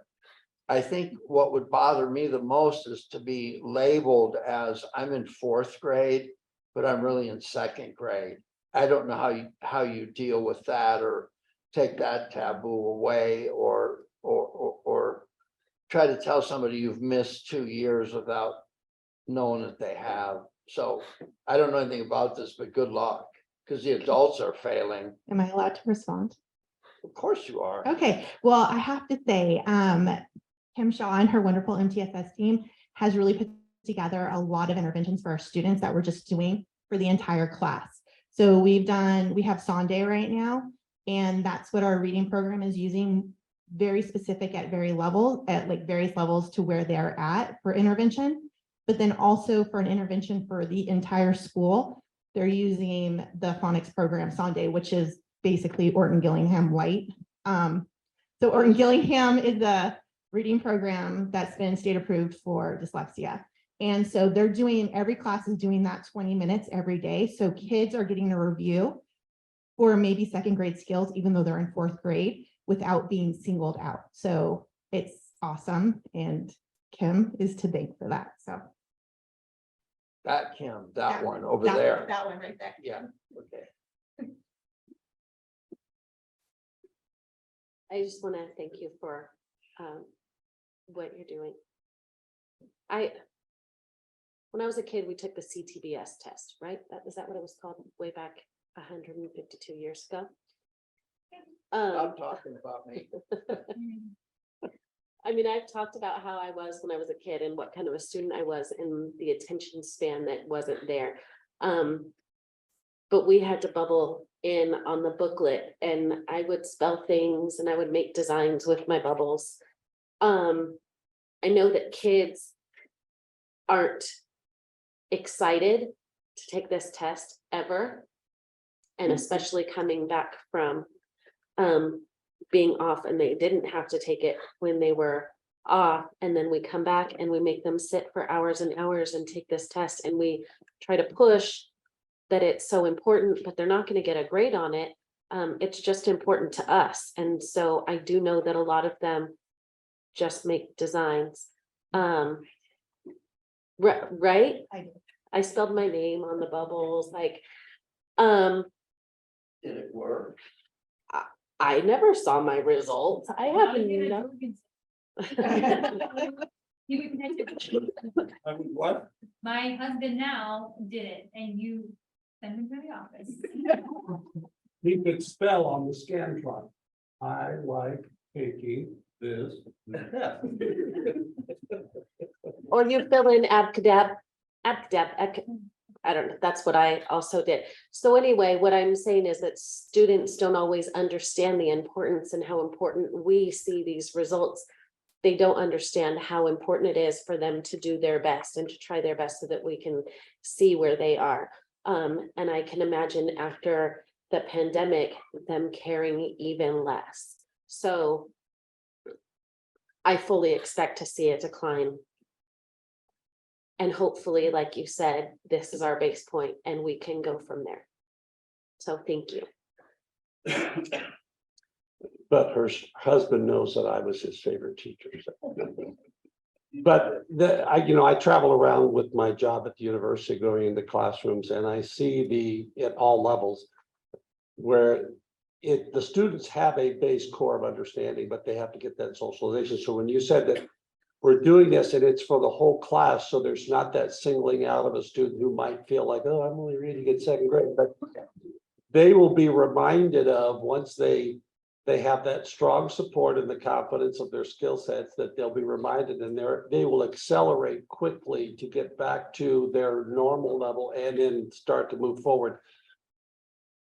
I think what would bother me the most is to be labeled as I'm in 4th grade, but I'm really in 2nd grade. I don't know how you deal with that, or take that taboo away, or try to tell somebody you've missed 2 years without knowing that they have. So I don't know anything about this, but good luck, because the adults are failing. Am I allowed to respond? Of course you are. Okay, well, I have to say, Kim Shaw and her wonderful MTSS team has really put together a lot of interventions for our students that we're just doing for the entire class. So we have Sunday right now, and that's what our reading program is using, very specific at various levels to where they're at for intervention. But then also for an intervention for the entire school, they're using the phonics program Sunday, which is basically Orton Gillingham Light. So Orton Gillingham is a reading program that's been state approved for dyslexia. And so every class is doing that 20 minutes every day. So kids are getting a review for maybe second grade skills, even though they're in fourth grade, without being singled out. So it's awesome. And Kim is to thank for that. So That Kim, that Yeah, one over that- there. That one right there. Yeah, okay. I just want to thank you for what you're doing. When I was a kid, we took the CTBS test, right? Is that what it was called way back 152 years ago? I'm talking about me. I mean, I've talked about how I was when I was a kid and what kind of a student I was and the attention span that wasn't there. But we had to bubble in on the booklet, and I would spell things and I would make designs with my bubbles. I know that kids aren't excited to take this test ever. And especially coming back from being off, and they didn't have to take it when they were off. And then we come back and we make them sit for hours and hours and take this test, and we try to push that it's so important, but they're not going to get a grade on it. It's just important to us. And so I do know that a lot of them just make designs. Right? I spelled my name on the bubbles, like, Did it work? I never saw my results. I haven't. I mean, what? My husband now did it and you sent him to the office. He could spell on the Scantron. I like taking this. Or you fill in abcadab, I don't know, that's what I also did. So anyway, what I'm saying is that students don't always understand the importance and how important we see these results. They don't understand how important it is for them to do their best and to try their best so that we can see where they are. And I can imagine after the pandemic, them caring even less. So I fully expect to see a decline. And hopefully, like you said, this is our base point and we can go from there. So thank you. But her husband knows that I was his favorite teacher. But I travel around with my job at the university, going into classrooms, and I see at all levels where the students have a base core of understanding, but they have to get that socialization. So when you said that we're doing this and it's for the whole class, so there's not that singling out of a student who might feel like, oh, I'm only reading in second grade, but they will be reminded of, once they have that strong support and the confidence of their skill sets, that they'll be reminded, and they will accelerate quickly to get back to their normal level and then start to move forward.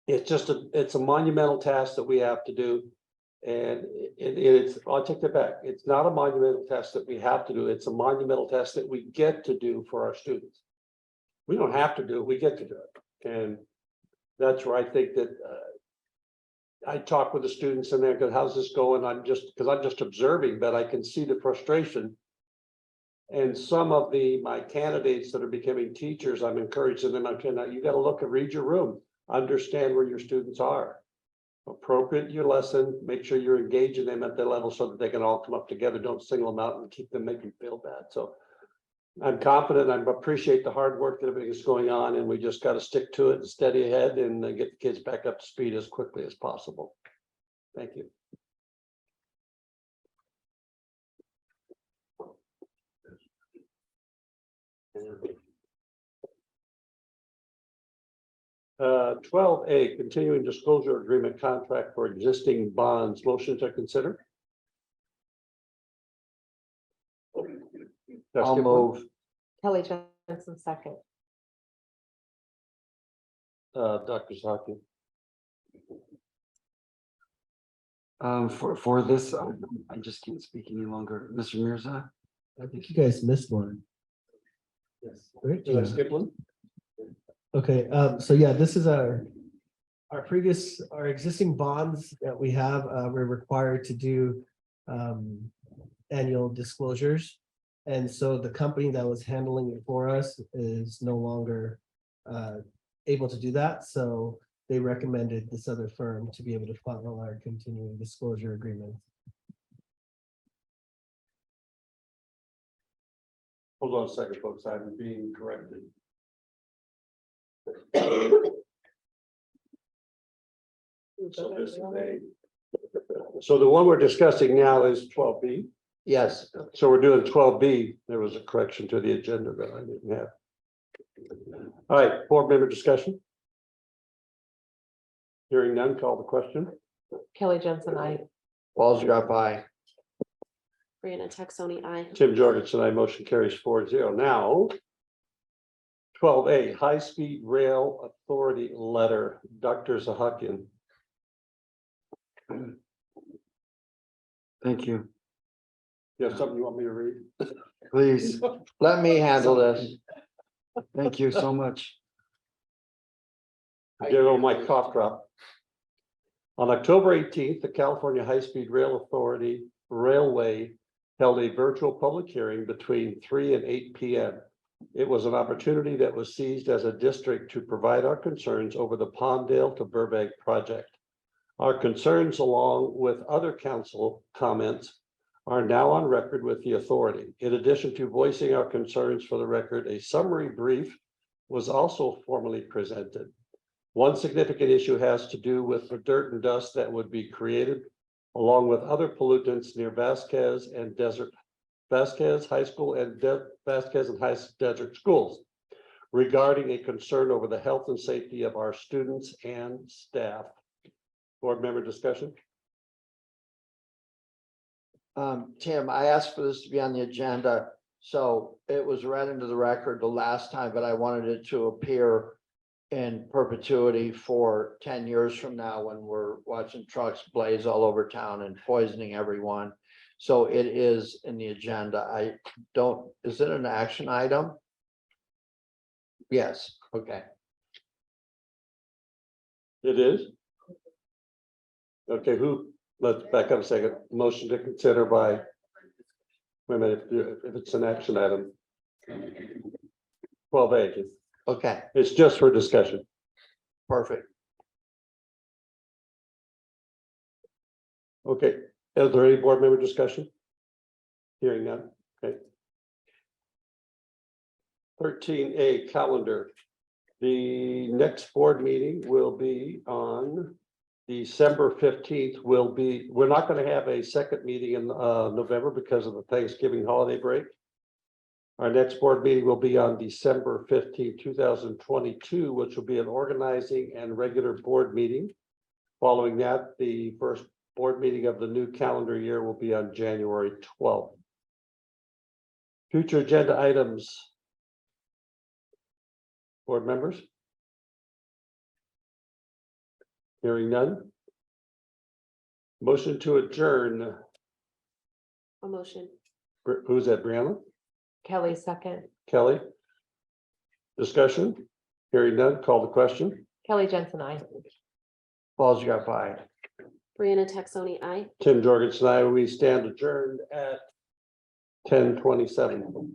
It's a monumental task that we have to do. And I'll take that back. It's not a monumental test that we have to do. It's a monumental test that we get to do for our students. We don't have to do it, we get to do it. And that's where I think that I talk with the students and they go, how's this going? I'm just observing, but I can see the frustration. And some of my candidates that are becoming teachers, I'm encouraging them, okay, now you got to look and read your room, understand where your students are. Appropriate your lesson, make sure you're engaging them at their level so that they can all come up together. Don't single them out and keep them making feel bad. So I'm confident. I appreciate the hard work that everything is going on, and we just got to stick to it and steady ahead and get the kids back up to speed as quickly as possible. Thank you. 12A, continuing disclosure agreement contract for existing bonds. Motion to consider. I'll move. Kelly Jensen, second. Dr. Zaki. For this, I just can't speak any longer. Mr. Mirza? I think you guys missed one. Yes. Right? Did I Yeah. skip one? Okay, so yeah, this is our existing bonds that we have, we're required to do annual disclosures. And so the company that was handling it for us is no longer able to do that, so they recommended this other firm to be able to file our continuing disclosure agreement. Hold on a second, folks. I'm being corrected. So this is so the one we're discussing now is 12B. Yes, So we're doing 12B. There was a correction to the agenda that I didn't have. All right, board member discussion. Hearing none, call the question. Kelly Jensen, I. Walls got by. Brianna Texoni, aye. Tim Jorgensen, I motion carries 4-0. Now 12A, High Speed Rail Authority Letter, Dr. Zahakian. Thank you. You have something you want me to read? Please. Let me handle this. Thank you so much. Get over my cough drop. On October 18th, the California High Speed Rail Authority Railway held a virtual public hearing between 3 and 8 p.m. It was an opportunity that was seized as a district to provide our concerns over the Pondale to Burbank project. Our concerns, along with other council comments, are now on record with the authority. In addition to voicing our concerns for the record, a summary brief was also formally presented. One significant issue has to do with the dirt and dust that would be created, along with other pollutants near Vasquez High School and Vasquez and High Desert schools, regarding a concern over the health and safety of our students and staff. Board member discussion. Tim, I asked for this to be on the agenda, so it was read into the record the last time, but I wanted it to appear in perpetuity for 10 years from now when we're watching trucks blaze all over town and poisoning everyone. So it is in the agenda. Is it an action item? Yes, okay. It is. Okay, let's back up a second. Motion to consider by, wait a minute, if it's an action item. 12A. Okay, It's just for discussion. perfect. Okay, is there any board member discussion? Hearing none, okay. 13A, calendar. The next board meeting will be on December 15th. We're not going to have a second meeting in November because of the Thanksgiving holiday break. Our next board meeting will be on December 15th, 2022, which will be an organizing and regular board meeting. Following that, the first board meeting of the new calendar year will be on January 12th. Future agenda items. Board members? Hearing none. Motion to adjourn. A motion. Who's that, Brianna? Kelly, second. Kelly? Discussion? Hearing none, call the question. Kelly Jensen, I. Balls got by. Brianna Texoni, aye. Tim Jorgensen, we stand adjourned at 10:27.